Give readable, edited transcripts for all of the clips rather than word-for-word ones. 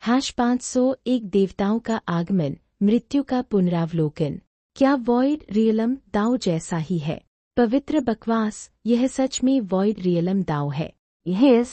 501 देवताओं का आगमन, मृत्यु का पुनरावलोकन। क्या वॉइड रियलम दाओ जैसा ही है? पवित्र बकवास, यह सच में वॉइड रियलम दाओ है। यह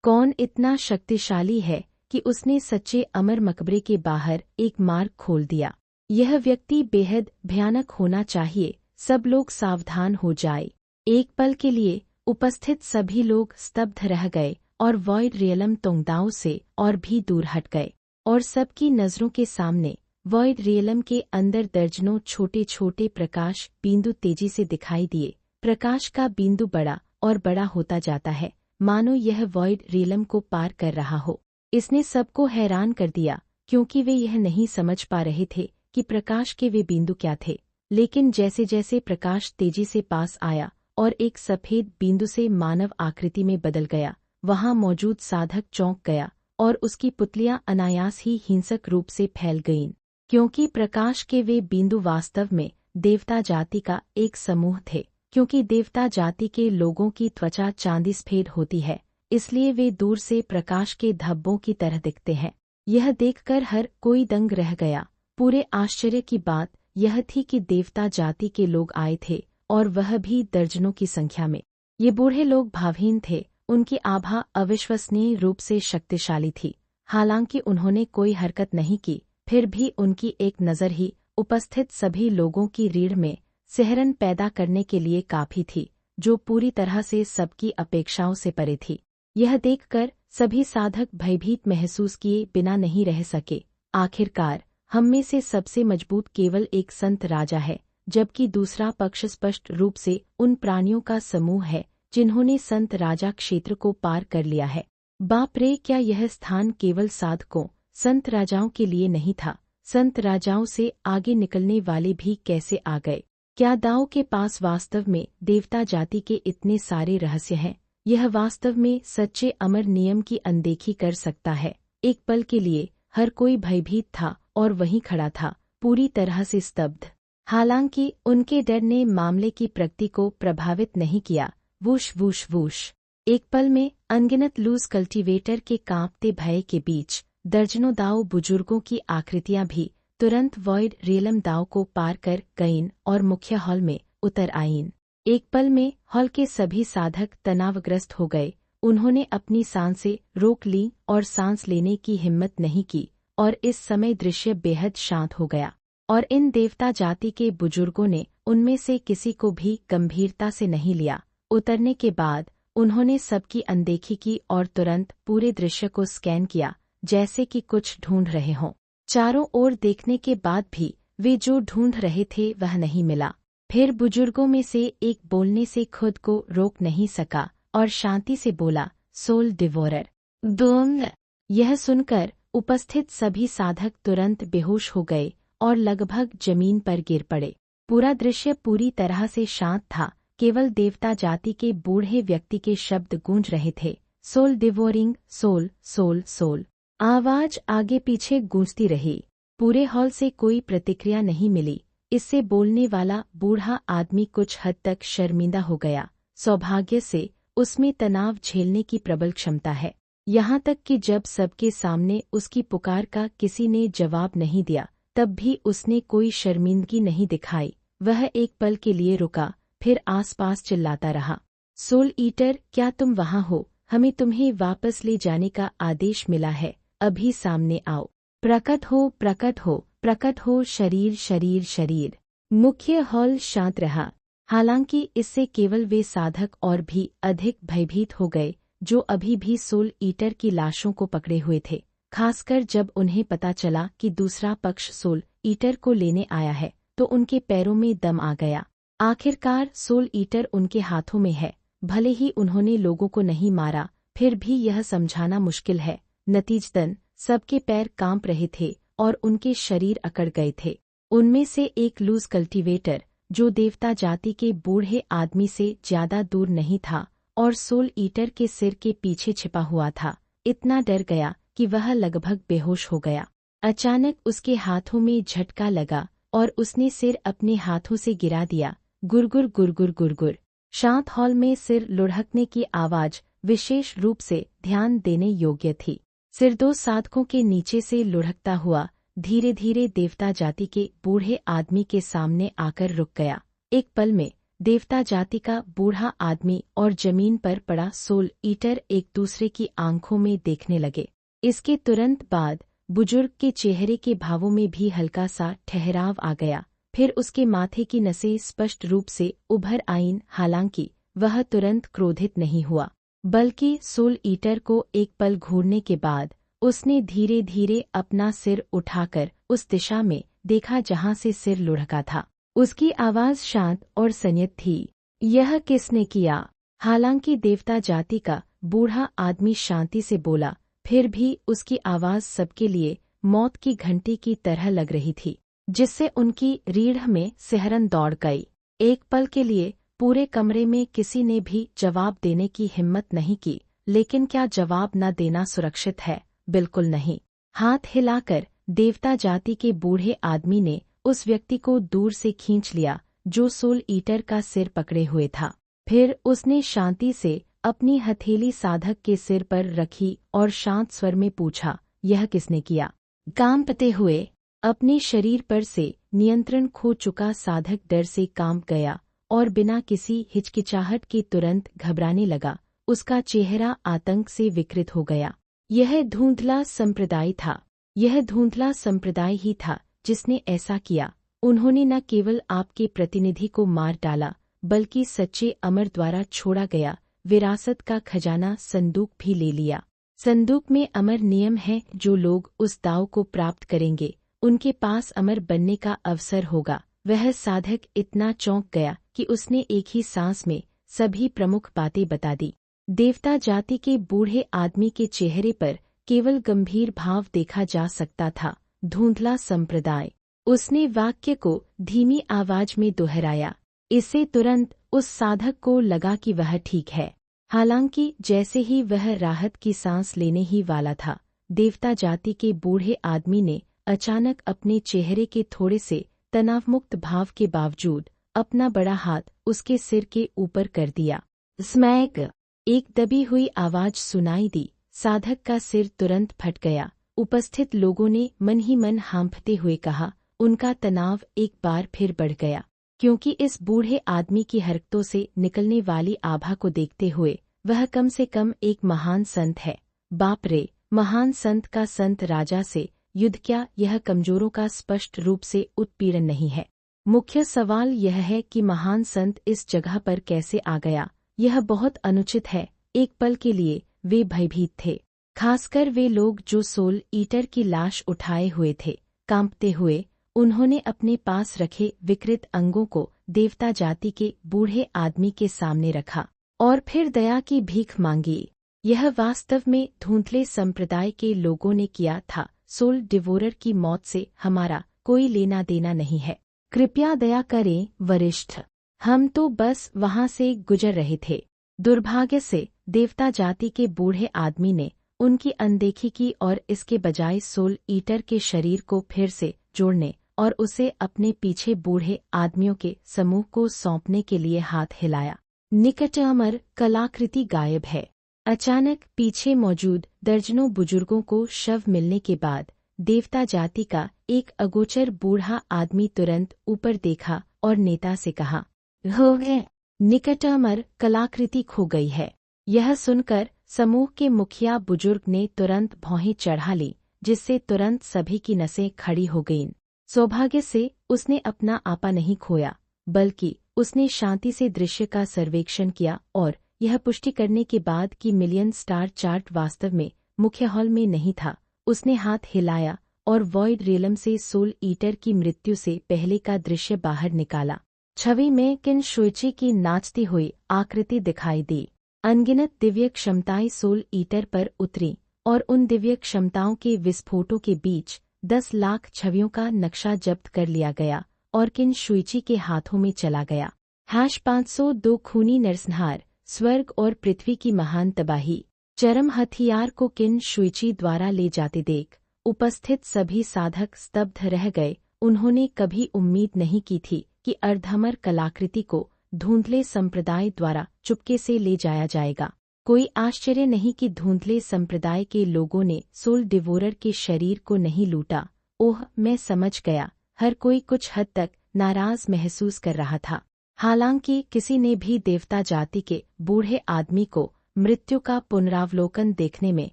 कौन इतना शक्तिशाली है कि उसने सच्चे अमर मकबरे के बाहर एक मार्ग खोल दिया? यह व्यक्ति बेहद भयानक होना चाहिए। सब लोग सावधान हो जाए। एक पल के लिए उपस्थित सभी लोग स्तब्ध रह गए और वॉइड रियलम तोंगदाओ से और भी दूर हट गए, और सबकी नजरों के सामने वॉइड रियलम के अंदर दर्जनों छोटे छोटे प्रकाश बिंदु तेजी से दिखाई दिए। प्रकाश का बिंदु बड़ा और बड़ा होता जाता है, मानो यह वॉइड रियलम को पार कर रहा हो। इसने सबको हैरान कर दिया, क्योंकि वे यह नहीं समझ पा रहे थे कि प्रकाश के वे बिंदु क्या थे। लेकिन जैसे जैसे प्रकाश तेजी से पास आया और एक सफेद बिंदु से मानव आकृति में बदल गया, वहां मौजूद साधक चौंक गया और उसकी पुतलियां अनायास ही हिंसक रूप से फैल गईं, क्योंकि प्रकाश के वे बिंदु वास्तव में देवता जाति का एक समूह थे। क्योंकि देवता जाति के लोगों की त्वचा चांदी सफेद होती है, इसलिए वे दूर से प्रकाश के धब्बों की तरह दिखते हैं। यह देखकर हर कोई दंग रह गया। पूरे आश्चर्य की बात यह थी कि देवता जाति के लोग आए थे, और वह भी दर्जनों की संख्या में। ये बूढ़े लोग भावहीन थे। उनकी आभा अविश्वसनीय रूप से शक्तिशाली थी। हालांकि उन्होंने कोई हरकत नहीं की, फिर भी उनकी एक नज़र ही उपस्थित सभी लोगों की रीढ़ में सिहरन पैदा करने के लिए काफी थी, जो पूरी तरह से सबकी अपेक्षाओं से परे थी। यह देखकर सभी साधक भयभीत महसूस किए बिना नहीं रह सके। आखिरकार हम में से सबसे मजबूत केवल एक संत राजा है, जबकि दूसरा पक्ष स्पष्ट रूप से उन प्राणियों का समूह है जिन्होंने संत राजा क्षेत्र को पार कर लिया है। बाप रे, क्या यह स्थान केवल साधकों, संत राजाओं के लिए नहीं था? संत राजाओं से आगे निकलने वाले भी कैसे आ गए? क्या दाओ के पास वास्तव में देवता जाति के इतने सारे रहस्य हैं? यह वास्तव में सच्चे अमर नियम की अनदेखी कर सकता है? एक पल के लिए हर कोई भयभीत था और वहीं खड़ा था, पूरी तरह से स्तब्ध। हालांकि उनके डर ने मामले की प्रगति को प्रभावित नहीं किया। Whoosh whoosh whoosh. एक पल में अनगिनत लूज कल्टीवेटर के कांपते भय के बीच दर्जनों दाओ बुजुर्गों की आकृतियां भी तुरंत वॉइड रियलम दाओ को पार कर गईं और मुख्य हॉल में उतर आईं। एक पल में हॉल के सभी साधक तनावग्रस्त हो गए। उन्होंने अपनी सांसें रोक ली और सांस लेने की हिम्मत नहीं की, और इस समय दृश्य बेहद शांत हो गया। और इन देवता जाति के बुजुर्गों ने उनमें से किसी को भी गंभीरता से नहीं लिया। उतरने के बाद उन्होंने सबकी अनदेखी की और तुरंत पूरे दृश्य को स्कैन किया, जैसे कि कुछ ढूंढ रहे हों। चारों ओर देखने के बाद भी वे जो ढूंढ रहे थे वह नहीं मिला। फिर बुजुर्गों में से एक बोलने से खुद को रोक नहीं सका और शांति से बोला, सोल डिवोरर। दूंग। यह सुनकर उपस्थित सभी साधक तुरंत बेहोश हो गए और लगभग जमीन पर गिर पड़े। पूरा दृश्य पूरी तरह से शांत था। केवल देवता जाति के बूढ़े व्यक्ति के शब्द गूंज रहे थे, soul devouring, soul soul soul. आवाज आगे पीछे गूंजती रही। पूरे हॉल से कोई प्रतिक्रिया नहीं मिली। इससे बोलने वाला बूढ़ा आदमी कुछ हद तक शर्मिंदा हो गया। सौभाग्य से उसमें तनाव झेलने की प्रबल क्षमता है, यहाँ तक कि जब सबके सामने उसकी पुकार का किसी ने जवाब नहीं दिया, तब भी उसने कोई शर्मिंदगी नहीं दिखाई। वह एक पल के लिए रुका, फिर आसपास चिल्लाता रहा, सोल ईटर, क्या तुम वहाँ हो? हमें तुम्हें वापस ले जाने का आदेश मिला है। अभी सामने आओ। प्रकट हो, प्रकट हो, प्रकट हो, शरीर शरीर शरीर। मुख्य हॉल शांत रहा। हालांकि इससे केवल वे साधक और भी अधिक भयभीत हो गए जो अभी भी सोल ईटर की लाशों को पकड़े हुए थे, खासकर जब उन्हें पता चला कि दूसरा पक्ष सोल ईटर को लेने आया है, तो उनके पैरों में दम आ गया। आखिरकार सोल ईटर उनके हाथों में है। भले ही उन्होंने लोगों को नहीं मारा, फिर भी यह समझाना मुश्किल है। नतीजतन सबके पैर कांप रहे थे और उनके शरीर अकड़ गए थे। उनमें से एक लूज कल्टीवेटर, जो देवता जाति के बूढ़े आदमी से ज्यादा दूर नहीं था और सोल ईटर के सिर के पीछे छिपा हुआ था, इतना डर गया कि वह लगभग बेहोश हो गया। अचानक उसके हाथों में झटका लगा और उसने सिर अपने हाथों से गिरा दिया। गुरगुर गुरगुर गुरगुर। शांत हॉल में सिर लुढ़कने की आवाज विशेष रूप से ध्यान देने योग्य थी। सिर दो साधकों के नीचे से लुढ़कता हुआ धीरे धीरे देवता जाति के बूढ़े आदमी के सामने आकर रुक गया। एक पल में देवता जाति का बूढ़ा आदमी और जमीन पर पड़ा सोल ईटर एक दूसरे की आंखों में देखने लगे। इसके तुरंत बाद बुजुर्ग के चेहरे के भावों में भी हल्का सा ठहराव आ गया। फिर उसके माथे की नसें स्पष्ट रूप से उभर आईं। हालांकि वह तुरंत क्रोधित नहीं हुआ, बल्कि सोल ईटर को एक पल घूरने के बाद उसने धीरे धीरे अपना सिर उठाकर उस दिशा में देखा जहां से सिर लुढ़का था। उसकी आवाज शांत और संयत थी। यह किसने किया? हालांकि देवता जाति का बूढ़ा आदमी शांति से बोला, फिर भी उसकी आवाज सबके लिए मौत की घंटी की तरह लग रही थी, जिससे उनकी रीढ़ में सिहरन दौड़ गई। एक पल के लिए पूरे कमरे में किसी ने भी जवाब देने की हिम्मत नहीं की, लेकिन क्या जवाब न देना सुरक्षित है? बिल्कुल नहीं। हाथ हिलाकर देवता जाति के बूढ़े आदमी ने उस व्यक्ति को दूर से खींच लिया जो सोल ईटर का सिर पकड़े हुए था। फिर उसने शांति से अपनी हथेली साधक के सिर पर रखी और शांत स्वर में पूछा, यह किसने किया? कांपते हुए अपने शरीर पर से नियंत्रण खो चुका साधक डर से कांप गया और बिना किसी हिचकिचाहट के तुरंत घबराने लगा। उसका चेहरा आतंक से विकृत हो गया। यह धुंधला संप्रदाय था। यह धुंधला संप्रदाय ही था जिसने ऐसा किया। उन्होंने न केवल आपके प्रतिनिधि को मार डाला, बल्कि सच्चे अमर द्वारा छोड़ा गया विरासत का खजाना संदूक भी ले लिया। संदूक में अमर नियम है। जो लोग उस दाव को प्राप्त करेंगे, उनके पास अमर बनने का अवसर होगा। वह साधक इतना चौंक गया कि उसने एक ही सांस में सभी प्रमुख बातें बता दी। देवता जाति के बूढ़े आदमी के चेहरे पर केवल गंभीर भाव देखा जा सकता था। धुंधला संप्रदाय। उसने वाक्य को धीमी आवाज में दोहराया। इससे तुरंत उस साधक को लगा कि वह ठीक है। हालांकि जैसे ही वह राहत की सांस लेने ही वाला था, देवता जाति के बूढ़े आदमी ने अचानक अपने चेहरे के थोड़े से तनावमुक्त भाव के बावजूद अपना बड़ा हाथ उसके सिर के ऊपर कर दिया। स्मैक! एक दबी हुई आवाज सुनाई दी। साधक का सिर तुरंत फट गया। उपस्थित लोगों ने मन ही मन हांफते हुए कहा। उनका तनाव एक बार फिर बढ़ गया, क्योंकि इस बूढ़े आदमी की हरकतों से निकलने वाली आभा को देखते हुए वह कम से कम एक महान संत है। बाप रे! महान संत का संत राजा से युद्ध क्या? यह कमजोरों का स्पष्ट रूप से उत्पीड़न नहीं है। मुख्य सवाल यह है कि महान संत इस जगह पर कैसे आ गया। यह बहुत अनुचित है। एक पल के लिए वे भयभीत थे, खासकर वे लोग जो सोल ईटर की लाश उठाए हुए थे। कांपते हुए उन्होंने अपने पास रखे विकृत अंगों को देवता जाति के बूढ़े आदमी के सामने रखा और फिर दया की भीख मांगी। यह वास्तव में धुंधले संप्रदाय के लोगों ने किया था। सोल डिवोरर की मौत से हमारा कोई लेना देना नहीं है। कृपया दया करें वरिष्ठ, हम तो बस वहां से गुजर रहे थे। दुर्भाग्य से देवता जाति के बूढ़े आदमी ने उनकी अनदेखी की और इसके बजाय सोल ईटर के शरीर को फिर से जोड़ने और उसे अपने पीछे बूढ़े आदमियों के समूह को सौंपने के लिए हाथ हिलाया। निकट अमर कलाकृति गायब है। अचानक पीछे मौजूद दर्जनों बुजुर्गों को शव मिलने के बाद देवता जाति का एक अगोचर बूढ़ा आदमी तुरंत ऊपर देखा और नेता से कहा, हो गए, निकट अमर कलाकृति खो गई है। यह सुनकर समूह के मुखिया बुजुर्ग ने तुरंत भौहें चढ़ा ली, जिससे तुरंत सभी की नसें खड़ी हो गईं। सौभाग्य से उसने अपना आपा नहीं खोया, बल्कि उसने शांति से दृश्य का सर्वेक्षण किया और यह पुष्टि करने के बाद कि मिलियन स्टार चार्ट वास्तव में मुख्य हॉल में नहीं था, उसने हाथ हिलाया और वॉइड रियलम से सोल ईटर की मृत्यु से पहले का दृश्य बाहर निकाला। छवि में किन शुइची की नाचती हुई आकृति दिखाई दी। अनगिनत दिव्य क्षमताएं सोल ईटर पर उतरी और उन दिव्य क्षमताओं के विस्फोटों के बीच 10 लाख छवियों का नक्शा जब्त कर लिया गया और किन शुइची के हाथों में चला गया। #502 खूनी नरसंहार, स्वर्ग और पृथ्वी की महान तबाही। चरम हथियार को किन शुइची द्वारा ले जाते देख उपस्थित सभी साधक स्तब्ध रह गए। उन्होंने कभी उम्मीद नहीं की थी कि अर्धअमर कलाकृति को धुंधले संप्रदाय द्वारा चुपके से ले जाया जाएगा। कोई आश्चर्य नहीं कि धुंधले संप्रदाय के लोगों ने सोल डिवोरर के शरीर को नहीं लूटा। ओह, मैं समझ गया। हर कोई कुछ हद तक नाराज महसूस कर रहा था। हालांकि किसी ने भी देवता जाति के बूढ़े आदमी को मृत्यु का पुनरावलोकन देखने में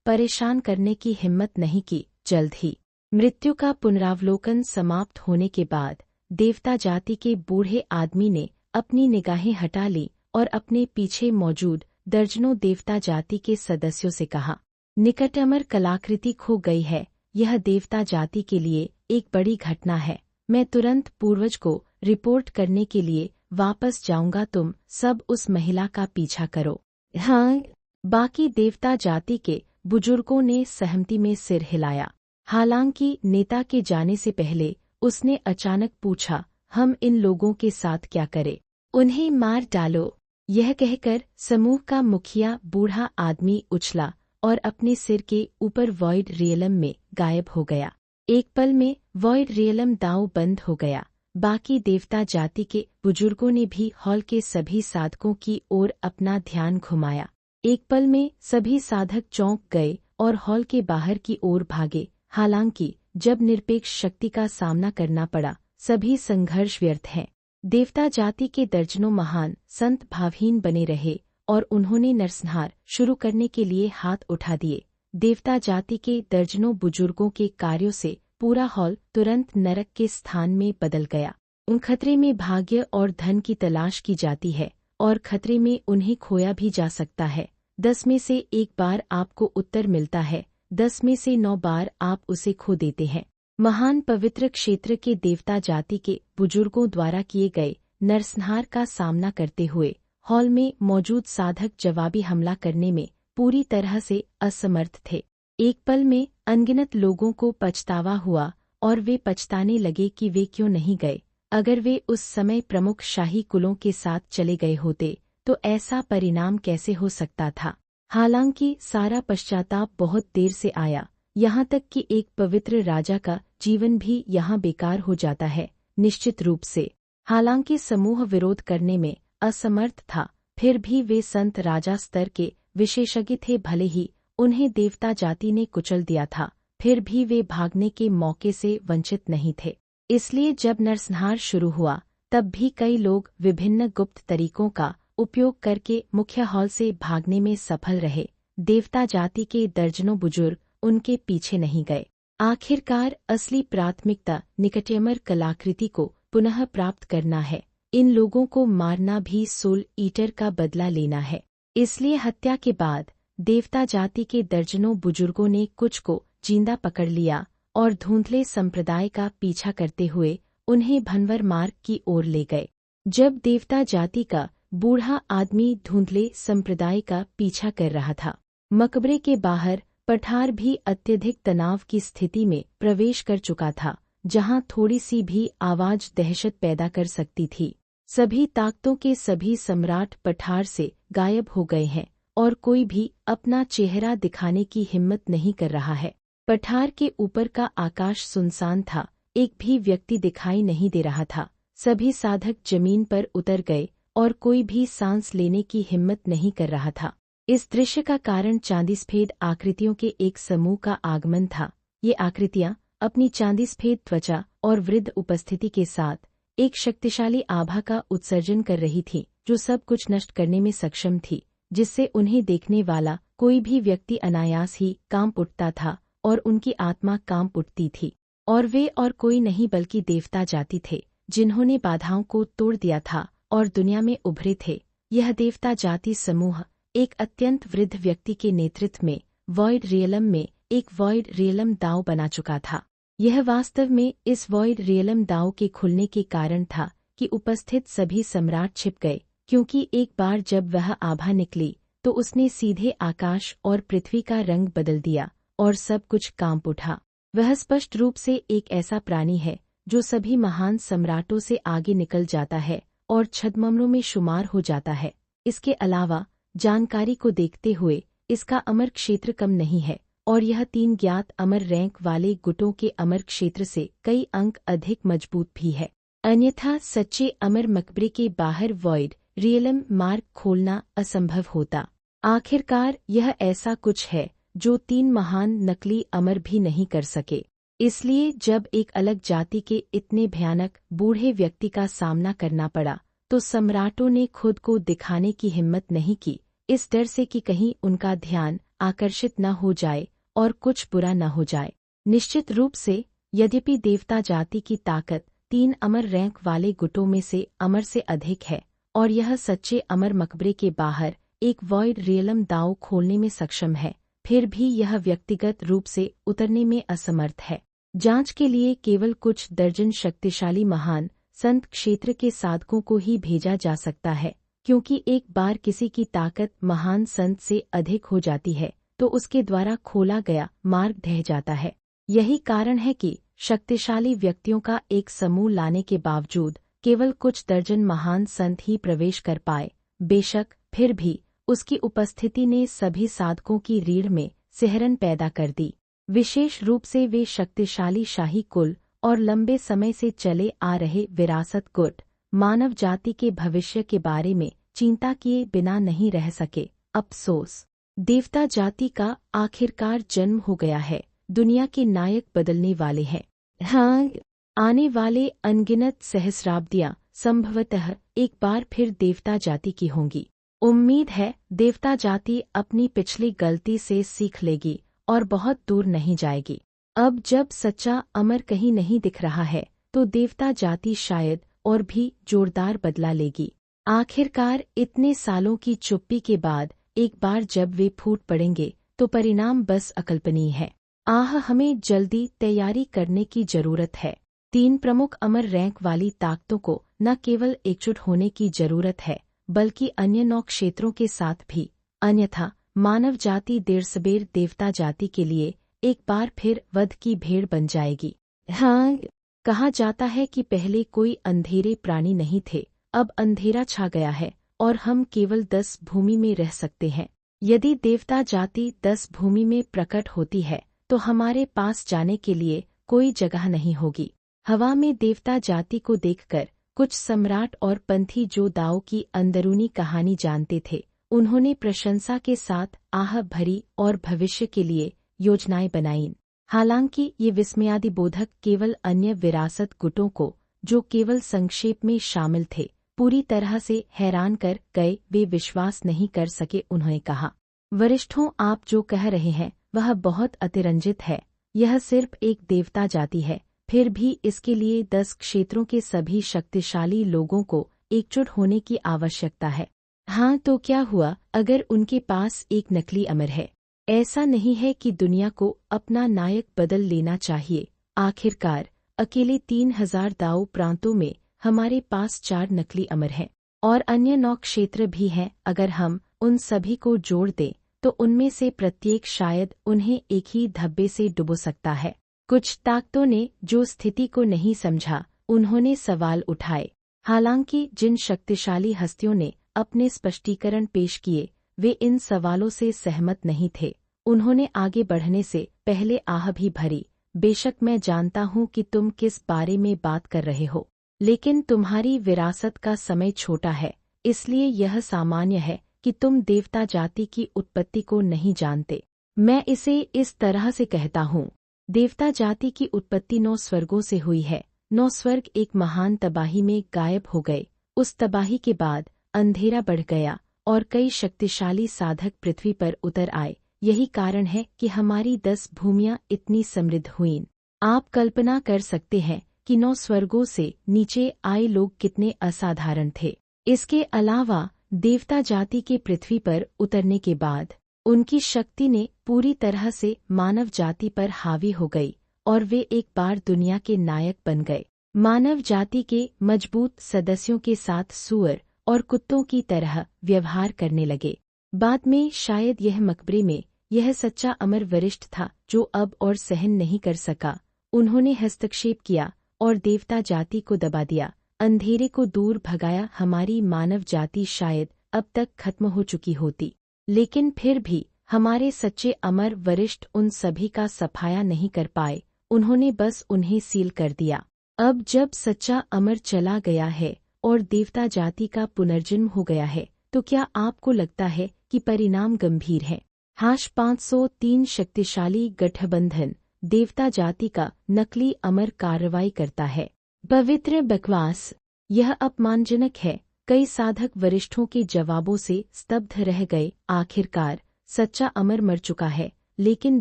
परेशान करने की हिम्मत नहीं की। जल्द ही मृत्यु का पुनरावलोकन समाप्त होने के बाद देवता जाति के बूढ़े आदमी ने अपनी निगाहें हटा ली और अपने पीछे मौजूद दर्जनों देवता जाति के सदस्यों से कहा, निकटमर कलाकृति खो गई है। यह देवता जाति के लिए एक बड़ी घटना है। मैं तुरंत पूर्वज को रिपोर्ट करने के लिए वापस जाऊंगा। तुम सब उस महिला का पीछा करो। हाँ, बाकी देवता जाति के बुजुर्गों ने सहमति में सिर हिलाया। हालांकि नेता के जाने से पहले उसने अचानक पूछा, हम इन लोगों के साथ क्या करें? उन्हें मार डालो। यह कहकर समूह का मुखिया बूढ़ा आदमी उछला और अपने सिर के ऊपर वॉइड रियलम में गायब हो गया। एक पल में वॉइड रियलम दांव बंद हो गया। बाकी देवता जाति के बुजुर्गों ने भी हॉल के सभी साधकों की ओर अपना ध्यान घुमाया। एक पल में सभी साधक चौंक गए और हॉल के बाहर की ओर भागे। हालांकि जब निरपेक्ष शक्ति का सामना करना पड़ा, सभी संघर्ष व्यर्थ हैं। देवता जाति के दर्जनों महान संत भावहीन बने रहे और उन्होंने नरसंहार शुरू करने के लिए हाथ उठा दिए। देवता जाति के दर्जनों बुजुर्गों के कार्यों से पूरा हॉल तुरंत नरक के स्थान में बदल गया। उन खतरे में भाग्य और धन की तलाश की जाती है और खतरे में उन्हें खोया भी जा सकता है। 10 में से 1 बार आपको उत्तर मिलता है, 10 में से 9 बार आप उसे खो देते हैं। महान पवित्र क्षेत्र के देवता जाति के बुजुर्गों द्वारा किए गए नरसंहार का सामना करते हुए हॉल में मौजूद साधक जवाबी हमला करने में पूरी तरह से असमर्थ थे। एक पल में अनगिनत लोगों को पछतावा हुआ और वे पछताने लगे कि वे क्यों नहीं गए। अगर वे उस समय प्रमुख शाही कुलों के साथ चले गए होते तो ऐसा परिणाम कैसे हो सकता था। हालांकि सारा पश्चाताप बहुत देर से आया, यहाँ तक कि एक पवित्र राजा का जीवन भी यहाँ बेकार हो जाता है। निश्चित रूप से हालांकि समूह विरोध करने में असमर्थ था, फिर भी वे संत राजा स्तर के विशेषज्ञ थे। भले ही उन्हें देवता जाति ने कुचल दिया था, फिर भी वे भागने के मौके से वंचित नहीं थे। इसलिए जब नरसंहार शुरू हुआ तब भी कई लोग विभिन्न गुप्त तरीकों का उपयोग करके मुख्य हॉल से भागने में सफल रहे। देवता जाति के दर्जनों बुजुर्ग उनके पीछे नहीं गए। आखिरकार असली प्राथमिकता निकटमर कलाकृति को पुनः प्राप्त करना है। इन लोगों को मारना भी सोल ईटर का बदला लेना है। इसलिए हत्या के बाद देवता जाति के दर्जनों बुजुर्गों ने कुछ को जिंदा पकड़ लिया और धुंधले संप्रदाय का पीछा करते हुए उन्हें भनवर मार्ग की ओर ले गए। जब देवता जाति का बूढ़ा आदमी धुंधले संप्रदाय का पीछा कर रहा था, मकबरे के बाहर पठार भी अत्यधिक तनाव की स्थिति में प्रवेश कर चुका था, जहां थोड़ी सी भी आवाज दहशत पैदा कर सकती थी। सभी ताकतों के सभी सम्राट पठार से गायब हो गए हैं और कोई भी अपना चेहरा दिखाने की हिम्मत नहीं कर रहा है। पठार के ऊपर का आकाश सुनसान था, एक भी व्यक्ति दिखाई नहीं दे रहा था। सभी साधक जमीन पर उतर गए और कोई भी सांस लेने की हिम्मत नहीं कर रहा था। इस दृश्य का कारण चांदीसफेद आकृतियों के एक समूह का आगमन था। ये आकृतियां अपनी चांदीसफेद त्वचा और वृद्ध उपस्थिति के साथ एक शक्तिशाली आभा का उत्सर्जन कर रही थी, जो सब कुछ नष्ट करने में सक्षम थी, जिससे उन्हें देखने वाला कोई भी व्यक्ति अनायास ही कांप उठता था और उनकी आत्मा कांप उठती थी। और वे और कोई नहीं बल्कि देवता जाति थे, जिन्होंने बाधाओं को तोड़ दिया था और दुनिया में उभरे थे। यह देवता जाति समूह एक अत्यंत वृद्ध व्यक्ति के नेतृत्व में वॉइड रियलम में एक वॉइड रियलम दांव बना चुका था। यह वास्तव में इस वॉइड रियलम दांव के खुलने के कारण था कि उपस्थित सभी सम्राट छिप गए, क्योंकि एक बार जब वह आभा निकली तो उसने सीधे आकाश और पृथ्वी का रंग बदल दिया और सब कुछ कांप उठा। वह स्पष्ट रूप से एक ऐसा प्राणी है जो सभी महान सम्राटों से आगे निकल जाता है और छद्ममरों में शुमार हो जाता है। इसके अलावा जानकारी को देखते हुए इसका अमर क्षेत्र कम नहीं है और यह 3 ज्ञात अमर रैंक वाले गुटों के अमर क्षेत्र से कई अंक अधिक मजबूत भी है। अन्यथा सच्चे अमर मकबरे के बाहर वॉइड रियलम मार्ग खोलना असंभव होता। आखिरकार यह ऐसा कुछ है जो 3 महान नकली अमर भी नहीं कर सके। इसलिए जब एक अलग जाति के इतने भयानक बूढ़े व्यक्ति का सामना करना पड़ा तो सम्राटों ने खुद को दिखाने की हिम्मत नहीं की, इस डर से कि कहीं उनका ध्यान आकर्षित न हो जाए और कुछ बुरा न हो जाए। निश्चित रूप से यद्यपि देवता जाति की ताकत 3 अमर रैंक वाले गुटों में से अमर से अधिक है और यह सच्चे अमर मकबरे के बाहर एक वॉइड रियलम दांव खोलने में सक्षम है, फिर भी यह व्यक्तिगत रूप से उतरने में असमर्थ है। जांच के लिए केवल कुछ दर्जन शक्तिशाली महान संत क्षेत्र के साधकों को ही भेजा जा सकता है, क्योंकि एक बार किसी की ताकत महान संत से अधिक हो जाती है तो उसके द्वारा खोला गया मार्ग ढह जाता है। यही कारण है कि शक्तिशाली व्यक्तियों का एक समूह लाने के बावजूद केवल कुछ दर्जन महान संत ही प्रवेश कर पाए। बेशक फिर भी उसकी उपस्थिति ने सभी साधकों की रीढ़ में सिहरन पैदा कर दी। विशेष रूप से वे शक्तिशाली शाही कुल और लंबे समय से चले आ रहे विरासत गुट मानव जाति के भविष्य के बारे में चिंता किए बिना नहीं रह सके। अफसोस, देवता जाति का आखिरकार जन्म हो गया है। दुनिया के नायक बदलने वाले हैं। हाँ, आने वाले अनगिनत सहस्राब्दियां संभवतः एक बार फिर देवता जाति की होंगी। उम्मीद है देवता जाति अपनी पिछली गलती से सीख लेगी और बहुत दूर नहीं जाएगी। अब जब सच्चा अमर कहीं नहीं दिख रहा है तो देवता जाति शायद और भी जोरदार बदला लेगी। आखिरकार इतने सालों की चुप्पी के बाद एक बार जब वे फूट पड़ेंगे तो परिणाम बस अकल्पनीय है। हमें जल्दी तैयारी करने की जरूरत है। 3 प्रमुख अमर रैंक वाली ताकतों को न केवल एकजुट होने की जरूरत है बल्कि अन्य 9 क्षेत्रों के साथ भी, अन्यथा मानव जाति देर सबेर देवता जाति के लिए एक बार फिर वध की भेड़ बन जाएगी। हाँ, कहा जाता है कि पहले कोई अंधेरे प्राणी नहीं थे, अब अंधेरा छा गया है और हम केवल 10 भूमि में रह सकते हैं। यदि देवता जाति 10 भूमि में प्रकट होती है तो हमारे पास जाने के लिए कोई जगह नहीं होगी। हवा में देवता जाति को देखकर कुछ सम्राट और पंथी जो दाव की अंदरूनी कहानी जानते थे, उन्होंने प्रशंसा के साथ आह भरी और भविष्य के लिए योजनाएं बनाईं। हालांकि ये विस्मयादिबोधक केवल अन्य विरासत गुटों को, जो केवल संक्षेप में शामिल थे, पूरी तरह से हैरान कर गए। वे विश्वास नहीं कर सके। उन्होंने कहा, वरिष्ठों, आप जो कह रहे हैं वह बहुत अतिरंजित है। यह सिर्फ एक देवता जाति है, फिर भी इसके लिए 10 क्षेत्रों के सभी शक्तिशाली लोगों को एकजुट होने की आवश्यकता है। हाँ, तो क्या हुआ अगर उनके पास एक नकली अमर है? ऐसा नहीं है कि दुनिया को अपना नायक बदल लेना चाहिए। आखिरकार अकेले 3000 दाव प्रांतों में हमारे पास 4 नकली अमर हैं और अन्य 9 क्षेत्र भी हैं। अगर हम उन सभी को जोड़ दें तो उनमें से प्रत्येक शायद उन्हें एक ही धब्बे से डुबो सकता है। कुछ ताकतों ने जो स्थिति को नहीं समझा, उन्होंने सवाल उठाए। हालांकि जिन शक्तिशाली हस्तियों ने अपने स्पष्टीकरण पेश किए, वे इन सवालों से सहमत नहीं थे। उन्होंने आगे बढ़ने से पहले आह भी भरी, बेशक मैं जानता हूं कि तुम किस बारे में बात कर रहे हो, लेकिन तुम्हारी विरासत का समय छोटा है, इसलिए यह सामान्य है कि तुम देवता जाति की उत्पत्ति को नहीं जानते। मैं इसे इस तरह से कहता हूँ, देवता जाति की उत्पत्ति 9 स्वर्गों से हुई है। 9 स्वर्ग एक महान तबाही में गायब हो गए। उस तबाही के बाद अंधेरा बढ़ गया और कई शक्तिशाली साधक पृथ्वी पर उतर आए। यही कारण है कि हमारी 10 भूमियां इतनी समृद्ध हुईं। आप कल्पना कर सकते हैं कि 9 स्वर्गों से नीचे आए लोग कितने असाधारण थे। इसके अलावा देवता जाति के पृथ्वी पर उतरने के बाद उनकी शक्ति ने पूरी तरह से मानव जाति पर हावी हो गई और वे एक बार दुनिया के नायक बन गए। मानव जाति के मजबूत सदस्यों के साथ सूअर और कुत्तों की तरह व्यवहार करने लगे। बाद में शायद यह मकबरे में यह सच्चा अमर वरिष्ठ था जो अब और सहन नहीं कर सका। उन्होंने हस्तक्षेप किया और देवता जाति को दबा दिया, अंधेरे को दूर भगाया। हमारी मानव जाति शायद अब तक खत्म हो चुकी होती, लेकिन फिर भी हमारे सच्चे अमर वरिष्ठ उन सभी का सफाया नहीं कर पाए। उन्होंने बस उन्हें सील कर दिया। अब जब सच्चा अमर चला गया है और देवता जाति का पुनर्जन्म हो गया है, तो क्या आपको लगता है कि परिणाम गंभीर है। हाश 503 शक्तिशाली गठबंधन देवता जाति का नकली अमर कार्रवाई करता है। पवित्र बकवास, यह अपमानजनक है। कई साधक वरिष्ठों के जवाबों से स्तब्ध रह गए। आखिरकार सच्चा अमर मर चुका है, लेकिन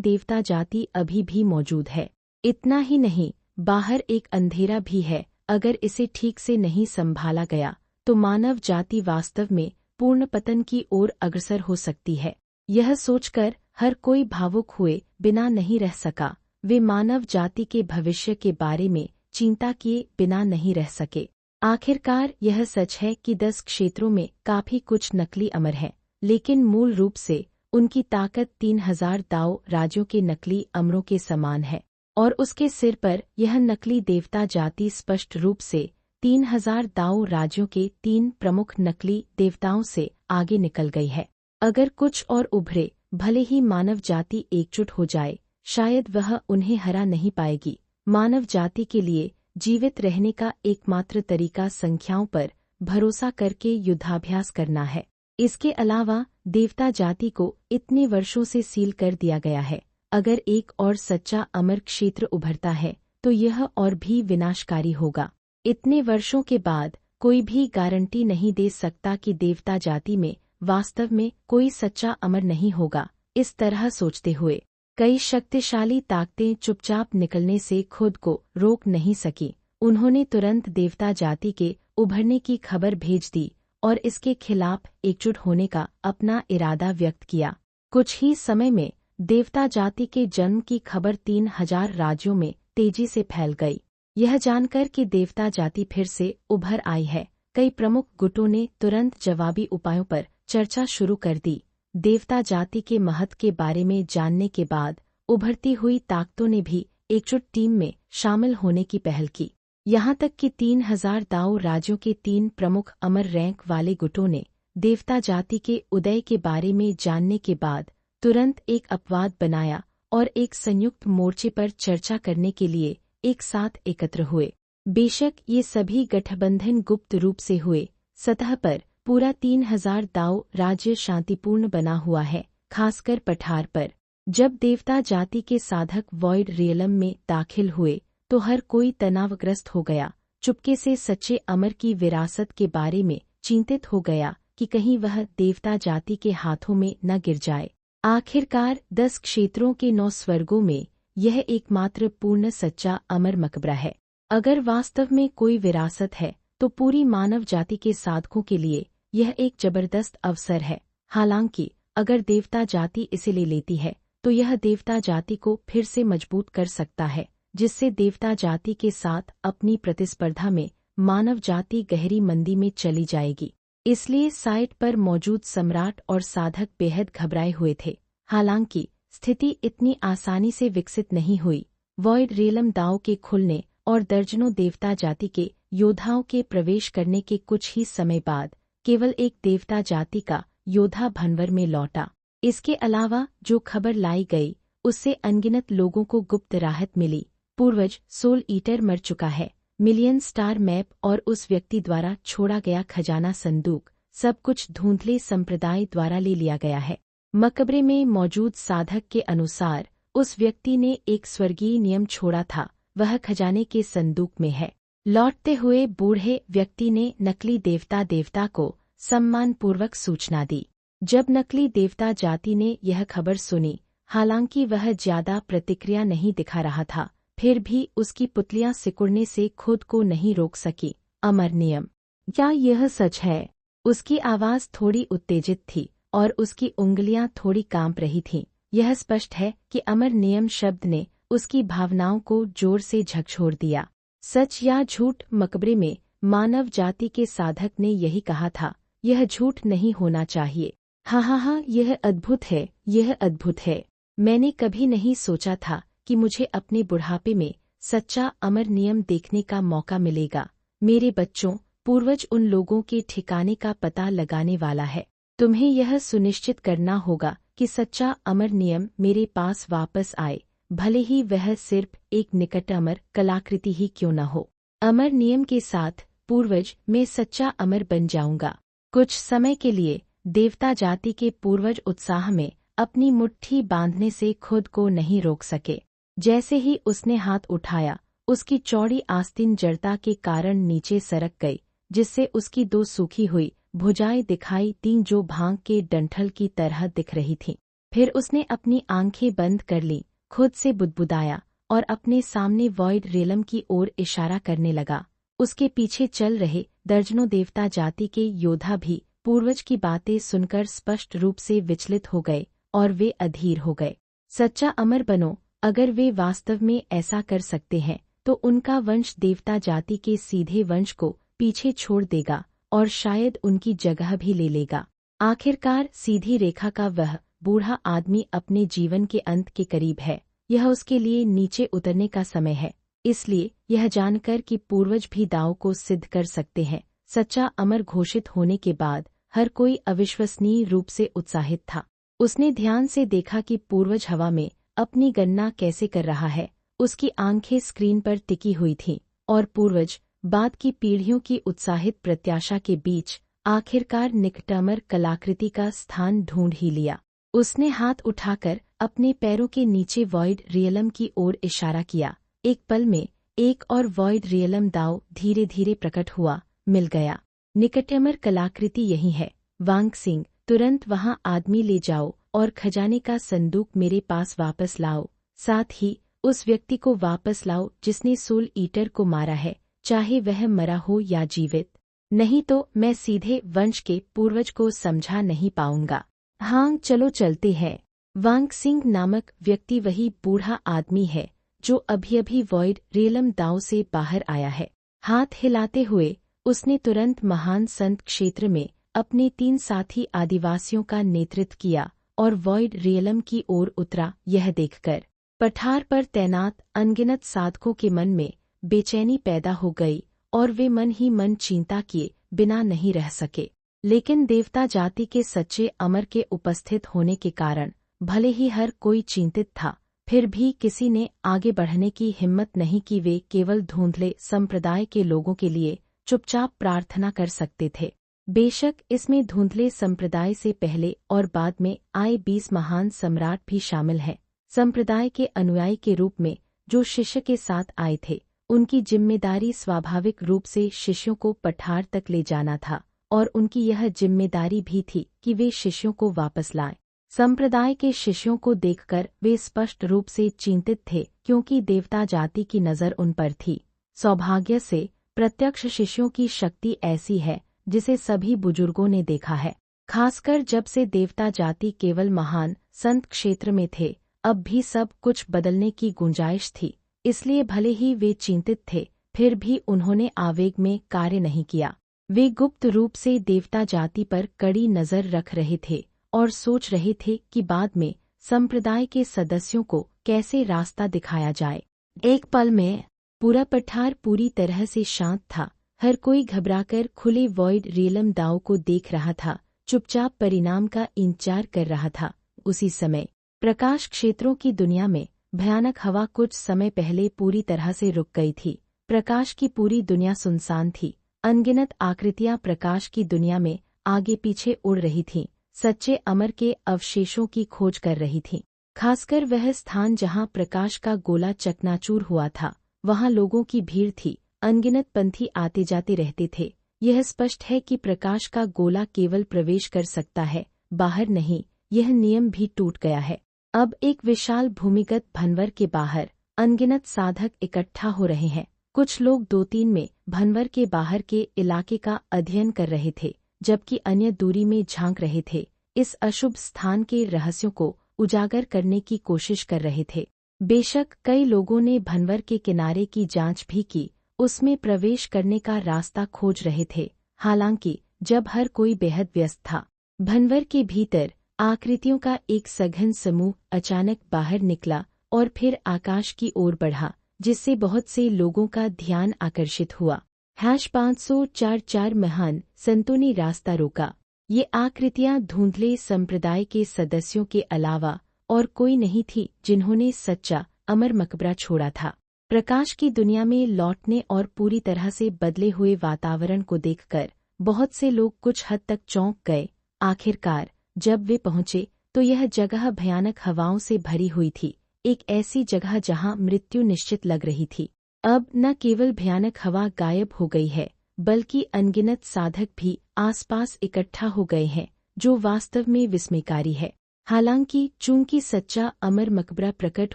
देवता जाति अभी भी मौजूद है। इतना ही नहीं, बाहर एक अंधेरा भी है। अगर इसे ठीक से नहीं संभाला गया तो मानव जाति वास्तव में पूर्ण पतन की ओर अग्रसर हो सकती है। यह सोचकर हर कोई भावुक हुए बिना नहीं रह सका। वे मानव जाति के भविष्य के बारे में चिंता किए बिना नहीं रह सके। आखिरकार यह सच है कि 10 क्षेत्रों में काफी कुछ नकली अमर हैं, लेकिन मूल रूप से उनकी ताकत 3000 दाओ राज्यों के नकली अमरों के समान है, और उसके सिर पर यह नकली देवता जाति स्पष्ट रूप से 3000 दाओ राज्यों के 3 प्रमुख नकली देवताओं से आगे निकल गई है। अगर कुछ और उभरे, भले ही मानव जाति एकजुट हो जाए, शायद वह उन्हें हरा नहीं पाएगी। मानव जाति के लिए जीवित रहने का एकमात्र तरीका संख्याओं पर भरोसा करके युद्धाभ्यास करना है। इसके अलावा देवता जाति को इतने वर्षों से सील कर दिया गया है। अगर एक और सच्चा अमर क्षेत्र उभरता है तो यह और भी विनाशकारी होगा। इतने वर्षों के बाद कोई भी गारंटी नहीं दे सकता कि देवता जाति में वास्तव में कोई सच्चा अमर नहीं होगा। इस तरह सोचते हुए कई शक्तिशाली ताकतें चुपचाप निकलने से खुद को रोक नहीं सकी। उन्होंने तुरंत देवता जाति के उभरने की खबर भेज दी और इसके खिलाफ एकजुट होने का अपना इरादा व्यक्त किया। कुछ ही समय में देवता जाति के जन्म की खबर 3000 राज्यों में तेजी से फैल गई। यह जानकर कि देवता जाति फिर से उभर आई है, कई प्रमुख गुटों ने तुरंत जवाबी उपायों पर चर्चा शुरू कर दी। देवता जाति के महत्व के बारे में जानने के बाद उभरती हुई ताकतों ने भी एकजुट टीम में शामिल होने की पहल की। यहाँ तक कि 3000 दाओ राज्यों के 3 प्रमुख अमर रैंक वाले गुटों ने देवता जाति के उदय के बारे में जानने के बाद तुरंत एक अपवाद बनाया और एक संयुक्त मोर्चे पर चर्चा करने के लिए एक साथ एकत्र हुए। बेशक ये सभी गठबंधन गुप्त रूप से हुए, सतह पर पूरा 3000 दाओ राज्य शांतिपूर्ण बना हुआ है, खासकर पठार पर। जब देवता जाति के साधक वॉइड रियलम में दाखिल हुए तो हर कोई तनावग्रस्त हो गया। चुपके से सच्चे अमर की विरासत के बारे में चिंतित हो गया कि कहीं वह देवता जाति के हाथों में न गिर जाए। आखिरकार 10 क्षेत्रों के 9 स्वर्गों में यह एकमात्र पूर्ण सच्चा अमर मकबरा है। अगर वास्तव में कोई विरासत है तो पूरी मानव जाति के साधकों के लिए यह एक जबरदस्त अवसर है। हालांकि अगर देवता जाति इसे ले लेती है तो यह देवता जाति को फिर से मजबूत कर सकता है, जिससे देवता जाति के साथ अपनी प्रतिस्पर्धा में मानव जाति गहरी मंदी में चली जाएगी। इसलिए साइट पर मौजूद सम्राट और साधक बेहद घबराए हुए थे। हालांकि स्थिति इतनी आसानी से विकसित नहीं हुई। वॉइड रियलम दाव के खुलने और दर्जनों देवता जाति के योद्धाओं के प्रवेश करने के कुछ ही समय बाद केवल एक देवता जाति का योद्धा भनवर में लौटा। इसके अलावा जो खबर लाई गई उससे अनगिनत लोगों को गुप्त राहत मिली। पूर्वज सोल ईटर मर चुका है। मिलियन स्टार मैप और उस व्यक्ति द्वारा छोड़ा गया खजाना संदूक, सब कुछ धुंधले संप्रदाय द्वारा ले लिया गया है। मकबरे में मौजूद साधक के अनुसार उस व्यक्ति ने एक स्वर्गीय नियम छोड़ा था, वह खजाने के संदूक में है। लौटते हुए बूढ़े व्यक्ति ने नकली देवता को सम्मानपूर्वक सूचना दी। जब नकली देवता जाति ने यह खबर सुनी, हालांकि वह ज्यादा प्रतिक्रिया नहीं दिखा रहा था, फिर भी उसकी पुतलियां सिकुड़ने से खुद को नहीं रोक सकी। अमर नियम, क्या यह सच है? उसकी आवाज थोड़ी उत्तेजित थी और उसकी उंगलियां थोड़ी कांप रही थीं। यह स्पष्ट है कि अमर नियम शब्द ने उसकी भावनाओं को जोर से झकझोर दिया। सच या झूठ? मकबरे में मानव जाति के साधक ने यही कहा था। यह झूठ नहीं होना चाहिए। हाँ, यह अद्भुत है, यह अद्भुत है। मैंने कभी नहीं सोचा था कि मुझे अपने बुढ़ापे में सच्चा अमर नियम देखने का मौका मिलेगा। मेरे बच्चों, पूर्वज उन लोगों के ठिकाने का पता लगाने वाला है। तुम्हें यह सुनिश्चित करना होगा कि सच्चा अमर नियम मेरे पास वापस आए, भले ही वह सिर्फ एक निकट अमर कलाकृति ही क्यों न हो। अमर नियम के साथ पूर्वज मैं सच्चा अमर बन जाऊंगा। कुछ समय के लिए देवता जाति के पूर्वज उत्साह में अपनी मुट्ठी बांधने से खुद को नहीं रोक सके। जैसे ही उसने हाथ उठाया, उसकी चौड़ी आस्तीन जड़ता के कारण नीचे सरक गई, जिससे उसकी दो सूखी हुई भुजाएं दिखाई दीं जो भांग के डंठल की तरह दिख रही थीं। फिर उसने अपनी आंखें बंद कर ली, खुद से बुदबुदाया और अपने सामने वॉइड रियलम की ओर इशारा करने लगा। उसके पीछे चल रहे दर्जनों देवता जाति के योद्धा भी पूर्वज की बातें सुनकर स्पष्ट रूप से विचलित हो गए और वे अधीर हो गए। सच्चा अमर बनो, अगर वे वास्तव में ऐसा कर सकते हैं तो उनका वंश देवता जाति के सीधे वंश को पीछे छोड़ देगा और शायद उनकी जगह भी ले लेगा। आखिरकार सीधी रेखा का वह बूढ़ा आदमी अपने जीवन के अंत के करीब है। यह उसके लिए नीचे उतरने का समय है। इसलिए यह जानकर कि पूर्वज भी दांव को सिद्ध कर सकते हैं, सच्चा अमर घोषित होने के बाद हर कोई अविश्वसनीय रूप से उत्साहित था। उसने ध्यान से देखा कि पूर्वज हवा में अपनी गणना कैसे कर रहा है। उसकी आंखें स्क्रीन पर टिकी हुई थीं और पूर्वज बाद की पीढ़ियों की उत्साहित प्रत्याशा के बीच आखिरकार निकटमर कलाकृति का स्थान ढूंढ ही लिया। उसने हाथ उठाकर अपने पैरों के नीचे वॉइड रियलम की ओर इशारा किया। एक पल में एक और वॉइड रियलम दाव धीरे धीरे प्रकट हुआ, मिल गया। निकटमर कलाकृति यही है। वांग सिंह, तुरंत वहां आदमी ले जाओ और खजाने का संदूक मेरे पास वापस लाओ। साथ ही उस व्यक्ति को वापस लाओ जिसने सोल ईटर को मारा है, चाहे वह मरा हो या जीवित। नहीं तो मैं सीधे वंश के पूर्वज को समझा नहीं पाऊंगा। हाँ, चलो चलते हैं। वांग सिंह नामक व्यक्ति वही बूढ़ा आदमी है जो अभी वॉइड रियलम दांव से बाहर आया है। हाथ हिलाते हुए उसने तुरंत महान संत क्षेत्र में अपने 3 साथी आदिवासियों का नेतृत्व किया और वॉइड रियलम की ओर उतरा। यह देखकर पठार पर तैनात अनगिनत साधकों के मन में बेचैनी पैदा हो गई और वे मन ही मन चिंता किए बिना नहीं रह सके। लेकिन देवता जाति के सच्चे अमर के उपस्थित होने के कारण भले ही हर कोई चिंतित था, फिर भी किसी ने आगे बढ़ने की हिम्मत नहीं की। वे केवल धुंधले संप्रदाय के लोगों के लिए चुपचाप प्रार्थना कर सकते थे। बेशक इसमें धुंधले संप्रदाय से पहले और बाद में आए 20 महान सम्राट भी शामिल हैं। संप्रदाय के अनुयायी के रूप में जो शिष्य के साथ आए थे, उनकी जिम्मेदारी स्वाभाविक रूप से शिष्यों को पठार तक ले जाना था और उनकी यह जिम्मेदारी भी थी कि वे शिष्यों को वापस लाएं। संप्रदाय के शिष्यों को देखकर वे स्पष्ट रूप से चिंतित थे, क्योंकि देवता जाति की नज़र उन पर थी। सौभाग्य से प्रत्यक्ष शिष्यों की शक्ति ऐसी है जिसे सभी बुजुर्गों ने देखा है। खासकर जब से देवता जाति केवल महान संत क्षेत्र में थे, अब भी सब कुछ बदलने की गुंजाइश थी। इसलिए भले ही वे चिंतित थे, फिर भी उन्होंने आवेग में कार्य नहीं किया। वे गुप्त रूप से देवता जाति पर कड़ी नज़र रख रहे थे और सोच रहे थे कि बाद में संप्रदाय के सदस्यों को कैसे रास्ता दिखाया जाए। एक पल में पूरा पठार पूरी तरह से शांत था। हर कोई घबराकर खुले वॉइड रियलम दांव को देख रहा था, चुपचाप परिणाम का इंतजार कर रहा था। उसी समय प्रकाश क्षेत्रों की दुनिया में भयानक हवा कुछ समय पहले पूरी तरह से रुक गई थी। प्रकाश की पूरी दुनिया सुनसान थी। अनगिनत आकृतियां प्रकाश की दुनिया में आगे पीछे उड़ रही थीं, सच्चे अमर के अवशेषों की खोज कर रही थीं। खासकर वह स्थान जहां प्रकाश का गोला चकनाचूर हुआ था, वहां लोगों की भीड़ थी। अनगिनत पंथी आते जाते रहते थे। यह स्पष्ट है कि प्रकाश का गोला केवल प्रवेश कर सकता है, बाहर नहीं। यह नियम भी टूट गया है। अब एक विशाल भूमिगत भंवर के बाहर अनगिनत साधक इकट्ठा हो रहे हैं। कुछ लोग 2-3 में भंवर के बाहर के इलाके का अध्ययन कर रहे थे, जबकि अन्य दूरी में झांक रहे थे। इस अशुभ स्थान के रहस्यों को उजागर करने की कोशिश कर रहे थे। बेशक कई लोगों ने भंवर के किनारे की जांच भी की, उसमें प्रवेश करने का रास्ता खोज रहे थे। हालांकि जब हर कोई बेहद व्यस्त था, भंवर के भीतर आकृतियों का एक सघन समूह अचानक बाहर निकला और फिर आकाश की ओर बढ़ा, जिससे बहुत से लोगों का ध्यान आकर्षित हुआ। #544 महान संतों ने रास्ता रोका। ये आकृतियां धुंधले संप्रदाय के सदस्यों के अलावा और कोई नहीं थी जिन्होंने सच्चा अमर मकबरा छोड़ा था। प्रकाश की दुनिया में लौटने और पूरी तरह से बदले हुए वातावरण को देखकर बहुत से लोग कुछ हद तक चौंक गए। आखिरकार जब वे पहुंचे तो यह जगह भयानक हवाओं से भरी हुई थी, एक ऐसी जगह जहां मृत्यु निश्चित लग रही थी। अब न केवल भयानक हवा गायब हो गई है, बल्कि अनगिनत साधक भी आसपास इकट्ठा हो गए हैं, जो वास्तव में विस्मयकारी है। हालांकि चूंकि सच्चा अमर मकबरा प्रकट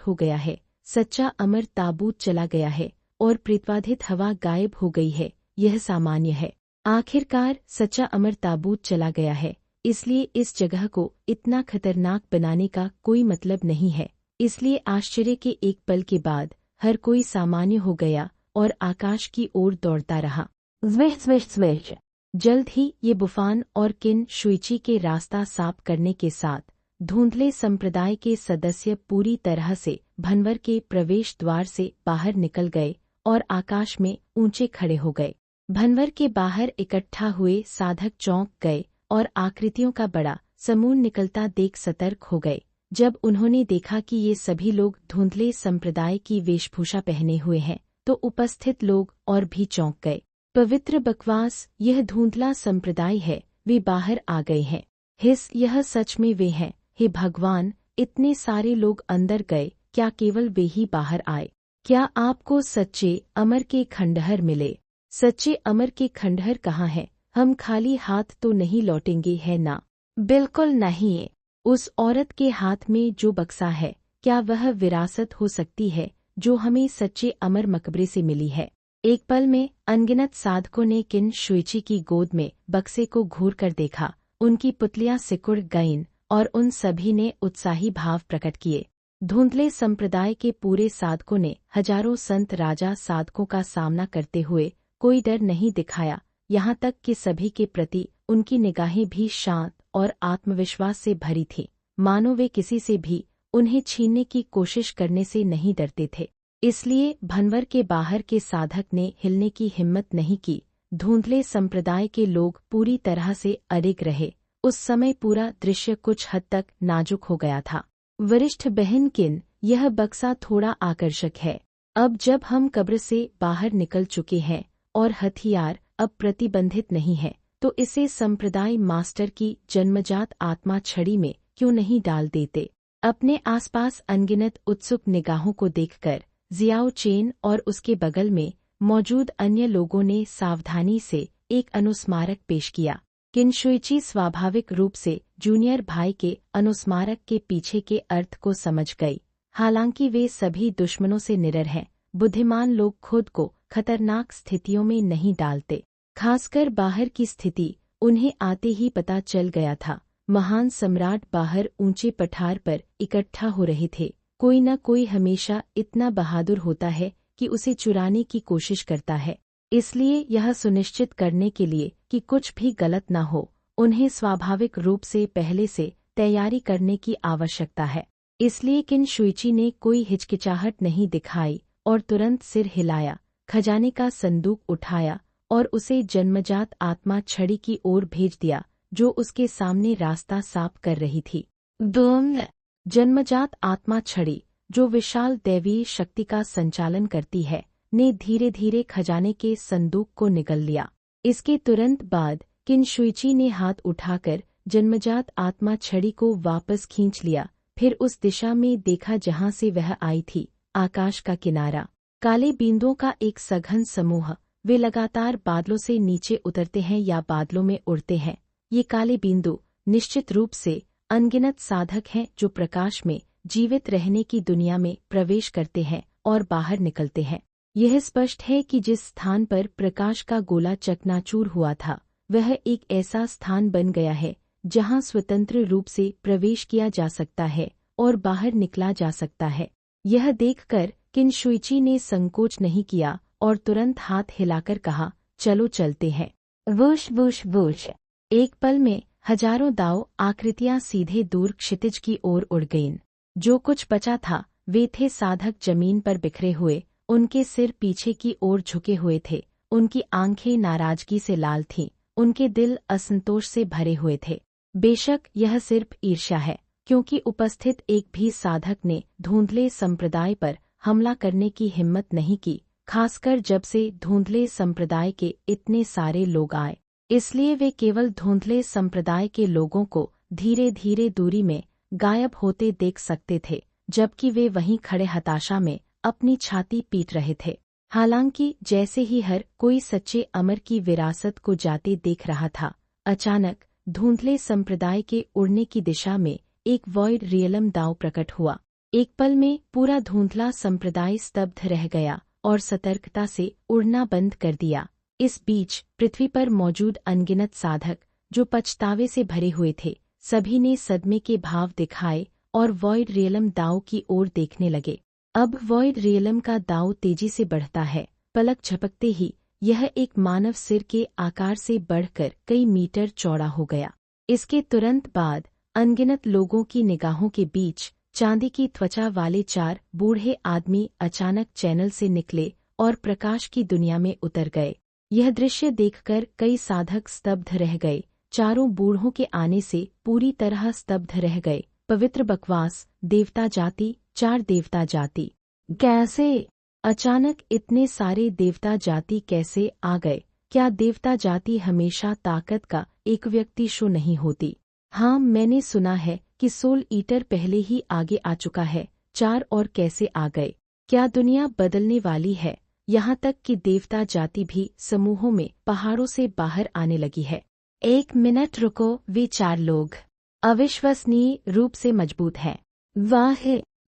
हो गया है, सच्चा अमर ताबूत चला गया है और प्रेतबाधित हवा गायब हो गई है, यह सामान्य है। आखिरकार सच्चा अमर ताबूत चला गया है, इसलिए इस जगह को इतना खतरनाक बनाने का कोई मतलब नहीं है। इसलिए आश्चर्य के एक पल के बाद हर कोई सामान्य हो गया और आकाश की ओर दौड़ता रहा। Swish swish swish. जल्द ही ये बुफान और किन शुइची के रास्ता साफ करने के साथ धुंधले संप्रदाय के सदस्य पूरी तरह से भनवर के प्रवेश द्वार से बाहर निकल गए और आकाश में ऊंचे खड़े हो गए। भनवर के बाहर इकट्ठा हुए साधक चौंक गए और आकृतियों का बड़ा समूह निकलता देख सतर्क हो गए। जब उन्होंने देखा कि ये सभी लोग धुंधले संप्रदाय की वेशभूषा पहने हुए हैं, तो उपस्थित लोग और भी चौंक गए। पवित्र बकवास, यह धुंधला संप्रदाय है, वे बाहर आ गए हैं। हिस, यह सच में वे हैं। हे भगवान, इतने सारे लोग अंदर गए, क्या केवल वे ही बाहर आए? क्या आपको सच्चे अमर के खंडहर मिले? सच्चे अमर के खंडहर कहाँ हैं? हम खाली हाथ तो नहीं लौटेंगे, है ना? बिल्कुल नहीं। उस औरत के हाथ में जो बक्सा है, क्या वह विरासत हो सकती है जो हमें सच्चे अमर मकबरे से मिली है? एक पल में अनगिनत साधकों ने किन शुइची की गोद में बक्से को घूर कर देखा। उनकी पुतलियां सिकुड़ गईं और उन सभी ने उत्साही भाव प्रकट किए। धुंधले संप्रदाय के पूरे साधकों ने हजारों संत राजा साधकों का सामना करते हुए कोई डर नहीं दिखाया, यहाँ तक कि सभी के प्रति उनकी निगाहें भी शांत और आत्मविश्वास से भरी थीं, मानो वे किसी से भी उन्हें छीनने की कोशिश करने से नहीं डरते थे। इसलिए भनवर के बाहर के साधक ने हिलने की हिम्मत नहीं की। धुंधले संप्रदाय के लोग पूरी तरह से अडिग रहे। उस समय पूरा दृश्य कुछ हद तक नाजुक हो गया था। वरिष्ठ बहन किन, यह बक्सा थोड़ा आकर्षक है। अब जब हम कब्र से बाहर निकल चुके हैं और हथियार अब प्रतिबंधित नहीं है, तो इसे संप्रदाय मास्टर की जन्मजात आत्मा छड़ी में क्यों नहीं डाल देते? अपने आसपास अनगिनत उत्सुक निगाहों को देखकर जियाओ चेन और उसके बगल में मौजूद अन्य लोगों ने सावधानी से एक अनुस्मारक पेश किया। किन शुइची स्वाभाविक रूप से जूनियर भाई के अनुस्मारक के पीछे के अर्थ को समझ गई। हालांकि वे सभी दुश्मनों से निडर हैं, बुद्धिमान लोग खुद को खतरनाक स्थितियों में नहीं डालते। खासकर बाहर की स्थिति उन्हें आते ही पता चल गया था। महान सम्राट बाहर ऊंचे पठार पर इकट्ठा हो रहे थे। कोई न कोई हमेशा इतना बहादुर होता है कि उसे चुराने की कोशिश करता है। इसलिए यह सुनिश्चित करने के लिए कि कुछ भी गलत न हो, उन्हें स्वाभाविक रूप से पहले से तैयारी करने की आवश्यकता है। इसलिए किन शुइची ने कोई हिचकिचाहट नहीं दिखाई और तुरंत सिर हिलाया, खजाने का संदूक उठाया और उसे जन्मजात आत्मा छड़ी की ओर भेज दिया, जो उसके सामने रास्ता साफ कर रही थी। बूम! जन्मजात आत्मा छड़ी, जो विशाल दैवीय शक्ति का संचालन करती है, ने धीरे धीरे खजाने के संदूक को निगल लिया। इसके तुरंत बाद किन शुइची ने हाथ उठाकर जन्मजात आत्मा छड़ी को वापस खींच लिया। फिर उस दिशा में देखा जहां से वह आई थी, आकाश का किनारा। काले बिंदुओं का एक सघन समूह। वे लगातार बादलों से नीचे उतरते हैं या बादलों में उड़ते हैं। ये काले बिंदु निश्चित रूप से अनगिनत साधक हैं जो प्रकाश में जीवित रहने की दुनिया में प्रवेश करते हैं और बाहर निकलते हैं। यह स्पष्ट है कि जिस स्थान पर प्रकाश का गोला चकनाचूर हुआ था, वह एक ऐसा स्थान बन गया है जहां स्वतंत्र रूप से प्रवेश किया जा सकता है और बाहर निकला जा सकता है। यह देखकर किन शुइची ने संकोच नहीं किया और तुरंत हाथ हिलाकर कहा, चलो चलते हैं। Whoosh whoosh whoosh! एक पल में हजारों दाव आकृतियां सीधे दूर क्षितिज की ओर उड़ गईं। जो कुछ बचा था वे थे साधक जमीन पर बिखरे हुए, उनके सिर पीछे की ओर झुके हुए थे, उनकी आंखें नाराजगी से लाल थीं, उनके दिल असंतोष से भरे हुए थे। बेशक यह सिर्फ ईर्ष्या है, क्योंकि उपस्थित एक भी साधक ने धुंधले संप्रदाय पर हमला करने की हिम्मत नहीं की, खासकर जब से धुंधले संप्रदाय के इतने सारे लोग आए। इसलिए वे केवल धुंधले संप्रदाय के लोगों को धीरे धीरे दूरी में गायब होते देख सकते थे, जबकि वे वहीं खड़े हताशा में अपनी छाती पीट रहे थे। हालांकि जैसे ही हर कोई सच्चे अमर की विरासत को जाते देख रहा था, अचानक धुंधले संप्रदाय के उड़ने की दिशा में एक वॉइड रियलम दाव प्रकट हुआ। एक पल में पूरा धुंधला संप्रदाय स्तब्ध रह गया और सतर्कता से उड़ना बंद कर दिया। इस बीच पृथ्वी पर मौजूद अनगिनत साधक, जो पछतावे से भरे हुए थे, सभी ने सदमे के भाव दिखाए और वॉइड रियलम दाव की ओर देखने लगे। अब वॉइड रियलम का दाव तेजी से बढ़ता है। पलक झपकते ही यह एक मानव सिर के आकार से बढ़कर कई मीटर चौड़ा हो गया। इसके तुरंत बाद अनगिनत लोगों की निगाहों के बीच चांदी की त्वचा वाले 4 बूढ़े आदमी अचानक चैनल से निकले और प्रकाश की दुनिया में उतर गए। यह दृश्य देखकर कई साधक स्तब्ध रह गए। चारों बूढ़ों के आने से पूरी तरह स्तब्ध रह गए। पवित्र बकवास, देवता जाति, 4 देवता जाति। कैसे? अचानक इतने सारे देवता जाति कैसे आ गए? क्या देवता जाति हमेशा ताकत का एक व्यक्ति शो नहीं होती? हाँ, मैंने सुना है कि सोल ईटर पहले ही आगे आ चुका है। 4 और कैसे आ गए? क्या दुनिया बदलने वाली है? यहाँ तक कि देवता जाति भी समूहों में पहाड़ों से बाहर आने लगी है। 1 मिनट रुको, वे 4 लोग अविश्वसनीय रूप से मजबूत हैं। वाह,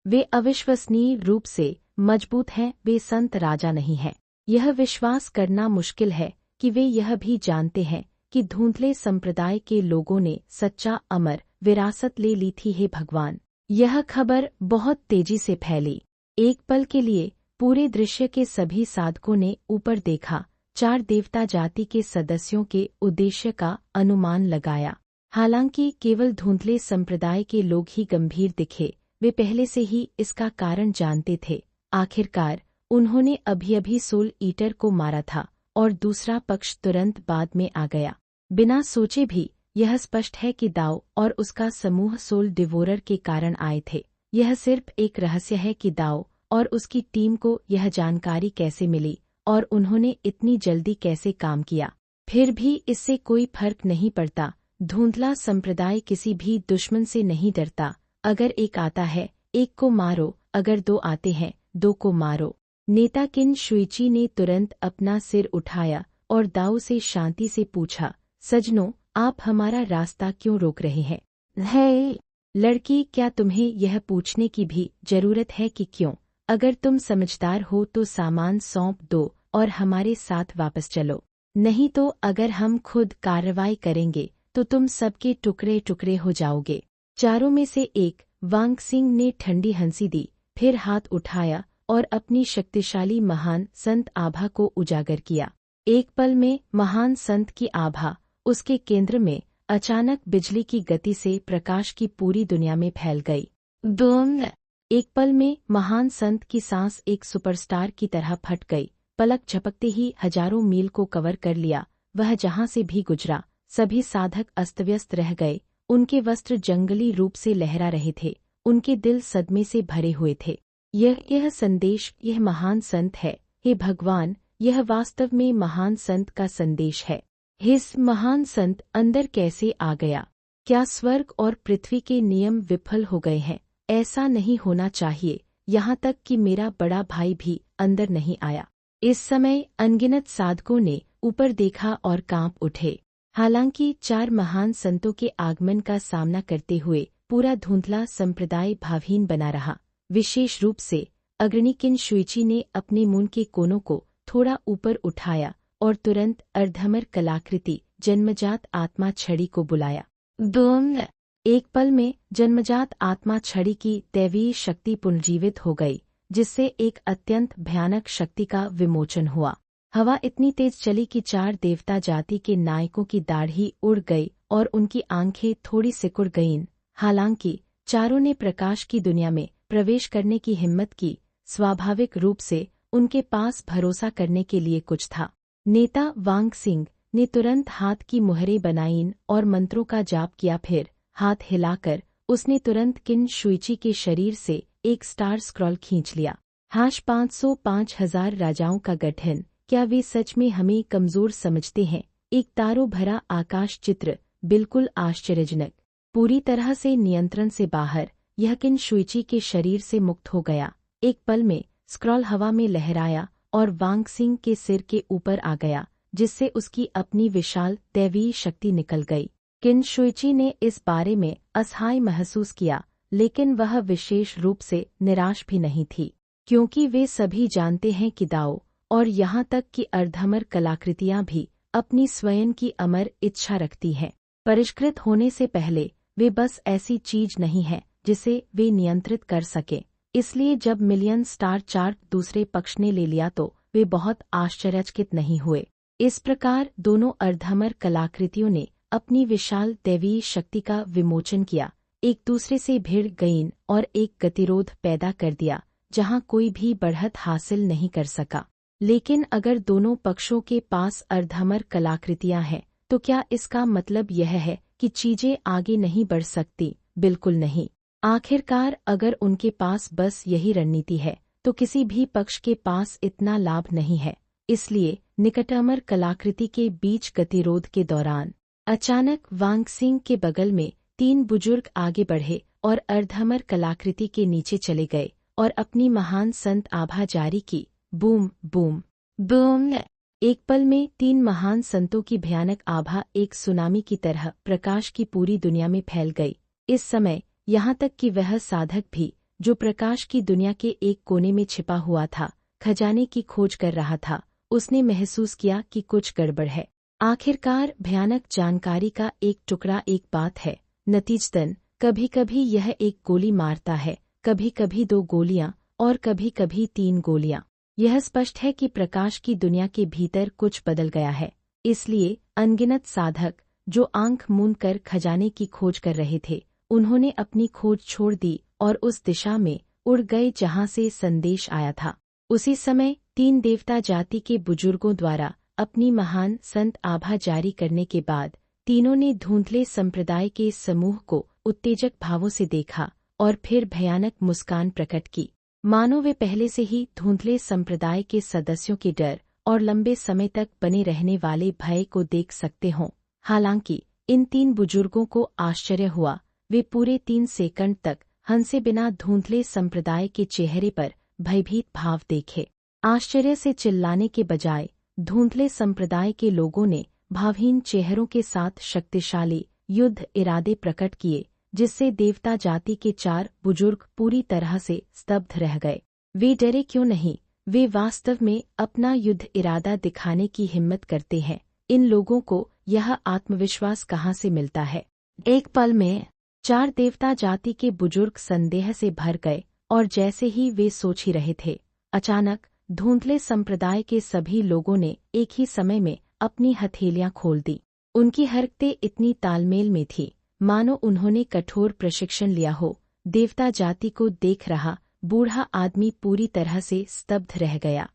वे अविश्वसनीय रूप से मजबूत हैं। वे संत राजा नहीं हैं। यह विश्वास करना मुश्किल है कि वे यह भी जानते हैं कि धुंधले संप्रदाय के लोगों ने सच्चा अमर विरासत ले ली थी। हे भगवान! यह खबर बहुत तेजी से फैली। एक पल के लिए पूरे दृश्य के सभी साधकों ने ऊपर देखा। 4 देवता जाति के सदस्यों के उद्देश्य का अनुमान लगाया। हालांकि केवल धुंधले संप्रदाय के लोग ही गंभीर दिखे, वे पहले से ही इसका कारण जानते थे। आखिरकार उन्होंने अभी-अभी सोल ईटर को मारा था और दूसरा पक्ष तुरंत बाद में आ गया। बिना सोचे भी यह स्पष्ट है कि दाव और उसका समूह सोल डिवोरर के कारण आए थे। यह सिर्फ एक रहस्य है कि दाव और उसकी टीम को यह जानकारी कैसे मिली और उन्होंने इतनी जल्दी कैसे काम किया। फिर भी इससे कोई फर्क नहीं पड़ता। धुंधला संप्रदाय किसी भी दुश्मन से नहीं डरता। अगर एक आता है, एक को मारो, अगर 2 आते हैं, 2 को मारो। नेता किन शुइची ने तुरंत अपना सिर उठाया और दाऊ से शांति से पूछा, सजनों, आप हमारा रास्ता क्यों रोक रहे हैं? है लड़की, क्या तुम्हें यह पूछने की भी जरूरत है कि क्यों? अगर तुम समझदार हो तो सामान सौंप दो और हमारे साथ वापस चलो। नहीं तो अगर हम खुद कार्रवाई करेंगे तो तुम सबके टुकड़े टुकड़े हो जाओगे। चारों में से एक, वांग सिंह ने ठंडी हंसी दी, फिर हाथ उठाया और अपनी शक्तिशाली महान संत आभा को उजागर किया। एक पल में महान संत की आभा, उसके केंद्र में अचानक बिजली की गति से प्रकाश की पूरी दुनिया में फैल गई। बूम! एक पल में महान संत की सांस एक सुपरस्टार की तरह फट गई। पलक झपकते ही हजारों मील को कवर कर लिया। वह जहां से भी गुजरा, सभी साधक अस्तव्यस्त रह गए। उनके वस्त्र जंगली रूप से लहरा रहे थे। उनके दिल सदमे से भरे हुए थे। यह संदेश, यह महान संत है। हे भगवान, यह वास्तव में महान संत का संदेश है। इस महान संत अंदर कैसे आ गया? क्या स्वर्ग और पृथ्वी के नियम विफल हो गए हैं? ऐसा नहीं होना चाहिए। यहाँ तक कि मेरा बड़ा भाई भी अंदर नहीं आया। इस समय अनगिनत साधकों ने ऊपर देखा और कांप उठे। हालांकि 4 महान संतों के आगमन का सामना करते हुए पूरा धुंधला संप्रदाय भावहीन बना रहा। विशेष रूप से अग्रणी किन शुइची ने अपने मुंह के कोनों को थोड़ा ऊपर उठाया और तुरंत अर्धमर कलाकृति जन्मजात आत्मा छड़ी को बुलाया। बूम! एक पल में जन्मजात आत्मा छड़ी की दैवीय शक्ति पुनर्जीवित हो गई, जिससे एक अत्यंत भयानक शक्ति का विमोचन हुआ। हवा इतनी तेज चली कि 4 देवता जाति के नायकों की दाढ़ी उड़ गई और उनकी आंखें थोड़ी सिकुड़ गईं। हालांकि चारों ने प्रकाश की दुनिया में प्रवेश करने की हिम्मत की। स्वाभाविक रूप से उनके पास भरोसा करने के लिए कुछ था। नेता वांग सिंह ने तुरंत हाथ की मुहरें बनाईं और मंत्रों का जाप किया। फिर हाथ हिलाकर उसने तुरंत किन शुइची के शरीर से एक स्टार स्क्रॉल खींच लिया। #505,000 राजाओं का गठन। क्या वे सच में हमें कमजोर समझते हैं? एक तारों भरा आकाश चित्र, बिल्कुल आश्चर्यजनक, पूरी तरह से नियंत्रण से बाहर। यह किन शुइची के शरीर से मुक्त हो गया। एक पल में स्क्रॉल हवा में लहराया और वांग सिंह के सिर के ऊपर आ गया, जिससे उसकी अपनी विशाल दैवीय शक्ति निकल गई। किन शुइची ने इस बारे में असहाय महसूस किया, लेकिन वह विशेष रूप से निराश भी नहीं थी, क्योंकि वे सभी जानते हैं कि दाओ और यहाँ तक कि अर्धअमर कलाकृतियाँ भी अपनी स्वयं की अमर इच्छा रखती हैं। परिष्कृत होने से पहले वे बस ऐसी चीज नहीं है जिसे वे नियंत्रित कर सके। इसलिए जब मिलियन स्टार चार्ट दूसरे पक्ष ने ले लिया तो वे बहुत आश्चर्यचकित नहीं हुए। इस प्रकार दोनों अर्धअमर कलाकृतियों ने अपनी विशाल दैवीय शक्ति का विमोचन किया, एक दूसरे से भिड़ गईं और एक गतिरोध पैदा कर दिया जहां कोई भी बढ़त हासिल नहीं कर सका। लेकिन अगर दोनों पक्षों के पास अर्धअमर कलाकृतियां हैं, तो क्या इसका मतलब यह है कि चीजें आगे नहीं बढ़ सकती? बिल्कुल नहीं। आखिरकार अगर उनके पास बस यही रणनीति है, तो किसी भी पक्ष के पास इतना लाभ नहीं है। इसलिए निकटअमर कलाकृति के बीच गतिरोध के दौरान अचानक वांग सिंह के बगल में 3 बुजुर्ग आगे बढ़े और अर्धअमर कलाकृति के नीचे चले गए और अपनी महान संत आभा जारी की। Boom boom boom. एक पल में 3 महान संतों की भयानक आभा एक सुनामी की तरह प्रकाश की पूरी दुनिया में फैल गई। इस समय यहाँ तक कि वह साधक भी, जो प्रकाश की दुनिया के एक कोने में छिपा हुआ था, खजाने की खोज कर रहा था, उसने महसूस किया कि कुछ गड़बड़ है। आखिरकार भयानक जानकारी का एक टुकड़ा एक बात है, नतीजतन कभी कभी यह एक गोली मारता है, कभी कभी 2 गोलियां और कभी कभी 3 गोलियां। यह स्पष्ट है कि प्रकाश की दुनिया के भीतर कुछ बदल गया है। इसलिए अनगिनत साधक जो आंख मूंद कर खजाने की खोज कर रहे थे, उन्होंने अपनी खोज छोड़ दी और उस दिशा में उड़ गए जहां से संदेश आया था। उसी समय 3 देवता जाति के बुजुर्गों द्वारा अपनी महान संत आभा जारी करने के बाद तीनों ने धुंधले संप्रदाय के समूह को उत्तेजक भावों से देखा और फिर भयानक मुस्कान प्रकट की, मानो वे पहले से ही धुंधले संप्रदाय के सदस्यों के डर और लंबे समय तक बने रहने वाले भय को देख सकते हों। हालांकि इन 3 बुजुर्गों को आश्चर्य हुआ। वे पूरे 3 सेकंड तक हंसे बिना धुंधले संप्रदाय के चेहरे पर भयभीत भाव देखे। आश्चर्य से चिल्लाने के बजाय धुंधले संप्रदाय के लोगों ने भावहीन चेहरों के साथ शक्तिशाली युद्ध इरादे प्रकट किए, जिससे देवता जाति के 4 बुजुर्ग पूरी तरह से स्तब्ध रह गए। वे डरे क्यों नहीं, वे वास्तव में अपना युद्ध इरादा दिखाने की हिम्मत करते हैं। इन लोगों को यह आत्मविश्वास कहाँ से मिलता है? एक पल में 4 देवता जाति के बुजुर्ग संदेह से भर गए और जैसे ही वे सोच ही रहे थे, अचानक धुंधले संप्रदाय के सभी लोगों ने एक ही समय में अपनी हथेलियां खोल दी। उनकी हरकतें इतनी तालमेल में थी मानो उन्होंने कठोर प्रशिक्षण लिया हो। देवता जाति को देख रहा बूढ़ा आदमी पूरी तरह से स्तब्ध रह गया।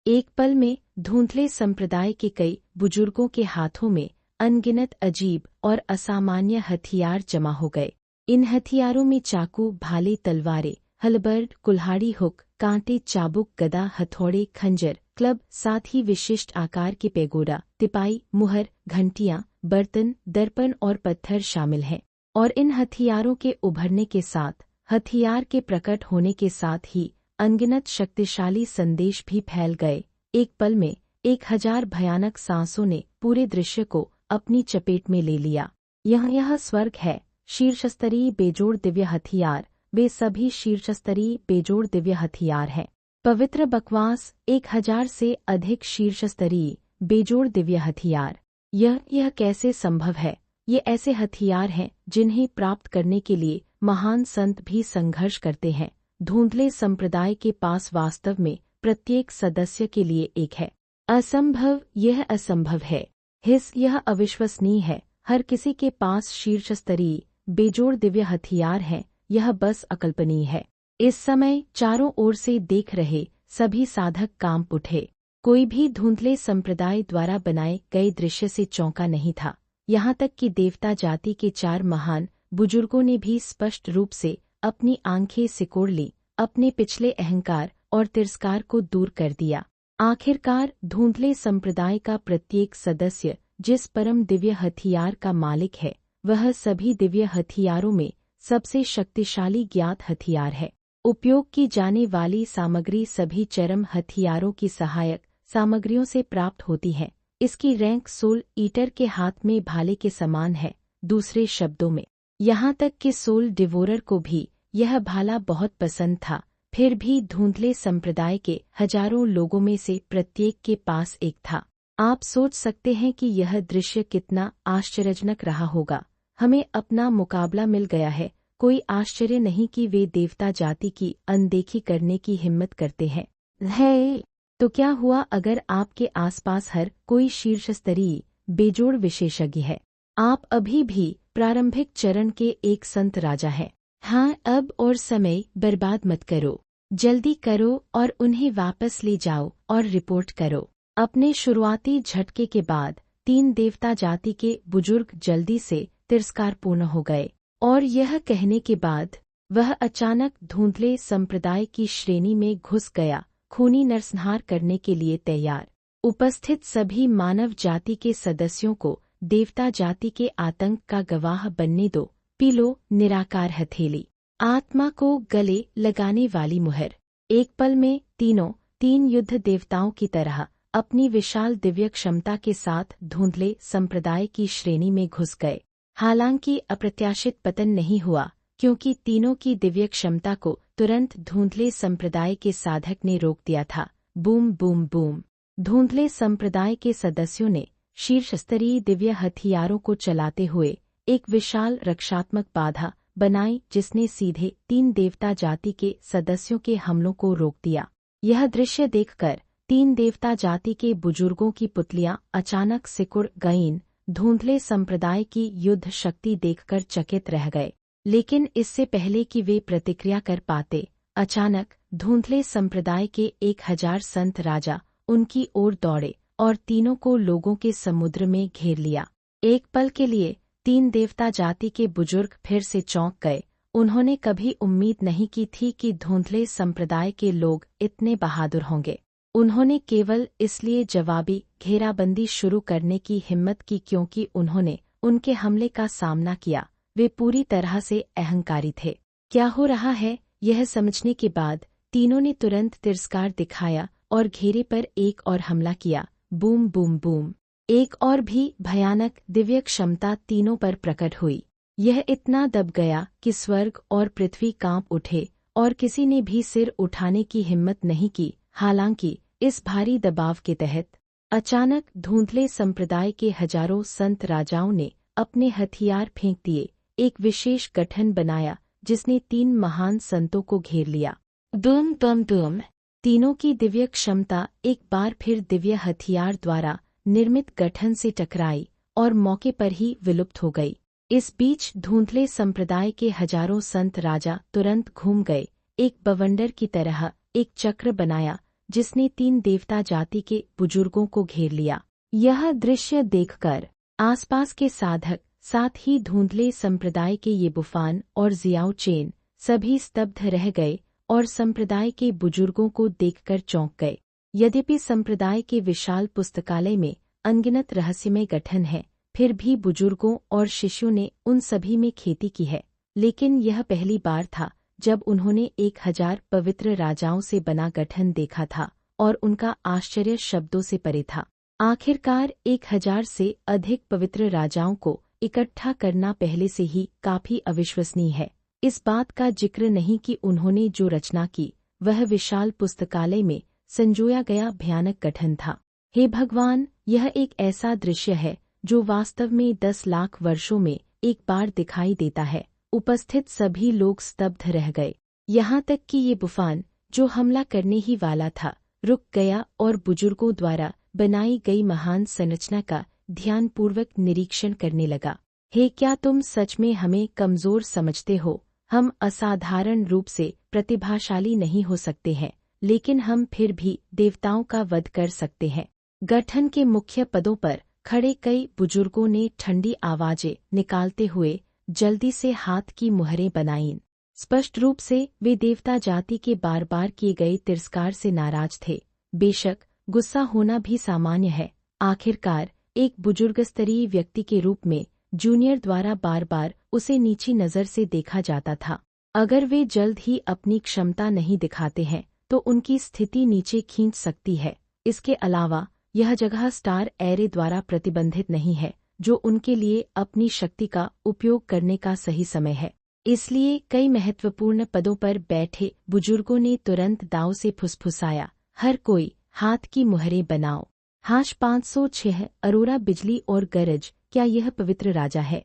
एक पल में धुंधले संप्रदाय के कई बुजुर्गों के हाथों में अनगिनत अजीब और असामान्य हथियार जमा हो गए। इन हथियारों में चाकू, भाले, तलवारें, हलबर्ड, कुल्हाड़ी, हुक, कांटे, चाबुक, गदा, हथौड़े, खंजर, क्लब, साथ ही विशिष्ट आकार के पेगोडा, तिपाई, मुहर, घंटियां, बर्तन, दर्पण और पत्थर शामिल हैं। और इन हथियारों के उभरने के साथ, हथियार के प्रकट होने के साथ ही अनगिनत शक्तिशाली संदेश भी फैल गए। एक पल में 1000 भयानक सांसों ने पूरे दृश्य को अपनी चपेट में ले लिया। यह स्वर्ग है। शीर्षस्तरीय बेजोड़ दिव्य हथियार, वे सभी शीर्षस्तरीय बेजोड़ दिव्य हथियार हैं। पवित्र बकवास 1000 से अधिक शीर्षस्तरीय बेजोड़ दिव्य हथियार। यह कैसे संभव है? ये ऐसे हथियार हैं जिन्हें प्राप्त करने के लिए महान संत भी संघर्ष करते हैं। धुंधले संप्रदाय के पास वास्तव में प्रत्येक सदस्य के लिए एक है। असंभव, यह असंभव है। यह अविश्वसनीय है। हर किसी के पास शीर्षस्तरीय बेजोड़ दिव्य हथियार हैं। यह बस अकल्पनीय है। इस समय चारों ओर से देख रहे सभी साधक कांप उठे। कोई भी धुंधले संप्रदाय द्वारा बनाए गए दृश्य से चौंका नहीं था। यहाँ तक कि देवता जाति के 4 महान बुजुर्गों ने भी स्पष्ट रूप से अपनी आंखें सिकोड़ ली, अपने पिछले अहंकार और तिरस्कार को दूर कर दिया। आखिरकार धुंधले संप्रदाय का प्रत्येक सदस्य जिस परम दिव्य हथियार का मालिक है, वह सभी दिव्य हथियारों में सबसे शक्तिशाली ज्ञात हथियार है। उपयोग की जाने वाली सामग्री सभी चरम हथियारों की सहायक सामग्रियों से प्राप्त होती है। इसकी रैंक सोल ईटर के हाथ में भाले के समान है। दूसरे शब्दों में, यहाँ तक कि सोल डिवोरर को भी यह भाला बहुत पसंद था। फिर भी धुंधले संप्रदाय के हजारों लोगों में से प्रत्येक के पास एक था। आप सोच सकते हैं कि यह दृश्य कितना आश्चर्यजनक रहा होगा। हमें अपना मुकाबला मिल गया है। कोई आश्चर्य नहीं कि वे देवता जाति की अनदेखी करने की हिम्मत करते हैं। तो क्या हुआ अगर आपके आसपास हर कोई शीर्षस्तरीय बेजोड़ विशेषज्ञ है? आप अभी भी प्रारंभिक चरण के एक संत राजा हैं। हाँ, अब और समय बर्बाद मत करो। जल्दी करो और उन्हें वापस ले जाओ और रिपोर्ट करो। अपने शुरुआती झटके के बाद 3 देवता जाति के बुजुर्ग जल्दी से तिरस्कारपूर्ण हो गए, और यह कहने के बाद वह अचानक धुंधले संप्रदाय की श्रेणी में घुस गया, खूनी नरसंहार करने के लिए तैयार। उपस्थित सभी मानव जाति के सदस्यों को देवता जाति के आतंक का गवाह बनने दो। पी लो निराकार हथेली, आत्मा को गले लगाने वाली मुहर। एक पल में तीनों 3 युद्ध देवताओं की तरह अपनी विशाल दिव्य क्षमता के साथ धुंधले संप्रदाय की श्रेणी में घुस गए। हालांकि अप्रत्याशित पतन नहीं हुआ, क्योंकि तीनों की दिव्य क्षमता को तुरंत धुंधले संप्रदाय के साधक ने रोक दिया था। Boom boom boom. धुंधले संप्रदाय के सदस्यों ने शीर्षस्तरीय दिव्य हथियारों को चलाते हुए एक विशाल रक्षात्मक बाधा बनाई, जिसने सीधे 3 देवता जाति के सदस्यों के हमलों को रोक दिया। यह दृश्य देखकर 3 देवता जाति के बुजुर्गों की पुतलियां अचानक सिकुड़ गईं। धुंधले संप्रदाय की युद्ध शक्ति देखकर चकित रह गए, लेकिन इससे पहले कि वे प्रतिक्रिया कर पाते, अचानक धुंधले संप्रदाय के 1000 संत राजा उनकी ओर दौड़े और तीनों को लोगों के समुद्र में घेर लिया। एक पल के लिए 3 देवता जाति के बुजुर्ग फिर से चौंक गए। उन्होंने कभी उम्मीद नहीं की थी कि धुंधले संप्रदाय के लोग इतने बहादुर होंगे। उन्होंने केवल इसलिए जवाबी घेराबंदी शुरू करने की हिम्मत की क्योंकि उन्होंने उनके हमले का सामना किया। वे पूरी तरह से अहंकारी थे। क्या हो रहा है, यह समझने के बाद तीनों ने तुरंत तिरस्कार दिखाया और घेरे पर एक और हमला किया। Boom boom boom. एक और भी भयानक दिव्य क्षमता तीनों पर प्रकट हुई। यह इतना दब गया कि स्वर्ग और पृथ्वी कांप उठे और किसी ने भी सिर उठाने की हिम्मत नहीं की। हालांकि इस भारी दबाव के तहत अचानक धुंधले संप्रदाय के हजारों संत राजाओं ने अपने हथियार फेंक दिए। एक विशेष गठन बनाया जिसने 3 महान संतों को घेर लिया। Boom bam boom. तीनों की दिव्य क्षमता एक बार फिर दिव्य हथियार द्वारा निर्मित गठन से टकराई और मौके पर ही विलुप्त हो गई। इस बीच धुंधले संप्रदाय के हजारों संत राजा तुरंत घूम गए। एक बवंडर की तरह एक चक्र बनाया जिसने 3 देवता जाति के बुजुर्गों को घेर लिया। यह दृश्य देखकर आसपास के साधक, साथ ही धुंधले संप्रदाय के ये बुफान और जियाओ चेन सभी स्तब्ध रह गए और संप्रदाय के बुजुर्गों को देखकर चौंक गए। यद्यपि संप्रदाय के विशाल पुस्तकालय में अनगिनत रहस्यमय गठन है, फिर भी बुजुर्गों और शिष्यों ने उन सभी में खेती की है। लेकिन यह पहली बार था जब उन्होंने 1000 पवित्र राजाओं से बना गठन देखा था और उनका आश्चर्य शब्दों से परे था। आखिरकार 1000 से अधिक पवित्र राजाओं को इकट्ठा करना पहले से ही काफी अविश्वसनीय है। इस बात का जिक्र नहीं कि उन्होंने जो रचना की वह विशाल पुस्तकालय में संजोया गया भयानक गठन था। हे भगवान, यह एक ऐसा दृश्य है जो वास्तव में 10 लाख वर्षों में एक बार दिखाई देता है। उपस्थित सभी लोग स्तब्ध रह गए, यहाँ तक कि ये बुफान जो हमला करने ही वाला था रुक गया और बुजुर्गों द्वारा बनाई गई महान संरचना का ध्यानपूर्वक निरीक्षण करने लगा। हे, क्या तुम सच में हमें कमजोर समझते हो? हम असाधारण रूप से प्रतिभाशाली नहीं हो सकते हैं, लेकिन हम फिर भी देवताओं का वध कर सकते हैं। गठन के मुख्य पदों पर खड़े कई बुजुर्गों ने ठंडी आवाजें निकालते हुए जल्दी से हाथ की मुहरें बनाईं। स्पष्ट रूप से वे देवता जाति के बार बार किए गए तिरस्कार से नाराज थे। बेशक गुस्सा होना भी सामान्य है। आखिरकार एक बुजुर्ग स्तरीय व्यक्ति के रूप में जूनियर द्वारा बार बार उसे नीची नज़र से देखा जाता था। अगर वे जल्द ही अपनी क्षमता नहीं दिखाते हैं तो उनकी स्थिति नीचे खींच सकती है। इसके अलावा यह जगह स्टार एरे द्वारा प्रतिबंधित नहीं है, जो उनके लिए अपनी शक्ति का उपयोग करने का सही समय है। इसलिए कई महत्वपूर्ण पदों पर बैठे बुजुर्गों ने तुरंत दाव से फुसफुसाया, हर कोई हाथ की मुहरें बनाओ। हाश 506 अरोरा बिजली और गरज, क्या यह पवित्र राजा है?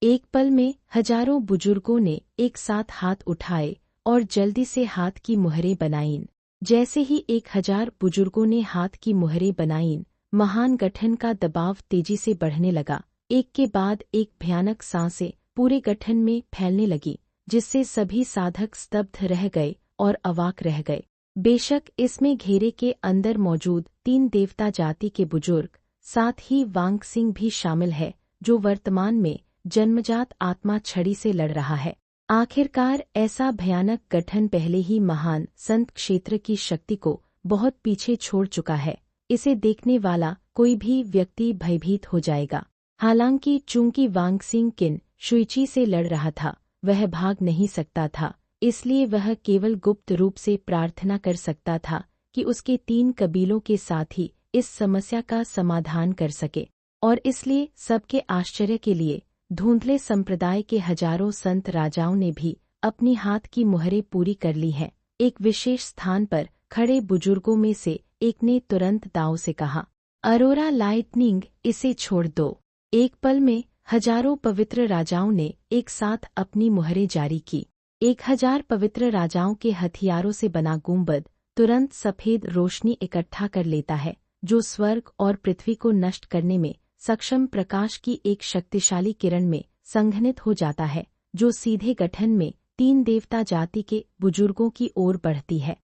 एक पल में हजारों बुजुर्गों ने एक साथ हाथ उठाए और जल्दी से हाथ की मुहरें बनाईं। जैसे ही 1000 बुजुर्गों ने हाथ की मुहरें बनाईं, महान गठन का दबाव तेजी से बढ़ने लगा। एक के बाद एक भयानक सांसें पूरे गठन में फैलने लगी, जिससे सभी साधक स्तब्ध रह गए और अवाक रह गए। बेशक इसमें घेरे के अंदर मौजूद 3 देवता जाति के बुजुर्ग, साथ ही वांग सिंह भी शामिल है, जो वर्तमान में जन्मजात आत्मा छड़ी से लड़ रहा है। आखिरकार ऐसा भयानक गठन पहले ही महान संत क्षेत्र की शक्ति को बहुत पीछे छोड़ चुका है। इसे देखने वाला कोई भी व्यक्ति भयभीत हो जाएगा। हालांकि चूंकि वांग सिंह किन शुइची से लड़ रहा था, वह भाग नहीं सकता था, इसलिए वह केवल गुप्त रूप से प्रार्थना कर सकता था कि उसके 3 कबीलों के साथी इस समस्या का समाधान कर सके। और इसलिए सबके आश्चर्य के लिए धुंधले संप्रदाय के हजारों संत राजाओं ने भी अपनी हाथ की मुहरें पूरी कर ली हैं। एक विशेष स्थान पर खड़े बुजुर्गों में से एक ने तुरंत दाव से कहा, अरोरा लाइटनिंग, इसे छोड़ दो। एक पल में हजारों पवित्र राजाओं ने एक साथ अपनी मुहरें जारी की। 1000 पवित्र राजाओं के हथियारों से बना गुंबद तुरंत सफेद रोशनी इकट्ठा कर लेता है, जो स्वर्ग और पृथ्वी को नष्ट करने में सक्षम प्रकाश की एक शक्तिशाली किरण में संघनित हो जाता है, जो सीधे गठन में 3 देवता जाति के बुजुर्गों की ओर बढ़ती है।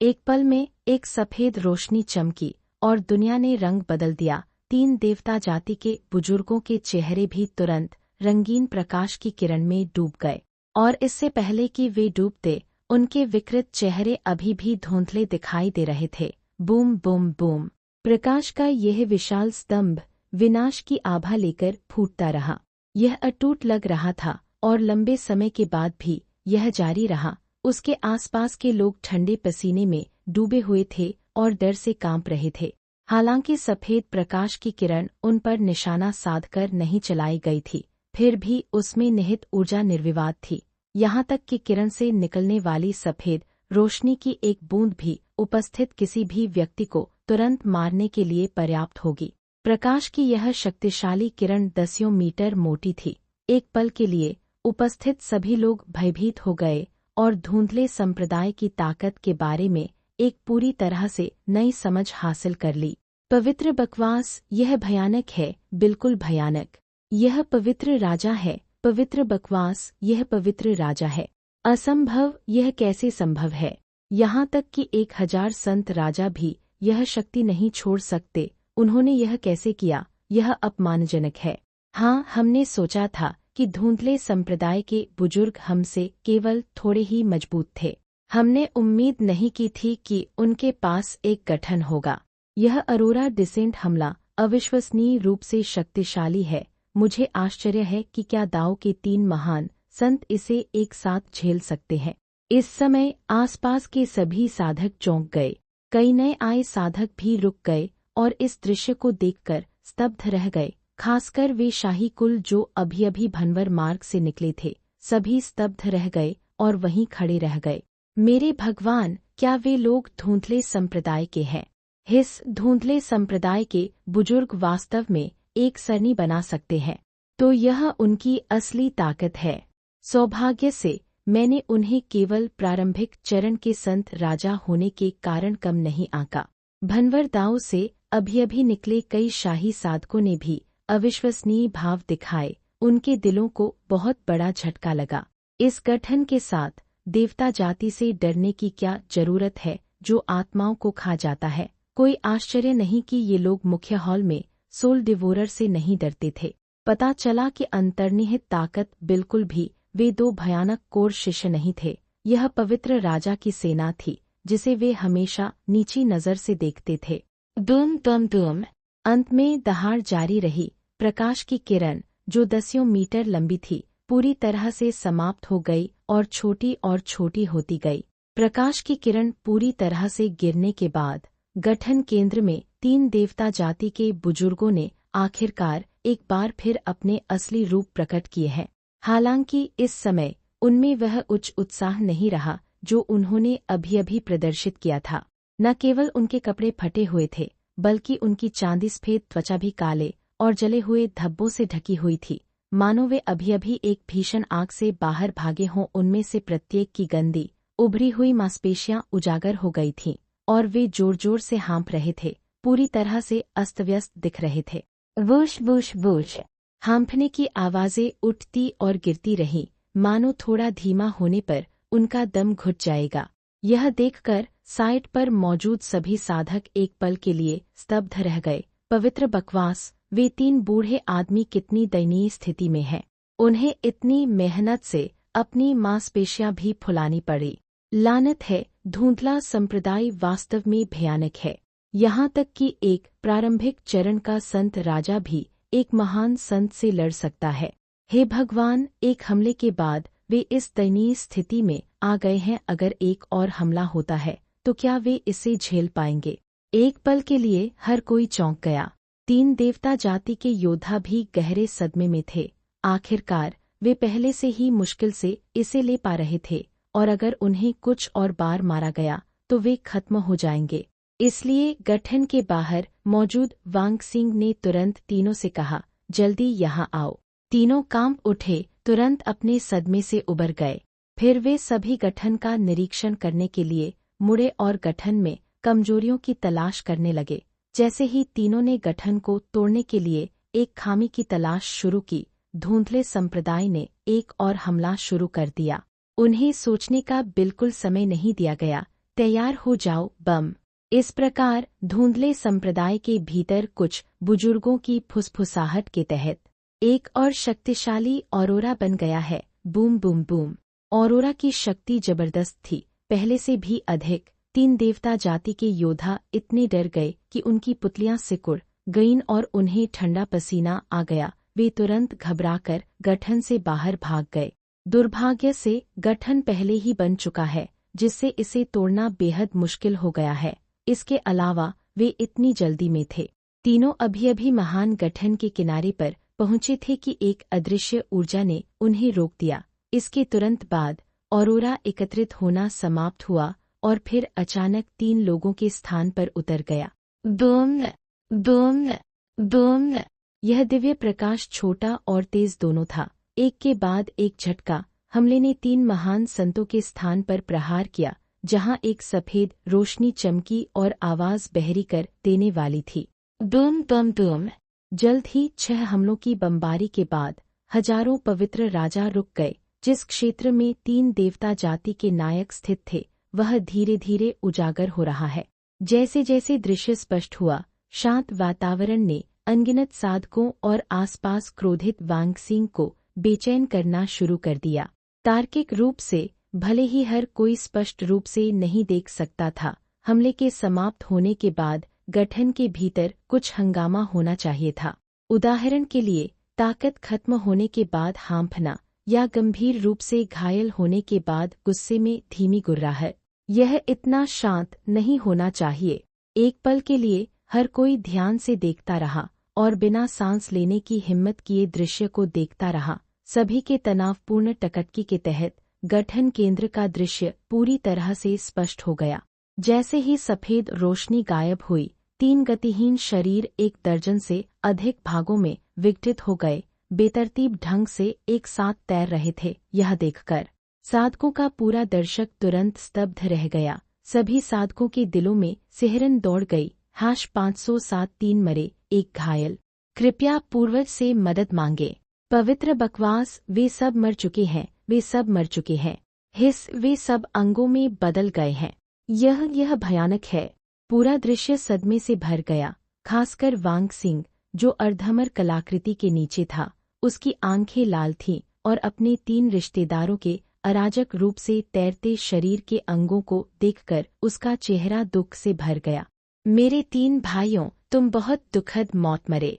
एक पल में एक सफेद रोशनी चमकी और दुनिया ने रंग बदल दिया। 3 देवता जाति के बुजुर्गों के चेहरे भी तुरंत रंगीन प्रकाश की किरण में डूब गए, और इससे पहले कि वे डूबते, उनके विकृत चेहरे अभी भी धुंधले दिखाई दे रहे थे। बूम बूम बूम, प्रकाश का यह विशाल स्तंभ विनाश की आभा लेकर फूटता रहा। यह अटूट लग रहा था और लंबे समय के बाद भी यह जारी रहा। उसके आसपास के लोग ठंडे पसीने में डूबे हुए थे और डर से कांप रहे थे। हालांकि सफेद प्रकाश की किरण उन पर निशाना साधकर नहीं चलाई गई थी, फिर भी उसमें निहित ऊर्जा निर्विवाद थी। यहाँ तक कि किरण से निकलने वाली सफेद रोशनी की एक बूंद भी उपस्थित किसी भी व्यक्ति को तुरंत मारने के लिए पर्याप्त होगी। प्रकाश की यह शक्तिशाली किरण 10 मीटर मोटी थी। एक पल के लिए उपस्थित सभी लोग भयभीत हो गए और धुंधले संप्रदाय की ताकत के बारे में एक पूरी तरह से नई समझ हासिल कर ली। पवित्र बकवास, यह भयानक है, बिल्कुल भयानक। यह पवित्र राजा है। पवित्र बकवास, यह पवित्र राजा है। असंभव, यह कैसे संभव है? यहाँ तक कि 1000 संत राजा भी यह शक्ति नहीं छोड़ सकते। उन्होंने यह कैसे किया? यह अपमानजनक है। हाँ, हमने सोचा था कि धुंधले संप्रदाय के बुजुर्ग हमसे केवल थोड़े ही मजबूत थे। हमने उम्मीद नहीं की थी कि उनके पास एक गठन होगा। यह अरोरा डिसेंट हमला अविश्वसनीय रूप से शक्तिशाली है। मुझे आश्चर्य है कि क्या दाव के 3 महान संत इसे एक साथ झेल सकते हैं। इस समय आसपास के सभी साधक चौंक गए। कई नए आए साधक भी रुक गए और इस दृश्य को देखकर स्तब्ध रह गए। खासकर वे शाही कुल जो अभी अभी भनवर मार्ग से निकले थे, सभी स्तब्ध रह गए और वहीं खड़े रह गए। मेरे भगवान, क्या वे लोग धुंधले संप्रदाय के हैं? हिस धुंधले संप्रदाय के बुजुर्ग वास्तव में एक सरनी बना सकते हैं, तो यह उनकी असली ताकत है। सौभाग्य से मैंने उन्हें केवल प्रारंभिक चरण के संत राजा होने के कारण कम नहीं आंका। भनवर दाव से अभी निकले कई शाही साधकों ने भी अविश्वसनीय भाव दिखाए। उनके दिलों को बहुत बड़ा झटका लगा। इस गठन के साथ देवता जाति से डरने की क्या जरूरत है, जो आत्माओं को खा जाता है? कोई आश्चर्य नहीं कि ये लोग मुख्य हॉल में सोल डिवोरर से नहीं डरते थे। पता चला कि अंतर्निहित ताकत बिल्कुल भी वे 2 भयानक कोर शिष्य नहीं थे। यह पवित्र राजा की सेना थी जिसे वे हमेशा नीची नज़र से देखते थे। दूम दम दूम। अंत में दहाड़ जारी रही। प्रकाश की किरण जो दसियों मीटर लंबी थी पूरी तरह से समाप्त हो गई और छोटी होती गई। प्रकाश की किरण पूरी तरह से गिरने के बाद गठन केंद्र में 3 देवता जाति के बुजुर्गों ने आखिरकार एक बार फिर अपने असली रूप प्रकट किए हैं। हालांकि इस समय उनमें वह उच्च उत्साह नहीं रहा जो उन्होंने अभी प्रदर्शित किया था। न केवल उनके कपड़े फटे हुए थे बल्कि उनकी चांदी सफेद त्वचा भी काले और जले हुए धब्बों से ढकी हुई थी, मानो वे अभी एक भीषण आग से बाहर भागे हों। उनमें से प्रत्येक की गंदी उभरी हुई मांसपेशियां उजागर हो गई थीं और वे जोर से हाँफ रहे थे, पूरी तरह से अस्तव्यस्त दिख रहे थे। Whoosh whoosh whoosh. हाँफने की आवाजें उठती और गिरती रहीं, मानो थोड़ा धीमा होने पर उनका दम घुट जाएगा। यह देखकर साइट पर मौजूद सभी साधक एक पल के लिए स्तब्ध रह गए। पवित्र बकवास, वे 3 बूढ़े आदमी कितनी दयनीय स्थिति में हैं। उन्हें इतनी मेहनत से अपनी मांसपेशियां भी फुलानी पड़ी। लानत है, धुंधला संप्रदाय वास्तव में भयानक है। यहाँ तक कि एक प्रारंभिक चरण का संत राजा भी एक महान संत से लड़ सकता है। हे भगवान, एक हमले के बाद वे इस दयनीय स्थिति में आ गए हैं। अगर एक और हमला होता है तो क्या वे इसे झेल पाएंगे? एक पल के लिए हर कोई चौंक गया। 3 देवता जाति के योद्धा भी गहरे सदमे में थे। आखिरकार वे पहले से ही मुश्किल से इसे ले पा रहे थे और अगर उन्हें कुछ और बार मारा गया तो वे खत्म हो जाएंगे। इसलिए गठन के बाहर मौजूद वांग सिंह ने तुरंत तीनों से कहा, जल्दी यहाँ आओ। तीनों कांप उठे, तुरंत अपने सदमे से उबर गए। फिर वे सभी गठन का निरीक्षण करने के लिए मुड़े और गठन में कमजोरियों की तलाश करने लगे। जैसे ही तीनों ने गठन को तोड़ने के लिए एक खामी की तलाश शुरू की, धुंधले संप्रदाय ने एक और हमला शुरू कर दिया। उन्हें सोचने का बिल्कुल समय नहीं दिया गया। तैयार हो जाओ, बम। इस प्रकार धुंधले संप्रदाय के भीतर कुछ बुजुर्गों की फुसफुसाहट के तहत एक और शक्तिशाली ऑरोरा बन गया है। Boom boom boom. ऑरोरा की शक्ति जबरदस्त थी, पहले से भी अधिक। 3 देवता जाति के योद्धा इतने डर गए कि उनकी पुतलियां सिकुड़ गईं और उन्हें ठंडा पसीना आ गया। वे तुरंत घबराकर गठन से बाहर भाग गए। दुर्भाग्य से गठन पहले ही बन चुका है, जिससे इसे तोड़ना बेहद मुश्किल हो गया है। इसके अलावा वे इतनी जल्दी में थे। तीनों अभी महान गठन के किनारे पर पहुंचे थे कि एक अदृश्य ऊर्जा ने उन्हें रोक दिया। इसके तुरंत बाद ऑरोरा एकत्रित होना समाप्त हुआ और फिर अचानक 3 लोगों के स्थान पर उतर गया। Boom boom boom. यह दिव्य प्रकाश छोटा और तेज दोनों था। एक के बाद एक झटका हमले ने 3 महान संतों के स्थान पर प्रहार किया, जहां एक सफेद रोशनी चमकी और आवाज बहरी कर देने वाली थी। Boom bam boom. जल्द ही 6 हमलों की बमबारी के बाद हजारों पवित्र राजा रुक गए। जिस क्षेत्र में 3 देवता जाति के नायक स्थित थे वह धीरे धीरे उजागर हो रहा है। जैसे जैसे दृश्य स्पष्ट हुआ, शांत वातावरण ने अनगिनत साधकों और आसपास क्रोधित वांग सिंह को बेचैन करना शुरू कर दिया। तार्किक रूप से भले ही हर कोई स्पष्ट रूप से नहीं देख सकता था, हमले के समाप्त होने के बाद गठन के भीतर कुछ हंगामा होना चाहिए था। उदाहरण के लिए, ताकत खत्म होने के बाद हाँफना या गंभीर रूप से घायल होने के बाद गुस्से में धीमी गुर्राहट। यह इतना शांत नहीं होना चाहिए। एक पल के लिए हर कोई ध्यान से देखता रहा और बिना सांस लेने की हिम्मत किए दृश्य को देखता रहा। सभी के तनावपूर्ण टकटकी के तहत गठन केंद्र का दृश्य पूरी तरह से स्पष्ट हो गया। जैसे ही सफेद रोशनी गायब हुई, 3 गतिहीन शरीर 1 दर्जन से अधिक भागों में विघटित हो गए, बेतरतीब ढंग से एक साथ तैर रहे थे। यह देखकर साधकों का पूरा दर्शक तुरंत स्तब्ध रह गया। सभी साधकों के दिलों में सिहरन दौड़ गई। #507 3 मरे, 1 घायल। कृपया पूर्वज से मदद मांगे। पवित्र बकवास, वे सब मर चुके हैं, वे सब मर चुके हैं। हिस, वे सब अंगों में बदल गए हैं। यह भयानक है। पूरा दृश्य सदमे से भर गया, खासकर वांग सिंह, जो अर्धमर कलाकृति के नीचे था। उसकी आंखें लाल थीं और अपने 3 रिश्तेदारों के अराजक रूप से तैरते शरीर के अंगों को देखकर उसका चेहरा दुख से भर गया। मेरे 3 भाइयों, तुम बहुत दुखद मौत मरे।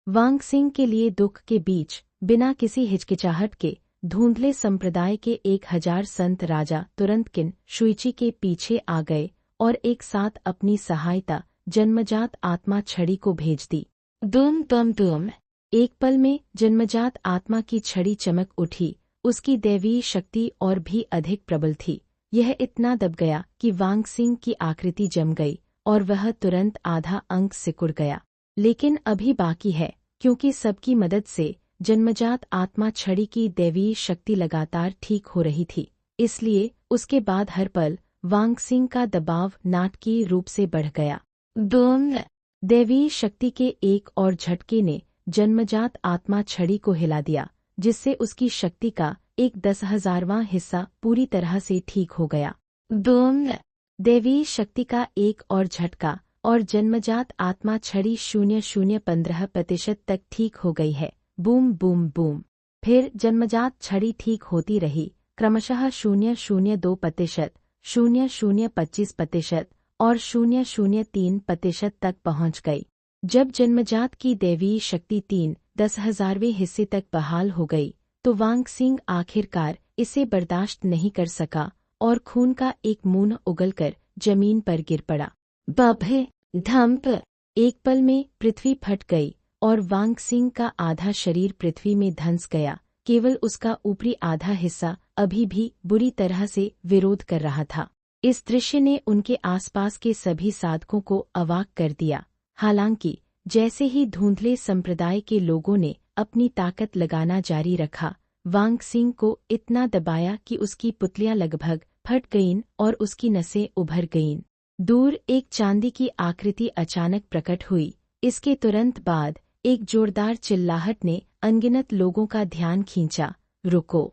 वांग सिंह के लिए दुख के बीच बिना किसी हिचकिचाहट के धुंधले संप्रदाय के 1000 संत राजा तुरंत किन शुइची के पीछे आ गए और एक साथ अपनी सहायता जन्मजात आत्मा छड़ी को भेज दी। दुम दुम दुम। एक पल में जन्मजात आत्मा की छड़ी चमक उठी। उसकी दैवीय शक्ति और भी अधिक प्रबल थी। यह इतना दब गया कि वांग सिंह की आकृति जम गई और वह तुरंत आधा अंक सिकुड़ गया। लेकिन अभी बाकी है, क्योंकि सबकी मदद से जन्मजात आत्मा छड़ी की दैवीय शक्ति लगातार ठीक हो रही थी। इसलिए उसके बाद हर पल वांग सिंह का दबाव नाटकीय रूप से बढ़ गया। दैवीय शक्ति के एक और झटके ने जन्मजात आत्मा छड़ी को हिला दिया, जिससे उसकी शक्ति का 1/10,000वां हिस्सा पूरी तरह से ठीक हो गया। दैवीय शक्ति का एक और झटका और जन्मजात आत्मा छड़ी 0.015% तक ठीक हो गई है। Boom boom boom. फिर जन्मजात छड़ी ठीक होती रही, क्रमशः 0.02%, 0.025% और 0.03% तक पहुंच गई। जब जन्मजात की दैवीय शक्ति 3/10,000वें हिस्से तक बहाल हो गई, तो वांग सिंह आखिरकार इसे बर्दाश्त नहीं कर सका और खून का एक मूंद उगलकर जमीन पर गिर पड़ा। बभे धम्प। एक पल में पृथ्वी फट गई और वांग सिंह का आधा शरीर पृथ्वी में धंस गया। केवल उसका ऊपरी आधा हिस्सा अभी भी बुरी तरह से विरोध कर रहा था। इस दृश्य ने उनके आसपास के सभी साधकों को अवाक कर दिया। हालांकि जैसे ही धुंधले संप्रदाय के लोगों ने अपनी ताकत लगाना जारी रखा, वांग सिंह को इतना दबाया कि उसकी पुतलियां लगभग फट गईं और उसकी नसें उभर गईं। दूर एक चांदी की आकृति अचानक प्रकट हुई। इसके तुरंत बाद एक जोरदार चिल्लाहट ने अनगिनत लोगों का ध्यान खींचा। रुको!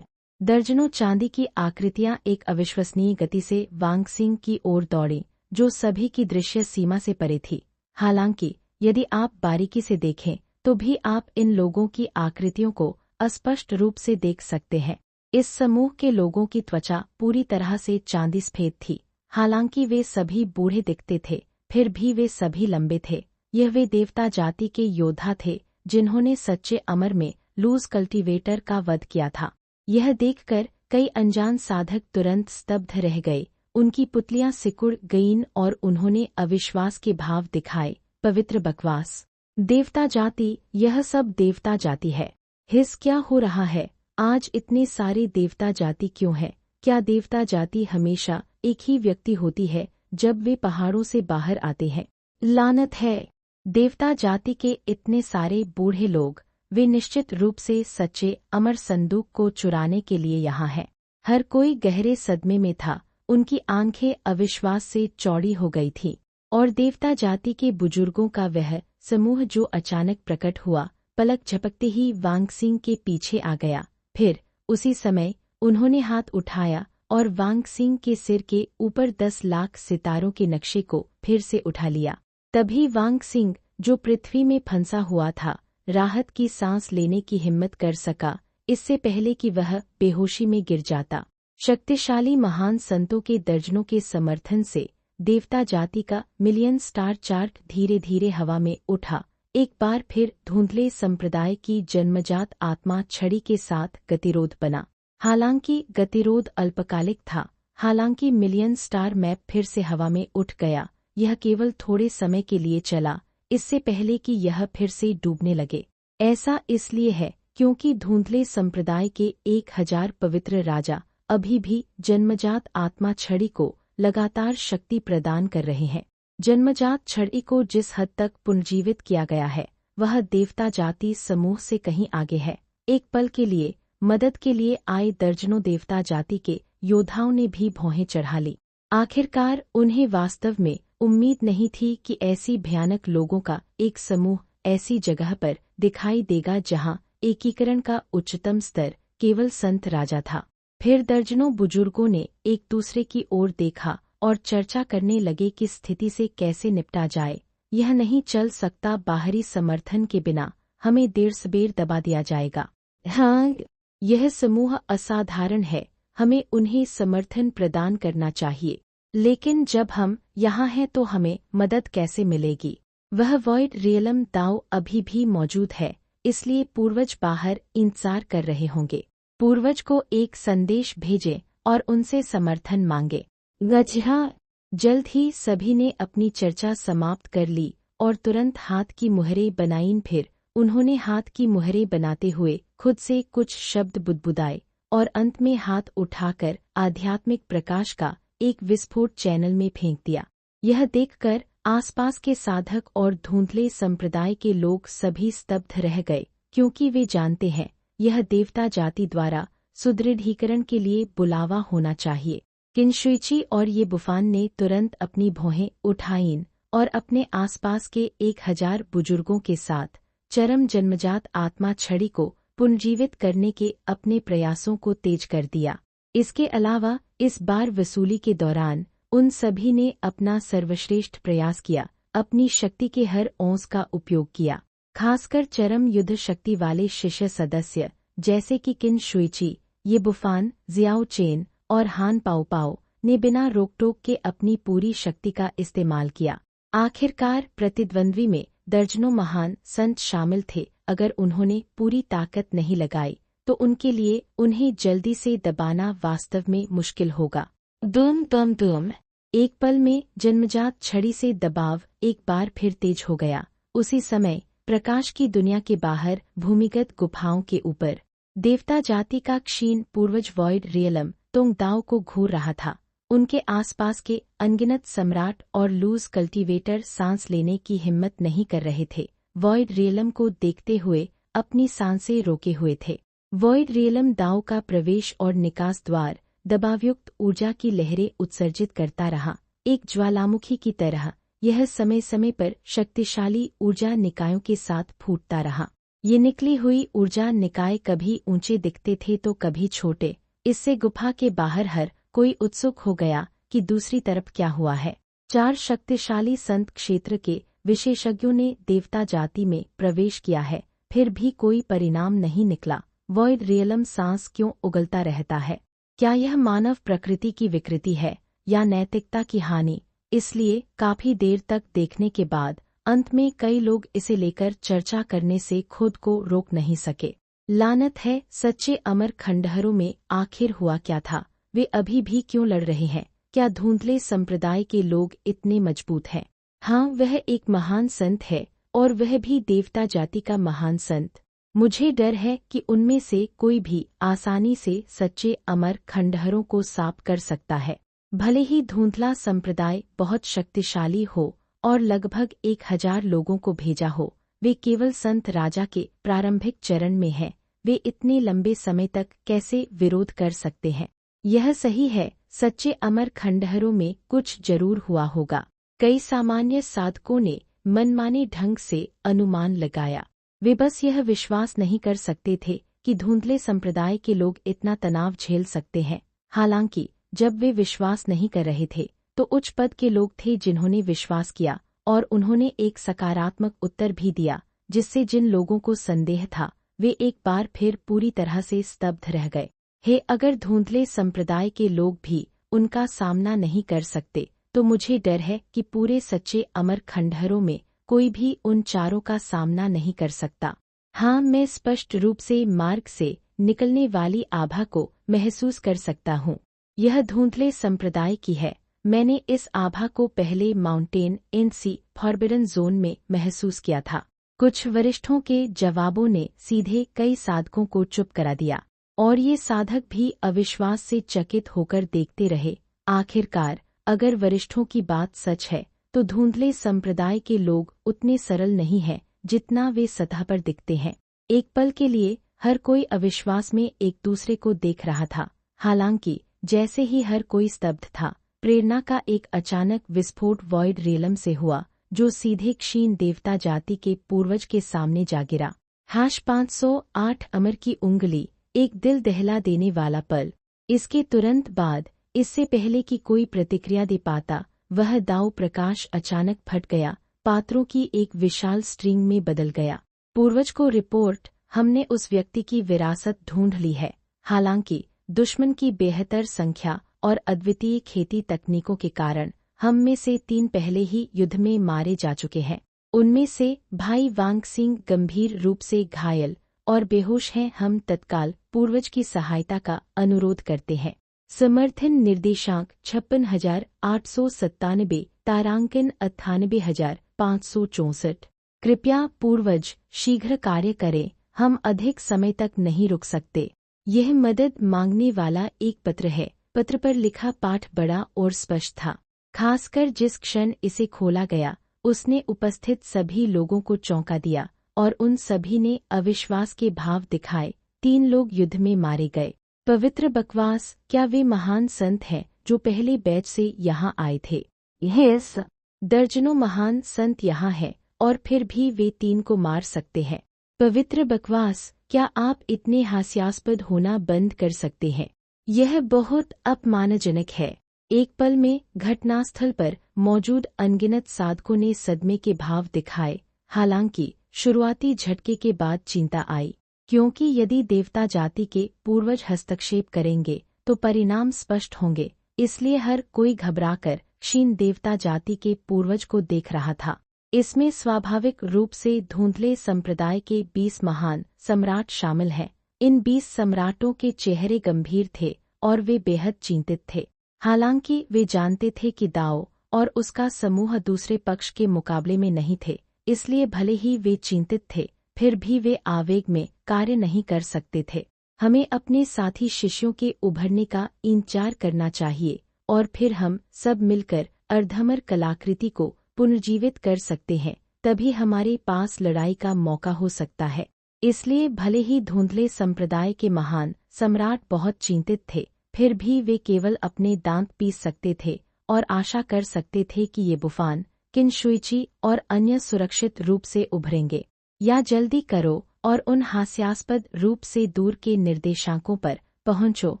दर्जनों चांदी की आकृतियां एक अविश्वसनीय गति से वांग सिंह की ओर दौड़ीं, जो सभी की दृश्य सीमा से परे थी। हालांकि यदि आप बारीकी से देखें तो भी आप इन लोगों की आकृतियों को अस्पष्ट रूप से देख सकते हैं। इस समूह के लोगों की त्वचा पूरी तरह से चांदी सफेद थी। हालांकि वे सभी बूढ़े दिखते थे, फिर भी वे सभी लंबे थे। यह वे देवता जाति के योद्धा थे जिन्होंने सच्चे अमर में लूज कल्टीवेटर का वध किया था। यह देखकर कई अनजान साधक तुरंत स्तब्ध रह गए। उनकी पुतलियां सिकुड़ गईं और उन्होंने अविश्वास के भाव दिखाए। पवित्र बकवास! देवता जाति! यह सब देवता जाति है। हिस क्या हो रहा है? आज इतने सारे देवता जाति क्यों है? क्या देवता जाति हमेशा एक ही व्यक्ति होती है जब वे पहाड़ों से बाहर आते हैं? लानत है! देवता जाति के इतने सारे बूढ़े लोग, वे निश्चित रूप से सच्चे अमर संदूक को चुराने के लिए यहाँ हैं। हर कोई गहरे सदमे में था। उनकी आंखें अविश्वास से चौड़ी हो गई थीं और देवता जाति के बुजुर्गों का वह समूह जो अचानक प्रकट हुआ, पलक झपकते ही वांग सिंह के पीछे आ गया। फिर उसी समय उन्होंने हाथ उठाया और वांग सिंह के सिर के ऊपर 10 लाख सितारों के नक्शे को फिर से उठा लिया। तभी वांग सिंह, जो पृथ्वी में फंसा हुआ था, राहत की सांस लेने की हिम्मत कर सका, इससे पहले कि वह बेहोशी में गिर जाता। शक्तिशाली महान संतों के दर्जनों के समर्थन से देवता जाति का मिलियन स्टार चार्ट धीरे धीरे हवा में उठा। एक बार फिर धुंधले संप्रदाय की जन्मजात आत्मा छड़ी के साथ गतिरोध बना। हालांकि गतिरोध अल्पकालिक था। हालांकि मिलियन स्टार मैप फिर से हवा में उठ गया। यह केवल थोड़े समय के लिए चला, इससे पहले कि यह फिर से डूबने लगे। ऐसा इसलिए है क्योंकि धुंधले संप्रदाय के 1000 पवित्र राजा अभी भी जन्मजात आत्मा छड़ी को लगातार शक्ति प्रदान कर रहे हैं। जन्मजात छड़ी को जिस हद तक पुनर्जीवित किया गया है, वह देवता जाति समूह से कहीं आगे है। एक पल के लिए मदद के लिए आए दर्जनों देवता जाति के योद्धाओं ने भी भौहें चढ़ा ली। आखिरकार उन्हें वास्तव में उम्मीद नहीं थी कि ऐसी भयानक लोगों का एक समूह ऐसी जगह पर दिखाई देगा जहां एकीकरण का उच्चतम स्तर केवल संत राजा था। फिर दर्जनों बुजुर्गों ने एक दूसरे की ओर देखा और चर्चा करने लगे कि स्थिति से कैसे निपटा जाए। यह नहीं चल सकता, बाहरी समर्थन के बिना हमें देर सबेर दबा दिया जाएगा। हाँ, यह समूह असाधारण है, हमें उन्हें समर्थन प्रदान करना चाहिए। लेकिन जब हम यहाँ हैं तो हमें मदद कैसे मिलेगी? वह वॉइड रियलम दाओ अभी भी मौजूद है, इसलिए पूर्वज बाहर इंतजार कर रहे होंगे। पूर्वज को एक संदेश भेजें और उनसे समर्थन मांगे। गजहा जल्द ही सभी ने अपनी चर्चा समाप्त कर ली और तुरंत हाथ की मुहरें बनाईं। फिर उन्होंने हाथ की मुहरें बनाते हुए खुद से कुछ शब्द बुदबुदाए और अंत में हाथ उठाकर आध्यात्मिक प्रकाश का एक विस्फोट चैनल में फेंक दिया। यह देखकर आसपास के साधक और धुंधले संप्रदाय के लोग सभी स्तब्ध रह गए, क्योंकि वे जानते हैं यह देवता जाति द्वारा सुदृढ़ीकरण के लिए बुलावा होना चाहिए। किनशुइची और ये बुफान ने तुरंत अपनी भौहें उठाईं और अपने आसपास के 1000 बुजुर्गों के साथ चरम जन्मजात आत्मा छड़ी को पुनर्जीवित करने के अपने प्रयासों को तेज कर दिया। इसके अलावा इस बार वसूली के दौरान उन सभी ने अपना सर्वश्रेष्ठ प्रयास किया, अपनी शक्ति के हर औंस का उपयोग किया। खासकर चरम युद्ध शक्ति वाले शिष्य सदस्य जैसे कि किन शुइची, ये बुफान, जियाओ चेन और हान पाओ पाओ ने बिना रोकटोक के अपनी पूरी शक्ति का इस्तेमाल किया। आखिरकार प्रतिद्वंद्वी में दर्जनों महान संत शामिल थे। अगर उन्होंने पूरी ताकत नहीं लगाई तो उनके लिए उन्हें जल्दी से दबाना वास्तव में मुश्किल होगा। दुम दुम दुम, एक पल में जन्मजात छड़ी से दबाव एक बार फिर तेज हो गया। उसी समय प्रकाश की दुनिया के बाहर भूमिगत गुफाओं के ऊपर देवता जाति का क्षीण पूर्वज वॉइड रियलम तोंगदाओ को घूर रहा था। उनके आसपास के अनगिनत सम्राट और लूज कल्टीवेटर सांस लेने की हिम्मत नहीं कर रहे थे। वॉइड रियलम को देखते हुए अपनी सांसें रोके हुए थे। वॉइड रियलम दाओ का प्रवेश और निकास द्वार दबावयुक्त ऊर्जा की लहरें उत्सर्जित करता रहा, एक ज्वालामुखी की तरह। यह समय समय पर शक्तिशाली ऊर्जा निकायों के साथ फूटता रहा। ये निकली हुई ऊर्जा निकाय कभी ऊंचे दिखते थे तो कभी छोटे। इससे गुफा के बाहर हर कोई उत्सुक हो गया कि दूसरी तरफ क्या हुआ है। 4 शक्तिशाली संत क्षेत्र के विशेषज्ञों ने देवता जाति में प्रवेश किया है, फिर भी कोई परिणाम नहीं निकला। वॉइड रियलम सांस क्यों उगलता रहता है? क्या यह मानव प्रकृति की विकृति है या नैतिकता की हानि? इसलिए काफी देर तक देखने के बाद अंत में कई लोग इसे लेकर चर्चा करने से खुद को रोक नहीं सके। लानत है, सच्चे अमर खंडहरों में आखिर हुआ क्या था? वे अभी भी क्यों लड़ रहे हैं? क्या धुंधले संप्रदाय के लोग इतने मजबूत हैं? हाँ, वह एक महान संत है और वह भी देवता जाति का महान संत। मुझे डर है कि उनमें से कोई भी आसानी से सच्चे अमर खंडहरों को साफ कर सकता है। भले ही धुंधला संप्रदाय बहुत शक्तिशाली हो और लगभग 1000 लोगों को भेजा हो, वे केवल संत राजा के प्रारंभिक चरण में हैं। वे इतने लंबे समय तक कैसे विरोध कर सकते हैं? यह सही है, सच्चे अमर खंडहरों में कुछ जरूर हुआ होगा। कई सामान्य साधकों ने मनमाने ढंग से अनुमान लगाया। वे बस यह विश्वास नहीं कर सकते थे कि धुंधले संप्रदाय के लोग इतना तनाव झेल सकते हैं। हालांकि जब वे विश्वास नहीं कर रहे थे तो उच्च पद के लोग थे जिन्होंने विश्वास किया, और उन्होंने एक सकारात्मक उत्तर भी दिया, जिससे जिन लोगों को संदेह था वे एक बार फिर पूरी तरह से स्तब्ध रह गए। हे, अगर धुंधले संप्रदाय के लोग भी उनका सामना नहीं कर सकते तो मुझे डर है कि पूरे सच्चे अमर खंडहरों में कोई भी उन चारों का सामना नहीं कर सकता। हाँ, मैं स्पष्ट रूप से मार्ग से निकलने वाली आभा को महसूस कर सकता हूँ। यह धुंधले संप्रदाय की है। मैंने इस आभा को पहले माउंटेन एनसी फॉरबिडन जोन में महसूस किया था। कुछ वरिष्ठों के जवाबों ने सीधे कई साधकों को चुप करा दिया, और ये साधक भी अविश्वास से चकित होकर देखते रहे। आखिरकार अगर वरिष्ठों की बात सच है तो धुंधले संप्रदाय के लोग उतने सरल नहीं हैं जितना वे सतह पर दिखते हैं। एक पल के लिए हर कोई अविश्वास में एक दूसरे को देख रहा था। हालांकि जैसे ही हर कोई स्तब्ध था, प्रेरणा का एक अचानक विस्फोट वॉइड रियलम से हुआ, जो सीधे क्षीण देवता जाति के पूर्वज के सामने जा गिरा। #508 अमर की उंगली, एक दिल दहला देने वाला पल। इसके तुरंत बाद, इससे पहले कि कोई प्रतिक्रिया दे पाता, वह दाव प्रकाश अचानक फट गया, पात्रों की एक विशाल स्ट्रिंग में बदल गया। पूर्वज को रिपोर्ट, हमने उस व्यक्ति की विरासत ढूंढ ली है। हालांकि दुश्मन की बेहतर संख्या और अद्वितीय खेती तकनीकों के कारण हम में से 3 पहले ही युद्ध में मारे जा चुके हैं। उनमें से भाई वांग सिंह गंभीर रूप से घायल और बेहोश हैं। हम तत्काल पूर्वज की सहायता का अनुरोध करते हैं। समर्थन निर्देशांक 56,897, तारांकन 98,564। कृपया पूर्वज शीघ्र कार्य करें, हम अधिक समय तक नहीं रुक सकते। यह मदद मांगने वाला एक पत्र है। पत्र पर लिखा पाठ बड़ा और स्पष्ट था। खासकर जिस क्षण इसे खोला गया उसने उपस्थित सभी लोगों को चौंका दिया और उन सभी ने अविश्वास के भाव दिखाए। 3 लोग युद्ध में मारे गए। पवित्र बकवास, क्या वे महान संत हैं जो पहले बैच से यहाँ आए थे? यस, दर्जनों महान संत यहाँ हैं और फिर भी वे 3 को मार सकते हैं। पवित्र बकवास, क्या आप इतने हास्यास्पद होना बंद कर सकते हैं? यह बहुत अपमानजनक है। एक पल में घटनास्थल पर मौजूद अनगिनत साधकों ने सदमे के भाव दिखाए। हालांकि शुरुआती झटके के बाद चिंता आई, क्योंकि यदि देवता जाति के पूर्वज हस्तक्षेप करेंगे तो परिणाम स्पष्ट होंगे। इसलिए हर कोई घबराकर क्षीण देवता जाति के पूर्वज को देख रहा था। इसमें स्वाभाविक रूप से धुंधले संप्रदाय के 20 महान सम्राट शामिल हैं। इन 20 सम्राटों के चेहरे गंभीर थे और वे बेहद चिंतित थे। हालांकि वे जानते थे कि दाओ और उसका समूह दूसरे पक्ष के मुकाबले में नहीं थे, इसलिए भले ही वे चिंतित थे, फिर भी वे आवेग में कार्य नहीं कर सकते थे। हमें अपने साथी शिष्यों के उभरने का इंतजार करना चाहिए और फिर हम सब मिलकर अर्धमर कलाकृति को पुनर्जीवित कर सकते हैं। तभी हमारे पास लड़ाई का मौका हो सकता है। इसलिए भले ही धुंधले संप्रदाय के महान सम्राट बहुत चिंतित थे, फिर भी वे केवल अपने दांत पीस सकते थे और आशा कर सकते थे कि ये बुफान किनशुइची और अन्य सुरक्षित रूप से उभरेंगे। या जल्दी करो और उन हास्यास्पद रूप से दूर के निर्देशांकों पर पहुंचो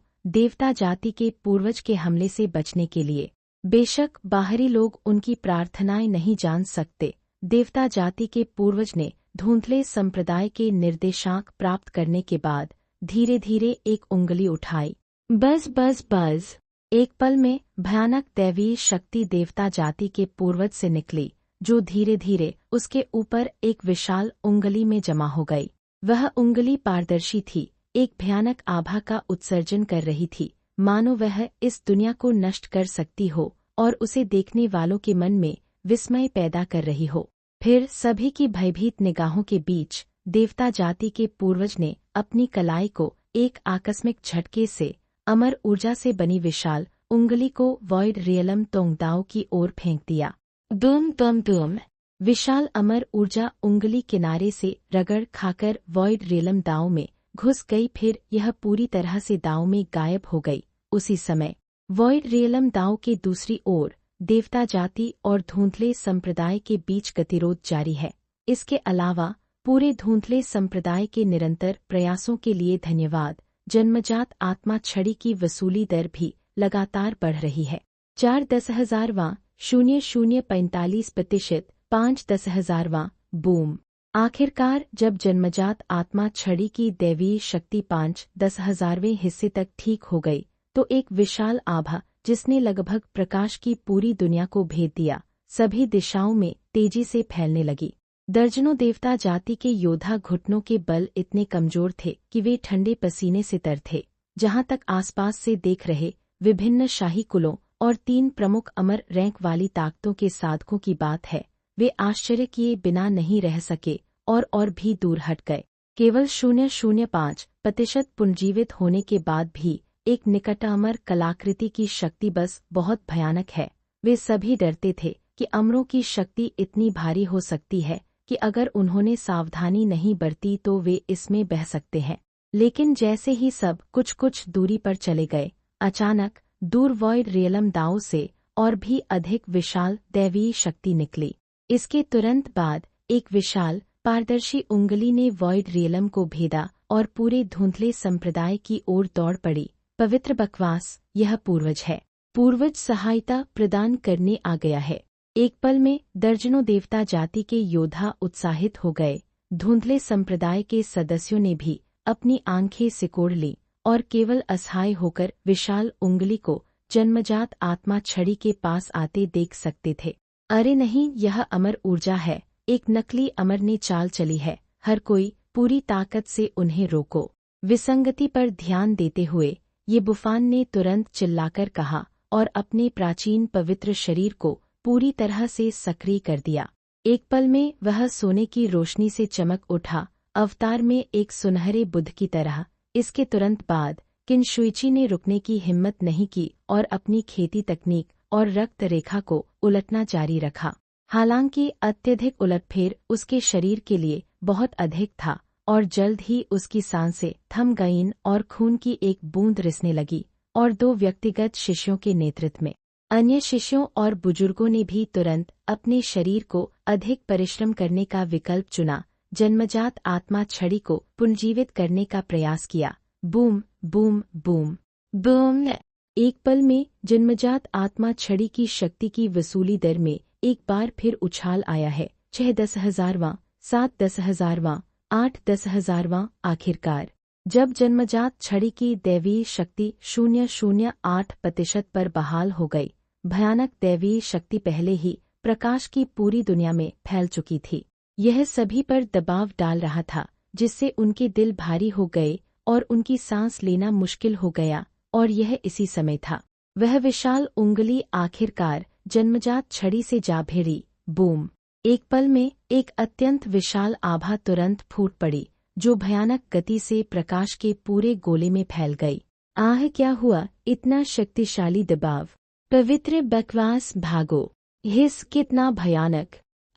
देवता जाति के पूर्वज के हमले से बचने के लिए। बेशक बाहरी लोग उनकी प्रार्थनाएं नहीं जान सकते। देवता जाति के पूर्वज ने धुंधले संप्रदाय के निर्देशांक प्राप्त करने के बाद धीरे धीरे एक उंगली उठाई। बस बस बस। एक पल में भयानक दैवीय शक्ति देवता जाति के पूर्वज से निकली, जो धीरे धीरे उसके ऊपर एक विशाल उंगली में जमा हो गई। वह उंगली पारदर्शी थी, एक भयानक आभा का उत्सर्जन कर रही थी, मानो वह इस दुनिया को नष्ट कर सकती हो और उसे देखने वालों के मन में विस्मय पैदा कर रही हो। फिर सभी की भयभीत निगाहों के बीच देवता जाति के पूर्वज ने अपनी कलाई को एक आकस्मिक झटके से अमर ऊर्जा से बनी विशाल उंगली को वॉइड रियलम तोंगदाओ की ओर फेंक दिया। दुम दुम दुम। विशाल अमर ऊर्जा उंगली किनारे से रगड़ खाकर वॉइड रियलम दाव में घुस गई। फिर यह पूरी तरह से दाव में गायब हो गई। उसी समय वॉइड रियलम दाव के दूसरी ओर देवता जाति और धुंधले संप्रदाय के बीच गतिरोध जारी है। इसके अलावा पूरे धुंधले संप्रदाय के निरंतर प्रयासों के लिए धन्यवाद। जन्मजात आत्मा छड़ी की वसूली दर भी लगातार बढ़ रही है। 4/10,000वां 0.045%, 5/10,000वां बूम। आखिरकार जब जन्मजात आत्मा छड़ी की दैवीय शक्ति 5/10,000वें हिस्से तक ठीक हो गई, तो एक विशाल आभा जिसने लगभग प्रकाश की पूरी दुनिया को भेद दिया, सभी दिशाओं में तेजी से फैलने लगी। दर्जनों देवता जाति के योद्धा घुटनों के बल इतने कमजोर थे कि वे ठंडे पसीने से तर थे। जहां तक आसपास से देख रहे विभिन्न शाही कुलों और 3 प्रमुख अमर रैंक वाली ताकतों के साधकों की बात है, वे आश्चर्य किए बिना नहीं रह सके और भी दूर हट गए। केवल 0.05% पुनर्जीवित होने के बाद भी एक निकटामर कलाकृति की शक्ति बस बहुत भयानक है। वे सभी डरते थे कि अमरों की शक्ति इतनी भारी हो सकती है कि अगर उन्होंने सावधानी नहीं बरती तो वे इसमें बह सकते हैं। लेकिन जैसे ही सब कुछ दूरी पर चले गए, अचानक दूर वॉइड रियलम दाओ से और भी अधिक विशाल दैवीय शक्ति निकली। इसके तुरंत बाद एक विशाल पारदर्शी उंगली ने वॉइड रियलम को भेदा और पूरे धुंधले संप्रदाय की ओर दौड़ पड़ी। पवित्र बकवास, यह पूर्वज है। पूर्वज सहायता प्रदान करने आ गया है। एक पल में दर्जनों देवता जाति के योद्धा उत्साहित हो गए। धुंधले संप्रदाय के सदस्यों ने भी अपनी आंखें सिकोड़ ली और केवल असहाय होकर विशाल उंगली को जन्मजात आत्मा छड़ी के पास आते देख सकते थे। अरे नहीं, यह अमर ऊर्जा है, एक नकली अमर ने चाल चली है, हर कोई पूरी ताकत से उन्हें रोको। विसंगति पर ध्यान देते हुए ये बुफान ने तुरंत चिल्लाकर कहा और अपने प्राचीन पवित्र शरीर को पूरी तरह से सक्रिय कर दिया। एक पल में वह सोने की रोशनी से चमक उठा, अवतार में एक सुनहरे बुद्ध की तरह। इसके तुरंत बाद किनशुइची ने रुकने की हिम्मत नहीं की और अपनी खेती तकनीक और रक्त रेखा को उलटना जारी रखा। हालांकि अत्यधिक उलटफेर उसके शरीर के लिए बहुत अधिक था और जल्द ही उसकी सांसें थम गईं और खून की एक बूंद रिसने लगी। और 2 व्यक्तिगत शिष्यों के नेतृत्व में अन्य शिष्यों और बुजुर्गों ने भी तुरंत अपने शरीर को अधिक परिश्रम करने का विकल्प चुना, जन्मजात आत्मा छड़ी को पुनर्जीवित करने का प्रयास किया। Boom boom boom boom. एक पल में जन्मजात आत्मा छड़ी की शक्ति की वसूली दर में एक बार फिर उछाल आया है। 6 10,000वां, 7 10,000वां, 8 10,000वां। आखिरकार जब जन्मजात छड़ी की दैवीय शक्ति 0.08% पर बहाल हो गई, भयानक दैवीय शक्ति पहले ही प्रकाश की पूरी दुनिया में फैल चुकी थी। यह सभी पर दबाव डाल रहा था, जिससे उनके दिल भारी हो गए और उनकी सांस लेना मुश्किल हो गया। और यह इसी समय था, वह विशाल उंगली आखिरकार जन्मजात छड़ी से जा भिड़ी। बूम। एक पल में एक अत्यंत विशाल आभा तुरंत फूट पड़ी, जो भयानक गति से प्रकाश के पूरे गोले में फैल गई। आह, क्या हुआ? इतना शक्तिशाली दबाव! पवित्र बकवास, भागो! हिस, कितना भयानक!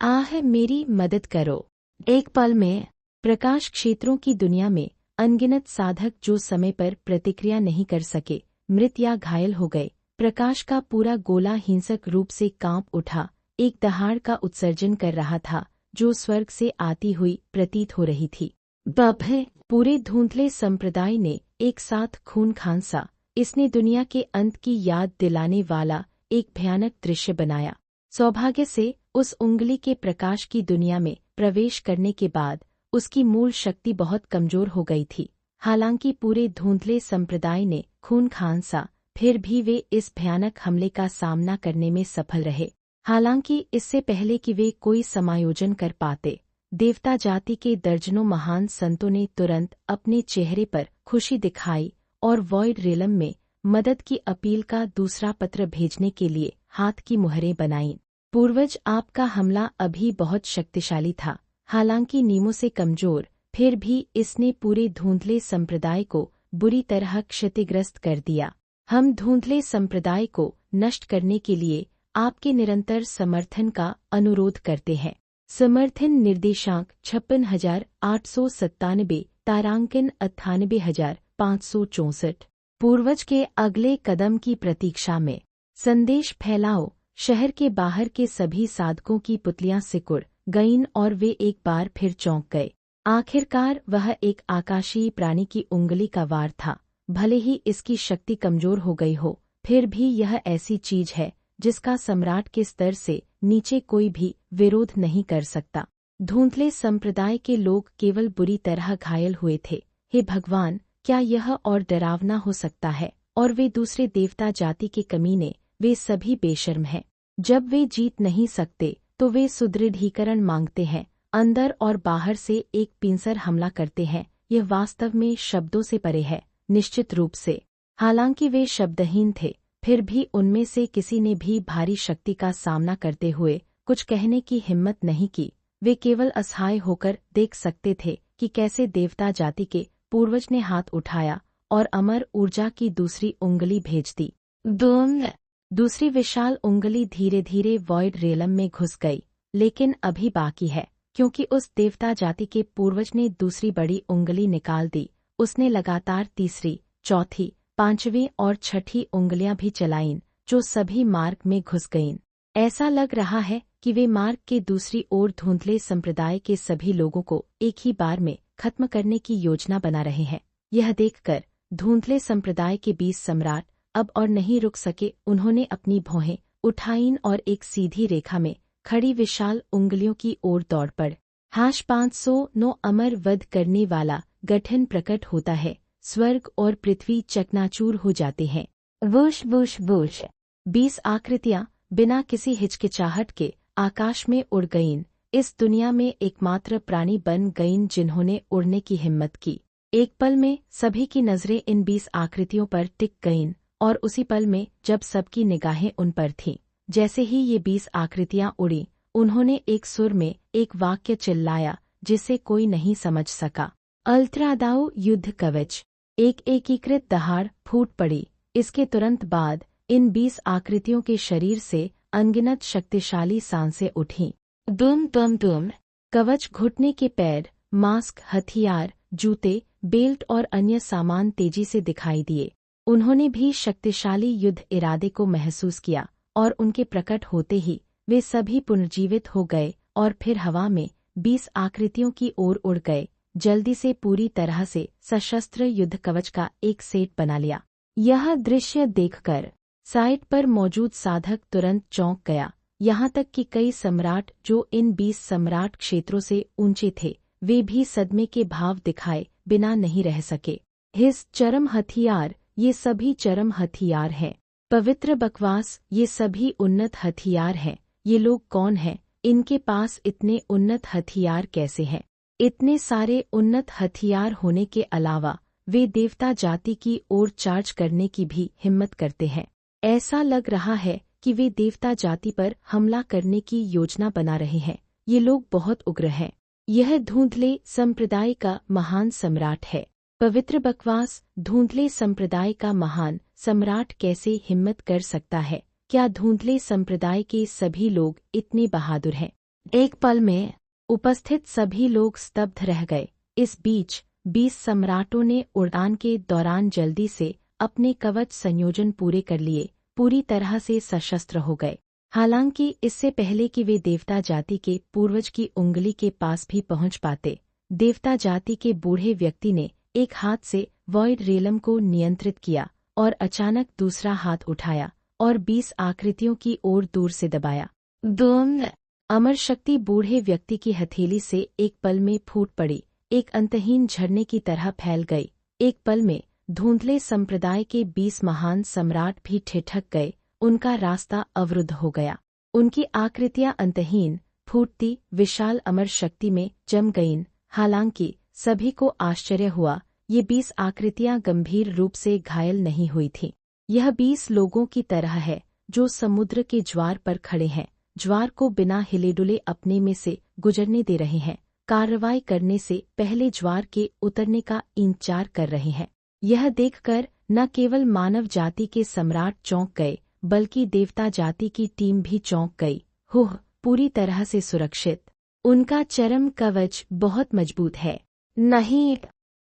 आह, मेरी मदद करो! एक पल में प्रकाश क्षेत्रों की दुनिया में अनगिनत साधक जो समय पर प्रतिक्रिया नहीं कर सके, मृत या घायल हो गए। प्रकाश का पूरा गोला हिंसक रूप से कांप उठा, एक दहाड़ का उत्सर्जन कर रहा था जो स्वर्ग से आती हुई प्रतीत हो रही थी। बब्बे! पूरे धुंधले संप्रदाय ने एक साथ खून खांसा। इसने दुनिया के अंत की याद दिलाने वाला एक भयानक दृश्य बनाया। सौभाग्य से उस उंगली के प्रकाश की दुनिया में प्रवेश करने के बाद उसकी मूल शक्ति बहुत कमजोर हो गई थी। हालांकि पूरे धुंधले संप्रदाय ने खून खांसा, फिर भी वे इस भयानक हमले का सामना करने में सफल रहे। हालांकि इससे पहले कि वे कोई समायोजन कर पाते, देवता जाति के दर्जनों महान संतों ने तुरंत अपने चेहरे पर खुशी दिखाई और वॉइड रियलम में मदद की अपील का दूसरा पत्र भेजने के लिए हाथ की मुहरें बनाईं। पूर्वज, आपका हमला अभी बहुत शक्तिशाली था, हालांकि नीमों से कमजोर, फिर भी इसने पूरे धुंधले संप्रदाय को बुरी तरह क्षतिग्रस्त कर दिया। हम धुंधले संप्रदाय को नष्ट करने के लिए आपके निरंतर समर्थन का अनुरोध करते हैं। समर्थन निर्देशांक 56,897, तारांकन 98,564। पूर्वज के अगले कदम की प्रतीक्षा में संदेश फैलाओ। शहर के बाहर के सभी साधकों की पुतलियां सिकुड़ गईं और वे एक बार फिर चौंक गए। आखिरकार वह एक आकाशीय प्राणी की उंगली का वार था। भले ही इसकी शक्ति कमजोर हो गई हो, फिर भी यह ऐसी चीज है जिसका सम्राट के स्तर से नीचे कोई भी विरोध नहीं कर सकता। धुंधले संप्रदाय के लोग केवल बुरी तरह घायल हुए थे। हे भगवान, क्या यह और डरावना हो सकता है? और वे दूसरे देवता जाति के कमीने, वे सभी बेशर्म हैं। जब वे जीत नहीं सकते तो वे सुदृढ़ीकरण मांगते हैं, अंदर और बाहर से एक पिंसर हमला करते हैं। यह वास्तव में शब्दों से परे है, निश्चित रूप से। हालांकि वे शब्दहीन थे, फिर भी उनमें से किसी ने भी भारी शक्ति का सामना करते हुए कुछ कहने की हिम्मत नहीं की। वे केवल असहाय होकर देख सकते थे कि कैसे देवता जाति के पूर्वज ने हाथ उठाया और अमर ऊर्जा की दूसरी उंगली भेज दी। बूम! दूसरी विशाल उंगली धीरे धीरे वॉइड रियलम में घुस गई, लेकिन अभी बाकी है, क्योंकि उस देवता जाति के पूर्वज ने दूसरी बड़ी उंगली निकाल दी। उसने लगातार तीसरी, चौथी, पांचवीं और छठी उंगलियां भी चलाईं, जो सभी मार्ग में घुस गईं। ऐसा लग रहा है कि वे मार्ग के दूसरी ओर धुंधले संप्रदाय के सभी लोगों को एक ही बार में खत्म करने की योजना बना रहे हैं। यह देखकर धुंधले संप्रदाय के 20 सम्राट अब और नहीं रुक सके। उन्होंने अपनी भौहें उठाईं और एक सीधी रेखा में खड़ी विशाल उंगलियों की ओर दौड़ पड़ #509 अमर वध करने वाला गठन प्रकट होता है, स्वर्ग और पृथ्वी चकनाचूर हो जाते हैं। वुश वुश वुश 20 आकृतियां बिना किसी हिचकिचाहट के आकाश में उड़ गईं। इस दुनिया में एकमात्र प्राणी बन गईं जिन्होंने उड़ने की हिम्मत की। एक पल में सभी की नजरें इन 20 आकृतियों पर टिक गईं और उसी पल में जब सबकी निगाहें उन पर थीं, जैसे ही ये 20 आकृतियां उड़ी, उन्होंने एक सुर में एक वाक्य चिल्लाया जिसे कोई नहीं समझ सका। अल्ट्रादाओ युद्ध कवच। एक एकीकृत दहाड़ फूट पड़ी। इसके तुरंत बाद इन 20 आकृतियों के शरीर से अनगिनत शक्तिशाली सांसें उठीं। दुम दुम दुम। कवच, घुटने के पैर, मास्क, हथियार, जूते, बेल्ट और अन्य सामान तेजी से दिखाई दिए। उन्होंने भी शक्तिशाली युद्ध इरादे को महसूस किया और उनके प्रकट होते ही वे सभी पुनर्जीवित हो गए और फिर हवा में 20 आकृतियों की ओर उड़ गए, जल्दी से पूरी तरह से सशस्त्र युद्ध कवच का एक सेट बना लिया। यह दृश्य देखकर साइट पर मौजूद साधक तुरंत चौंक गया, यहाँ तक कि कई सम्राट जो इन 20 सम्राट क्षेत्रों से ऊंचे थे, वे भी सदमे के भाव दिखाए बिना नहीं रह सके। हिस चरम हथियार, ये सभी चरम हथियार हैं। पवित्र बकवास, ये सभी उन्नत हथियार हैं। ये लोग कौन हैं? इनके पास इतने उन्नत हथियार कैसे हैं? इतने सारे उन्नत हथियार होने के अलावा वे देवता जाति की ओर चार्ज करने की भी हिम्मत करते हैं। ऐसा लग रहा है कि वे देवता जाति पर हमला करने की योजना बना रहे हैं। ये लोग बहुत उग्र हैं। यह धुंधले संप्रदाय का महान सम्राट है। पवित्र बकवास, धुंधले संप्रदाय का महान सम्राट कैसे हिम्मत कर सकता है? क्या धुंधले संप्रदाय के सभी लोग इतने बहादुर हैं? एक पल में उपस्थित सभी लोग स्तब्ध रह गए। इस बीच 20 सम्राटों ने उड़ान के दौरान जल्दी से अपने कवच संयोजन पूरे कर लिए, पूरी तरह से सशस्त्र हो गए। हालांकि इससे पहले कि वे देवता जाति के पूर्वज की उंगली के पास भी पहुंच पाते, देवता जाति के बूढ़े व्यक्ति ने एक हाथ से वॉइड रियलम को नियंत्रित किया और अचानक दूसरा हाथ उठाया और 20 आकृतियों की ओर दूर से दबाया। दूम! अमर शक्ति बूढ़े व्यक्ति की हथेली से एक पल में फूट पड़ी, एक अंतहीन झरने की तरह फैल गई। एक पल में धुंधले संप्रदाय के 20 महान सम्राट भी ठिठक गए, उनका रास्ता अवरुद्ध हो गया। उनकी आकृतियां अंतहीन, फूटती, विशाल अमर शक्ति में जम गईं। हालांकि सभी को आश्चर्य हुआ, ये 20 आकृतियां गंभीर रूप से घायल नहीं हुई थीं। यह 20 लोगों की तरह है जो समुद्र के ज्वार पर खड़े हैं, ज्वार को बिना हिले-डुले अपने में से गुजरने दे रहे हैं, कार्रवाई करने से पहले ज्वार के उतरने का इंतजार कर रहे हैं। यह देखकर न केवल मानव जाति के सम्राट चौंक गए, बल्कि देवता जाति की टीम भी चौंक गई। हुह, पूरी तरह से सुरक्षित। उनका चरम कवच बहुत मजबूत है। नहीं,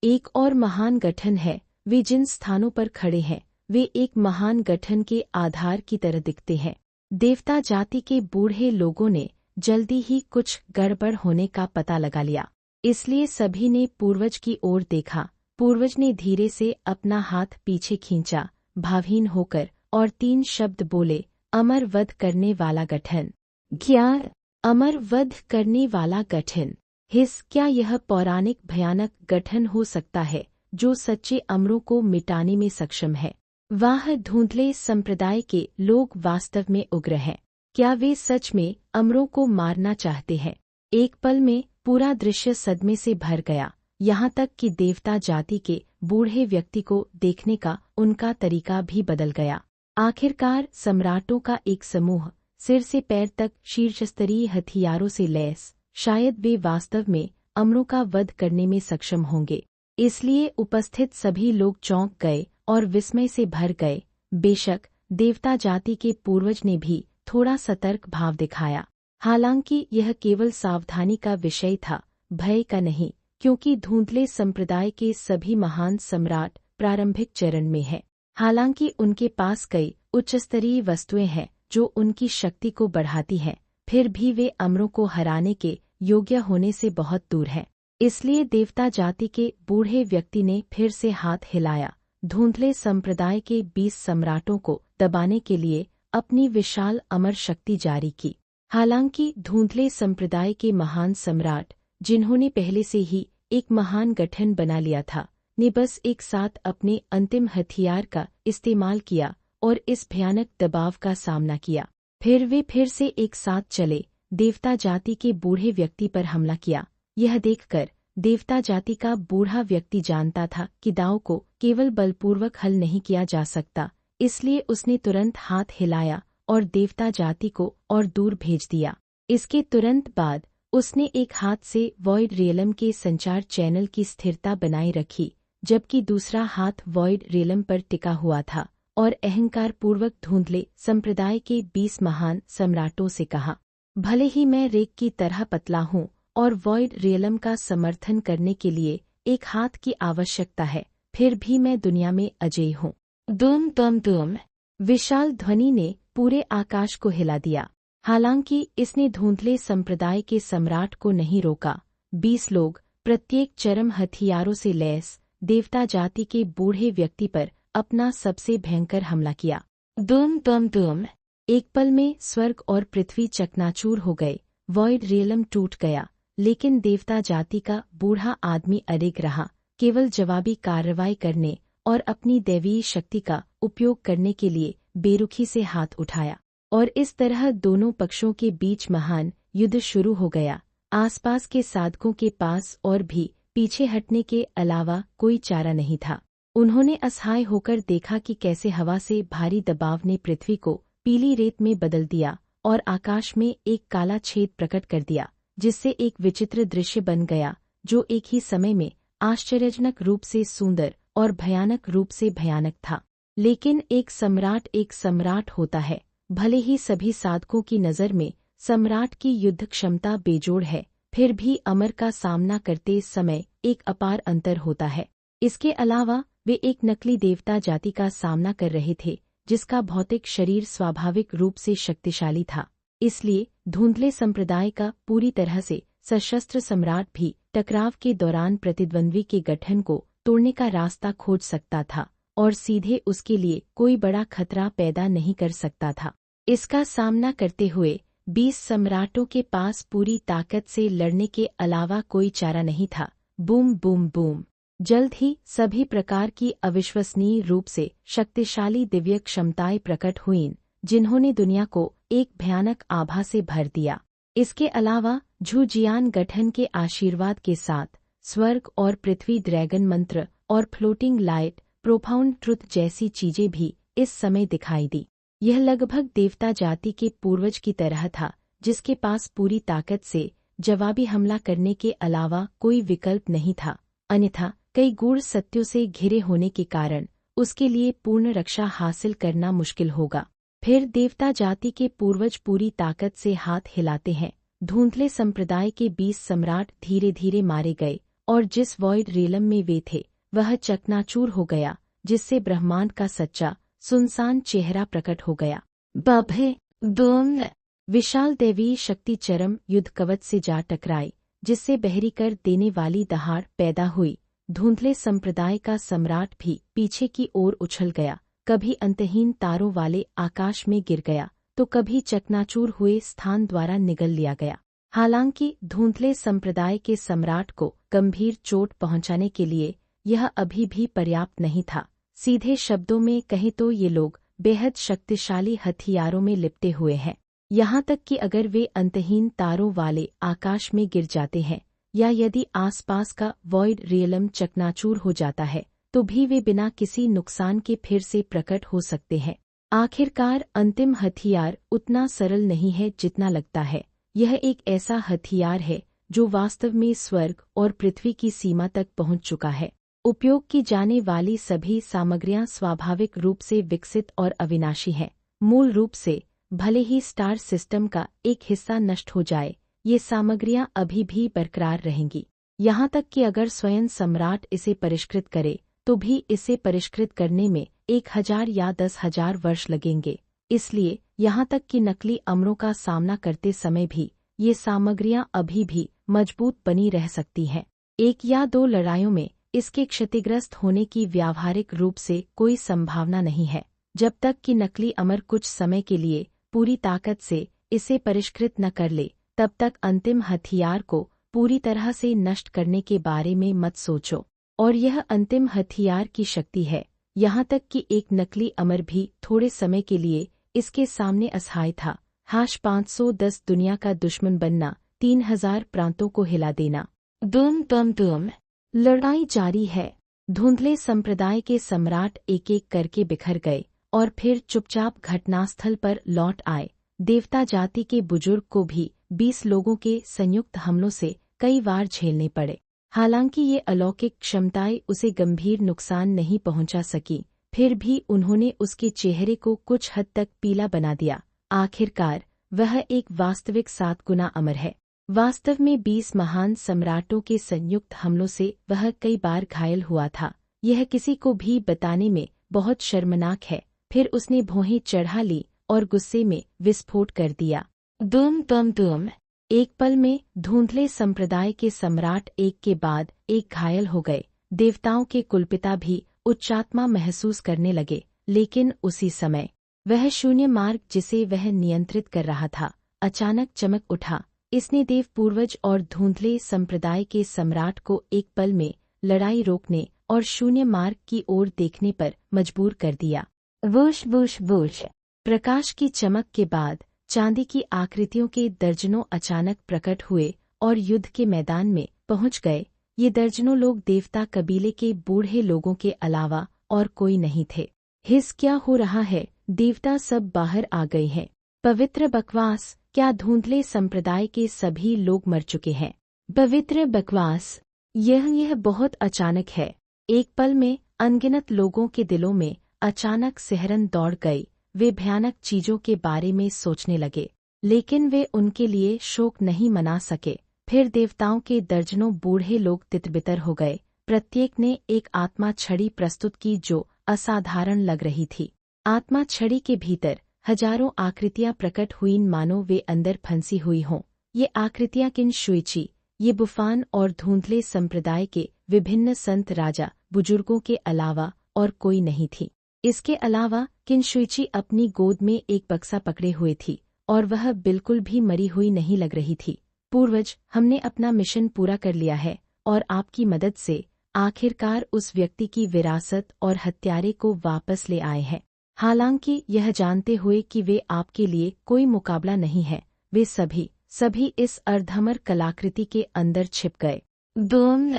एक और महान गठन है। वे जिन स्थानों पर खड़े हैं, वे एक महान गठन के आधार की तरह दिखते हैं। देवता जाति के बूढ़े लोगों ने जल्दी ही कुछ गड़बड़ होने का पता लगा लिया, इसलिए सभी ने पूर्वज की ओर देखा। पूर्वज ने धीरे से अपना हाथ पीछे खींचा, भावहीन होकर, और 3 शब्द बोले, अमर वध करने वाला गठन। क्या? अमर वध करने वाला गठन? हिस, क्या यह पौराणिक भयानक गठन हो सकता है जो सच्चे अमरों को मिटाने में सक्षम है? वाह, धुंधले संप्रदाय के लोग वास्तव में उग्र हैं। क्या वे सच में अमरों को मारना चाहते हैं? एक पल में पूरा दृश्य सदमे से भर गया, यहाँ तक कि देवता जाति के बूढ़े व्यक्ति को देखने का उनका तरीका भी बदल गया। आखिरकार सम्राटों का एक समूह, सिर से पैर तक शीर्षस्तरीय हथियारों से लैस, शायद वे वास्तव में अमरों का वध करने में सक्षम होंगे। इसलिए उपस्थित सभी लोग चौंक गए और विस्मय से भर गए। बेशक देवता जाति के पूर्वज ने भी थोड़ा सतर्क भाव दिखाया, हालांकि यह केवल सावधानी का विषय था, भय का नहीं, क्योंकि धुंधले संप्रदाय के सभी महान सम्राट प्रारंभिक चरण में हैं। हालांकि उनके पास कई उच्चस्तरीय वस्तुएं हैं जो उनकी शक्ति को बढ़ाती हैं, फिर भी वे अमरों को हराने के योग्य होने से बहुत दूर हैं। इसलिए देवता जाति के बूढ़े व्यक्ति ने फिर से हाथ हिलाया, धुंधले संप्रदाय के 20 सम्राटों को दबाने के लिए अपनी विशाल अमर शक्ति जारी की। हालांकि धुंधले संप्रदाय के महान सम्राट जिन्होंने पहले से ही एक महान गठन बना लिया था, ने बस एक साथ अपने अंतिम हथियार का इस्तेमाल किया और इस भयानक दबाव का सामना किया। फिर वे फिर से एक साथ चले, देवता जाति के बूढ़े व्यक्ति पर हमला किया। यह देखकर देवता जाति का बूढ़ा व्यक्ति जानता था कि दाव को केवल बलपूर्वक हल नहीं किया जा सकता, इसलिए उसने तुरंत हाथ हिलाया और देवता जाति को और दूर भेज दिया। इसके तुरंत बाद उसने एक हाथ से वॉइड रियलम के संचार चैनल की स्थिरता बनाए रखी, जबकि दूसरा हाथ वॉइड रियलम पर टिका हुआ था और अहंकारपूर्वक धुंधले संप्रदाय के 20 महान सम्राटों से कहा, भले ही मैं रेक की तरह पतला हूँ और वॉइड रियलम का समर्थन करने के लिए एक हाथ की आवश्यकता है, फिर भी मैं दुनिया में अजेय हूँ। दुम दुम दुम, विशाल ध्वनि ने पूरे आकाश को हिला दिया। हालांकि इसने धुंधले संप्रदाय के सम्राट को नहीं रोका। 20 लोग, प्रत्येक चरम हथियारों से लैस, देवता जाति के बूढ़े व्यक्ति पर अपना सबसे भयंकर हमला किया। दुम दुम दुम, एक पल में स्वर्ग और पृथ्वी चकनाचूर हो गए। वॉइड रियलम टूट गया, लेकिन देवता जाति का बूढ़ा आदमी अडिग रहा, केवल जवाबी कार्रवाई करने और अपनी दैवीय शक्ति का उपयोग करने के लिए बेरुखी से हाथ उठाया। और इस तरह दोनों पक्षों के बीच महान युद्ध शुरू हो गया। आसपास के साधकों के पास और भी पीछे हटने के अलावा कोई चारा नहीं था। उन्होंने असहाय होकर देखा कि कैसे हवा से भारी दबाव ने पृथ्वी को पीली रेत में बदल दिया और आकाश में एक काला छेद प्रकट कर दिया, जिससे एक विचित्र दृश्य बन गया जो एक ही समय में आश्चर्यजनक रूप से सुंदर और भयानक रूप से भयानक था। लेकिन एक सम्राट होता है, भले ही सभी साधकों की नज़र में सम्राट की युद्ध क्षमता बेजोड़ है, फिर भी अमर का सामना करते समय एक अपार अंतर होता है। इसके अलावा वे एक नकली देवता जाति का सामना कर रहे थे, जिसका भौतिक शरीर स्वाभाविक रूप से शक्तिशाली था। इसलिए धुंधले संप्रदाय का पूरी तरह से सशस्त्र सम्राट भी टकराव के दौरान प्रतिद्वंद्वी के गठन को तोड़ने का रास्ता खोज सकता था और सीधे उसके लिए कोई बड़ा खतरा पैदा नहीं कर सकता था। इसका सामना करते हुए 20 सम्राटों के पास पूरी ताकत से लड़ने के अलावा कोई चारा नहीं था। बूम बूम बूम, जल्द ही सभी प्रकार की अविश्वसनीय रूप से शक्तिशाली दिव्य क्षमताएं प्रकट हुईं, जिन्होंने दुनिया को एक भयानक आभा से भर दिया। इसके अलावा झुजियान गठन के आशीर्वाद के साथ स्वर्ग और पृथ्वी ड्रैगन मंत्र और फ्लोटिंग लाइट प्रोफाउंड ट्रुथ जैसी चीजें भी इस समय दिखाई दी। यह लगभग देवता जाति के पूर्वज की तरह था, जिसके पास पूरी ताकत से जवाबी हमला करने के अलावा कोई विकल्प नहीं था। अन्यथा कई गूढ़ सत्यों से घिरे होने के कारण उसके लिए पूर्ण रक्षा हासिल करना मुश्किल होगा। फिर देवता जाति के पूर्वज पूरी ताकत से हाथ हिलाते हैं। धुंधले संप्रदाय के 20 सम्राट धीरे धीरे मारे गए और जिस वॉइड रियलम में वे थे वह चकनाचूर हो गया, जिससे ब्रह्मांड का सच्चा सुनसान चेहरा प्रकट हो गया। बभे दोम, विशाल दैवीय शक्ति चरम युद्ध कवच से जा टकराई, जिससे बहरी कर देने वाली दहाड़ पैदा हुई। धुंधले संप्रदाय का सम्राट भी पीछे की ओर उछल गया, कभी अंतहीन तारों वाले आकाश में गिर गया तो कभी चकनाचूर हुए स्थान द्वारा निगल लिया गया। हालांकि धुंधले संप्रदाय के सम्राट को गंभीर चोट पहुंचाने के लिए यह अभी भी पर्याप्त नहीं था। सीधे शब्दों में कहें तो ये लोग बेहद शक्तिशाली हथियारों में लिपटे हुए हैं। यहाँ तक कि अगर वे अंतहीन तारों वाले आकाश में गिर जाते हैं या यदि आसपास का वॉइड रियलम चकनाचूर हो जाता है तो भी वे बिना किसी नुकसान के फिर से प्रकट हो सकते हैं। आखिरकार अंतिम हथियार उतना सरल नहीं है जितना लगता है। यह एक ऐसा हथियार है जो वास्तव में स्वर्ग और पृथ्वी की सीमा तक पहुंच चुका है। उपयोग की जाने वाली सभी सामग्रियां स्वाभाविक रूप से विकसित और अविनाशी हैं। मूल रूप से भले ही स्टार सिस्टम का एक हिस्सा नष्ट हो जाए, ये सामग्रियां अभी भी बरकरार रहेंगी। यहाँ तक कि अगर स्वयं सम्राट इसे परिष्कृत करे तो भी इसे परिष्कृत करने में 1000 या 10,000 वर्ष लगेंगे। इसलिए यहाँ तक कि नकली अमरों का सामना करते समय भी ये सामग्रियां अभी भी मजबूत बनी रह सकती हैं। 1 या 2 लड़ाइयों में इसके क्षतिग्रस्त होने की व्यावहारिक रूप से कोई संभावना नहीं है, जब तक कि नकली अमर कुछ समय के लिए पूरी ताकत से इसे परिष्कृत न कर ले। तब तक अंतिम हथियार को पूरी तरह से नष्ट करने के बारे में मत सोचो। और यह अंतिम हथियार की शक्ति है, यहाँ तक कि एक नकली अमर भी थोड़े समय के लिए इसके सामने असहाय था। 510 दुनिया का दुश्मन बनना, 3000 प्रांतों को हिला देना। दुम दुम दुम। लड़ाई जारी है। धुंधले संप्रदाय के सम्राट एक एक करके बिखर गए और फिर चुपचाप घटनास्थल पर लौट आए। देवता जाति के बुजुर्ग को भी 20 लोगों के संयुक्त हमलों से कई बार झेलने पड़े। हालांकि ये अलौकिक क्षमताएं उसे गंभीर नुकसान नहीं पहुंचा सकी, फिर भी उन्होंने उसके चेहरे को कुछ हद तक पीला बना दिया। आखिरकार वह एक वास्तविक 7 गुना अमर है। वास्तव में 20 महान सम्राटों के संयुक्त हमलों से वह कई बार घायल हुआ था। यह किसी को भी बताने में बहुत शर्मनाक है। फिर उसने भौहें चढ़ा ली और गुस्से में विस्फोट कर दिया। दुम दुम दुम। एक पल में धुंधले संप्रदाय के सम्राट एक के बाद एक घायल हो गए। देवताओं के कुलपिता भी उच्चात्मा महसूस करने लगे, लेकिन उसी समय वह शून्य मार्ग जिसे वह नियंत्रित कर रहा था अचानक चमक उठा। इसने देव पूर्वज और धुंधले संप्रदाय के सम्राट को एक पल में लड़ाई रोकने और शून्य मार्ग की ओर देखने पर मजबूर कर दिया। Whoosh whoosh whoosh. प्रकाश की चमक के बाद चांदी की आकृतियों के दर्जनों अचानक प्रकट हुए और युद्ध के मैदान में पहुंच गए। ये दर्जनों लोग देवता कबीले के बूढ़े लोगों के अलावा और कोई नहीं थे। हिस क्या हो रहा है? देवता सब बाहर आ गए हैं। पवित्र बकवास। क्या धुंधले संप्रदाय के सभी लोग मर चुके हैं? पवित्र बकवास। यह बहुत अचानक है। एक पल में अनगिनत लोगों के दिलों में अचानक सिहरन दौड़ गई। वे भयानक चीजों के बारे में सोचने लगे, लेकिन वे उनके लिए शोक नहीं मना सके। फिर देवताओं के दर्जनों बूढ़े लोग तितबितर हो गए। प्रत्येक ने एक आत्मा छड़ी प्रस्तुत की जो असाधारण लग रही थी। आत्मा छड़ी के भीतर हजारों आकृतियां प्रकट हुईं, मानो वे अंदर फंसी हुई हों। ये आकृतियां किनशुइची, ये बुफान और धुंधले संप्रदाय के विभिन्न संत राजा बुजुर्गों के अलावा और कोई नहीं थी। इसके अलावा किनशुइची अपनी गोद में एक बक्सा पकड़े हुए थी और वह बिल्कुल भी मरी हुई नहीं लग रही थी। पूर्वज, हमने अपना मिशन पूरा कर लिया है और आपकी मदद से आखिरकार उस व्यक्ति की विरासत और हत्यारे को वापस ले आए हैं। हालांकि यह जानते हुए कि वे आपके लिए कोई मुकाबला नहीं है, वे सभी इस अर्धमर कलाकृति के अंदर छिप गए। दुम।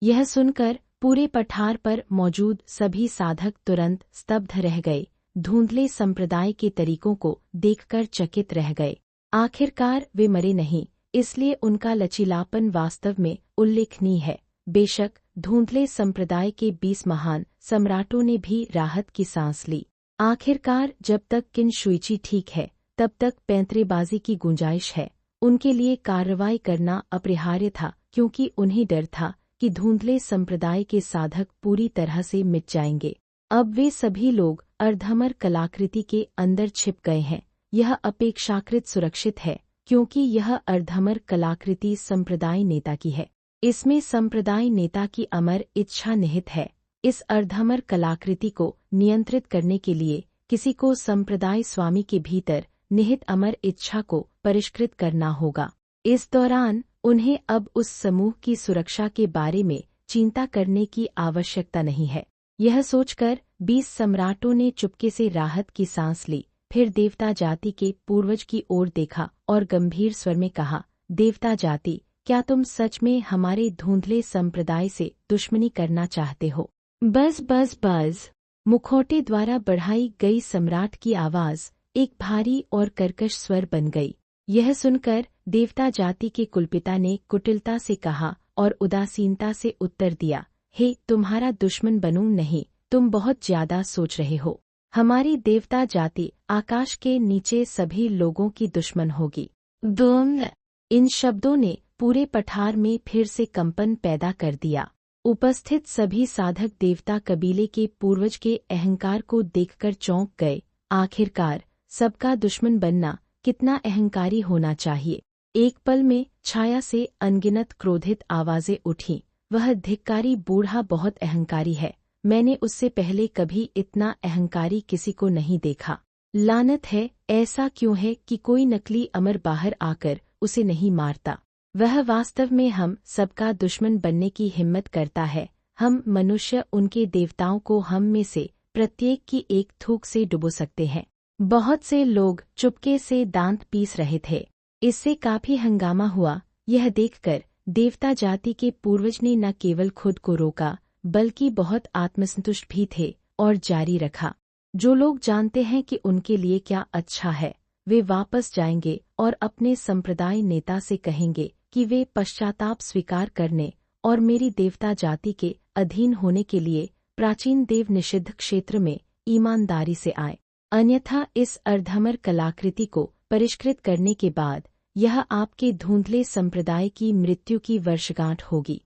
यह सुनकर पूरे पठार पर मौजूद सभी साधक तुरंत स्तब्ध रह गए। धुंधले संप्रदाय के तरीकों को देखकर चकित रह गए। आखिरकार वे मरे नहीं, इसलिए उनका लचीलापन वास्तव में उल्लेखनीय है। बेशक धुंधले संप्रदाय के 20 महान सम्राटों ने भी राहत की सांस ली। आखिरकार जब तक किनशुइची ठीक है, तब तक पैंतरेबाजी की गुंजाइश है। उनके लिए कार्रवाई करना अपरिहार्य था, क्योंकि उन्हें डर था कि धुंधले संप्रदाय के साधक पूरी तरह से मिट जाएंगे। अब वे सभी लोग अर्धमर कलाकृति के अंदर छिप गए हैं। यह अपेक्षाकृत सुरक्षित है, क्योंकि यह अर्धमर कलाकृति संप्रदाय नेता की है। इसमें संप्रदाय नेता की अमर इच्छा निहित है। इस अर्धमर कलाकृति को नियंत्रित करने के लिए किसी को संप्रदाय स्वामी के भीतर निहित अमर इच्छा को परिष्कृत करना होगा। इस दौरान उन्हें अब उस समूह की सुरक्षा के बारे में चिंता करने की आवश्यकता नहीं है। यह सोचकर 20 सम्राटों ने चुपके से राहत की सांस ली। फिर देवता जाति के पूर्वज की ओर देखा और गंभीर स्वर में कहा, देवता जाति, क्या तुम सच में हमारे धुंधले संप्रदाय से दुश्मनी करना चाहते हो? बस बस बस। मुखौटे द्वारा बढ़ाई गई सम्राट की आवाज एक भारी और कर्कश स्वर बन गई। यह सुनकर देवता जाति के कुलपिता ने कुटिलता से कहा और उदासीनता से उत्तर दिया, हे, तुम्हारा दुश्मन बनूं नहीं, तुम बहुत ज्यादा सोच रहे हो। हमारी देवता जाति आकाश के नीचे सभी लोगों की दुश्मन होगी। दुम। इन शब्दों ने पूरे पठार में फिर से कंपन पैदा कर दिया। उपस्थित सभी साधक देवता कबीले के पूर्वज के अहंकार को देखकर चौंक गए। आखिरकार सबका दुश्मन बनना कितना अहंकारी होना चाहिए। एक पल में छाया से अनगिनत क्रोधित आवाजें उठीं। वह धिक्कारी बूढ़ा बहुत अहंकारी है। मैंने उससे पहले कभी इतना अहंकारी किसी को नहीं देखा। लानत है, ऐसा क्यों है कि कोई नकली अमर बाहर आकर उसे नहीं मारता? वह वास्तव में हम सबका दुश्मन बनने की हिम्मत करता है। हम मनुष्य उनके देवताओं को हम में से प्रत्येक की एक थूक से डुबो सकते हैं। बहुत से लोग चुपके से दांत पीस रहे थे। इससे काफी हंगामा हुआ। यह देखकर देवता जाति के पूर्वज ने न केवल खुद को रोका बल्कि बहुत आत्मसंतुष्ट भी थे और जारी रखा। जो लोग जानते हैं कि उनके लिए क्या अच्छा है, वे वापस जाएंगे और अपने संप्रदाय नेता से कहेंगे कि वे पश्चाताप स्वीकार करने और मेरी देवता जाति के अधीन होने के लिए प्राचीन देव निषिद्ध क्षेत्र में ईमानदारी से आए। अन्यथा इस अर्धमर कलाकृति को परिष्कृत करने के बाद यह आपके धुंधले संप्रदाय की मृत्यु की वर्षगांठ होगी।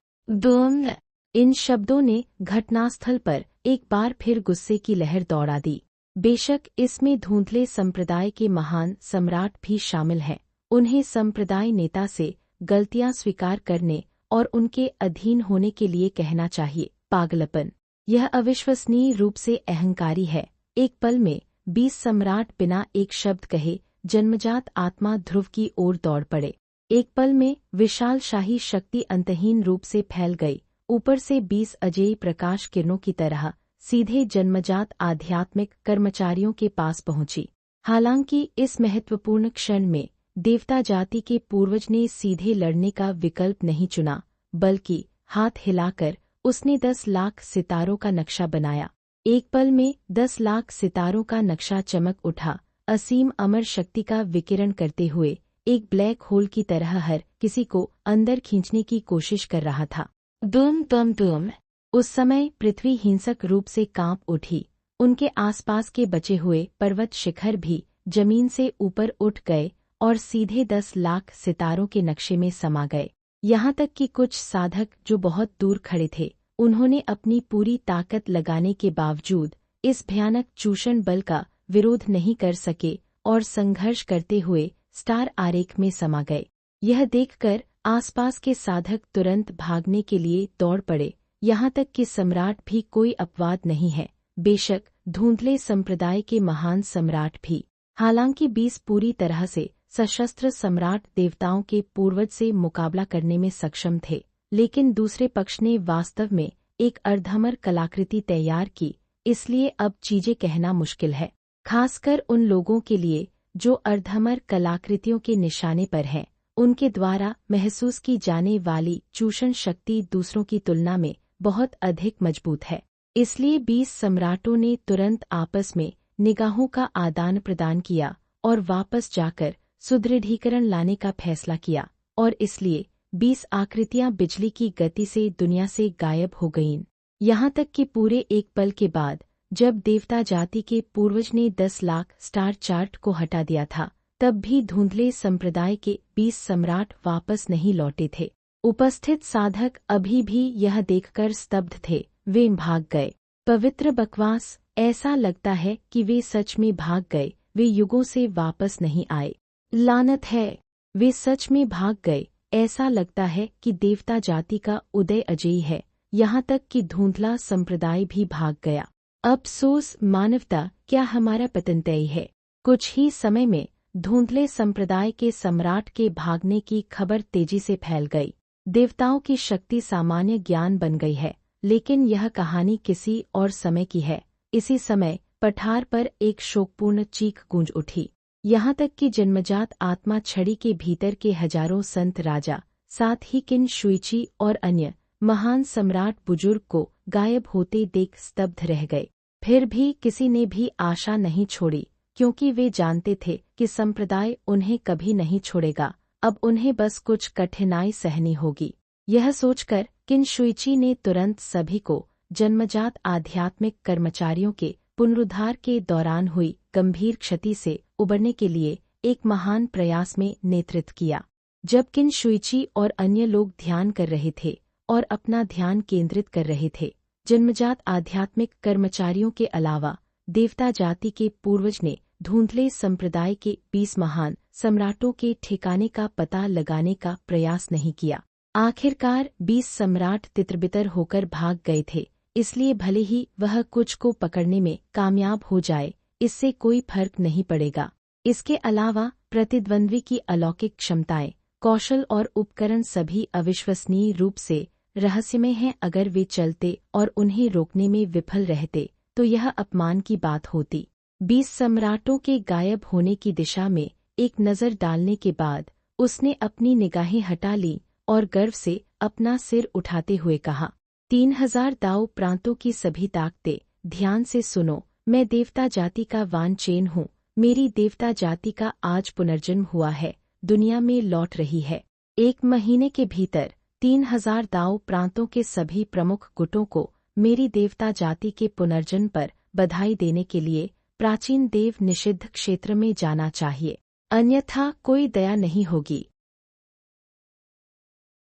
इन शब्दों ने घटनास्थल पर एक बार फिर गुस्से की लहर दौड़ा दी। बेशक इसमें धुंधले संप्रदाय के महान सम्राट भी शामिल हैं। उन्हें संप्रदाय नेता से गलतियां स्वीकार करने और उनके अधीन होने के लिए कहना चाहिए, पागलपन। यह अविश्वसनीय रूप से अहंकारी है। एक पल में 20 सम्राट बिना एक शब्द कहे जन्मजात आत्मा ध्रुव की ओर दौड़ पड़े। एक पल में विशाल शाही शक्ति अंतहीन रूप से फैल गई। ऊपर से 20 अजेय प्रकाश किरणों की तरह सीधे जन्मजात आध्यात्मिक कर्मचारियों के पास पहुंची। हालांकि इस महत्वपूर्ण क्षण में देवता जाति के पूर्वज ने सीधे लड़ने का विकल्प नहीं चुना, बल्कि हाथ हिलाकर उसने 10 लाख सितारों का नक्शा बनाया। एक पल में 10 लाख सितारों का नक्शा चमक उठा, असीम अमर शक्ति का विकिरण करते हुए एक ब्लैक होल की तरह हर किसी को अंदर खींचने की कोशिश कर रहा था। दुम। उस समय पृथ्वी हिंसक रूप से कांप उठी। उनके आसपास के बचे हुए पर्वत शिखर भी जमीन से ऊपर उठ गए और सीधे 10 लाख सितारों के नक्शे में समा गए। यहाँ तक कि कुछ साधक जो बहुत दूर खड़े थे, उन्होंने अपनी पूरी ताकत लगाने के बावजूद इस भयानक चूषण बल का विरोध नहीं कर सके और संघर्ष करते हुए स्टार आरेख में समा गए। यह देखकर आसपास के साधक तुरंत भागने के लिए दौड़ पड़े। यहाँ तक कि सम्राट भी कोई अपवाद नहीं है, बेशक धुंधले संप्रदाय के महान सम्राट भी। हालांकि 20 पूरी तरह से सशस्त्र सम्राट देवताओं के पूर्वज से मुकाबला करने में सक्षम थे, लेकिन दूसरे पक्ष ने वास्तव में एक अर्धमर कलाकृति तैयार की। इसलिए अब चीजें कहना मुश्किल है, खासकर उन लोगों के लिए जो अर्धमर कलाकृतियों के निशाने पर हैं। उनके द्वारा महसूस की जाने वाली चूषण शक्ति दूसरों की तुलना में बहुत अधिक मजबूत है। इसलिए 20 सम्राटों ने तुरंत आपस में निगाहों का आदान प्रदान किया और वापस जाकर सुदृढ़ीकरण लाने का फैसला किया, और इसलिए 20 आकृतियां बिजली की गति से दुनिया से गायब हो गईं। यहाँ तक कि पूरे एक पल के बाद जब देवता जाति के पूर्वज ने 10 लाख स्टार चार्ट को हटा दिया था, तब भी धुंधले संप्रदाय के 20 सम्राट वापस नहीं लौटे थे। उपस्थित साधक अभी भी यह देखकर स्तब्ध थे। वे भाग गए। पवित्र बकवास। ऐसा लगता है कि वे सच में भाग गए। वे युगों से वापस नहीं आए। लानत है, वे सच में भाग गए। ऐसा लगता है कि देवता जाति का उदय अजेय है। यहाँ तक कि धुंधला संप्रदाय भी भाग गया। अफसोस मानवता, क्या हमारा पतन तय है? कुछ ही समय में धुंधले संप्रदाय के सम्राट के भागने की खबर तेजी से फैल गई। देवताओं की शक्ति सामान्य ज्ञान बन गई है, लेकिन यह कहानी किसी और समय की है। इसी समय पठार पर एक शोकपूर्ण चीख गूंज उठी। यहाँ तक कि जन्मजात आत्मा छड़ी के भीतर के हजारों संत राजा, साथ ही किन शुइची और अन्य महान सम्राट बुजुर्ग को गायब होते देख स्तब्ध रह गए। फिर भी किसी ने भी आशा नहीं छोड़ी, क्योंकि वे जानते थे कि संप्रदाय उन्हें कभी नहीं छोड़ेगा। अब उन्हें बस कुछ कठिनाई सहनी होगी। यह सोचकर किन शुइची ने तुरंत सभी को जन्मजात आध्यात्मिक कर्मचारियों के पुनरुद्धार के दौरान हुई गंभीर क्षति से उबरने के लिए एक महान प्रयास में नेतृत्व किया। जब किन शुइची और अन्य लोग ध्यान कर रहे थे और अपना ध्यान केंद्रित कर रहे थे, जन्मजात आध्यात्मिक कर्मचारियों के अलावा देवता जाति के पूर्वज ने धुंधले संप्रदाय के 20 महान सम्राटों के ठिकाने का पता लगाने का प्रयास नहीं किया। आखिरकार 20 सम्राट तितरबितर होकर भाग गए थे, इसलिए भले ही वह कुछ को पकड़ने में कामयाब हो जाए, इससे कोई फर्क नहीं पड़ेगा। इसके अलावा प्रतिद्वंद्वी की अलौकिक क्षमताएं कौशल और उपकरण सभी अविश्वसनीय रूप से रहस्यमय हैं। अगर वे चलते और उन्हें रोकने में विफल रहते तो यह अपमान की बात होती। 20 सम्राटों के गायब होने की दिशा में एक नज़र डालने के बाद उसने अपनी निगाहें हटा ली और गर्व से अपना सिर उठाते हुए कहा, 3000 दाओ प्रांतों की सभी ताकतें, ध्यान से सुनो। मैं देवता जाति का वान चेन हूँ। मेरी देवता जाति का आज पुनर्जन्म हुआ है, दुनिया में लौट रही है। 1 महीने के भीतर 3000 दाओ प्रांतों के सभी प्रमुख गुटों को मेरी देवता जाति के पुनर्जन्म पर बधाई देने के लिए प्राचीन देव निषिद्ध क्षेत्र में जाना चाहिए, अन्यथा कोई दया नहीं होगी।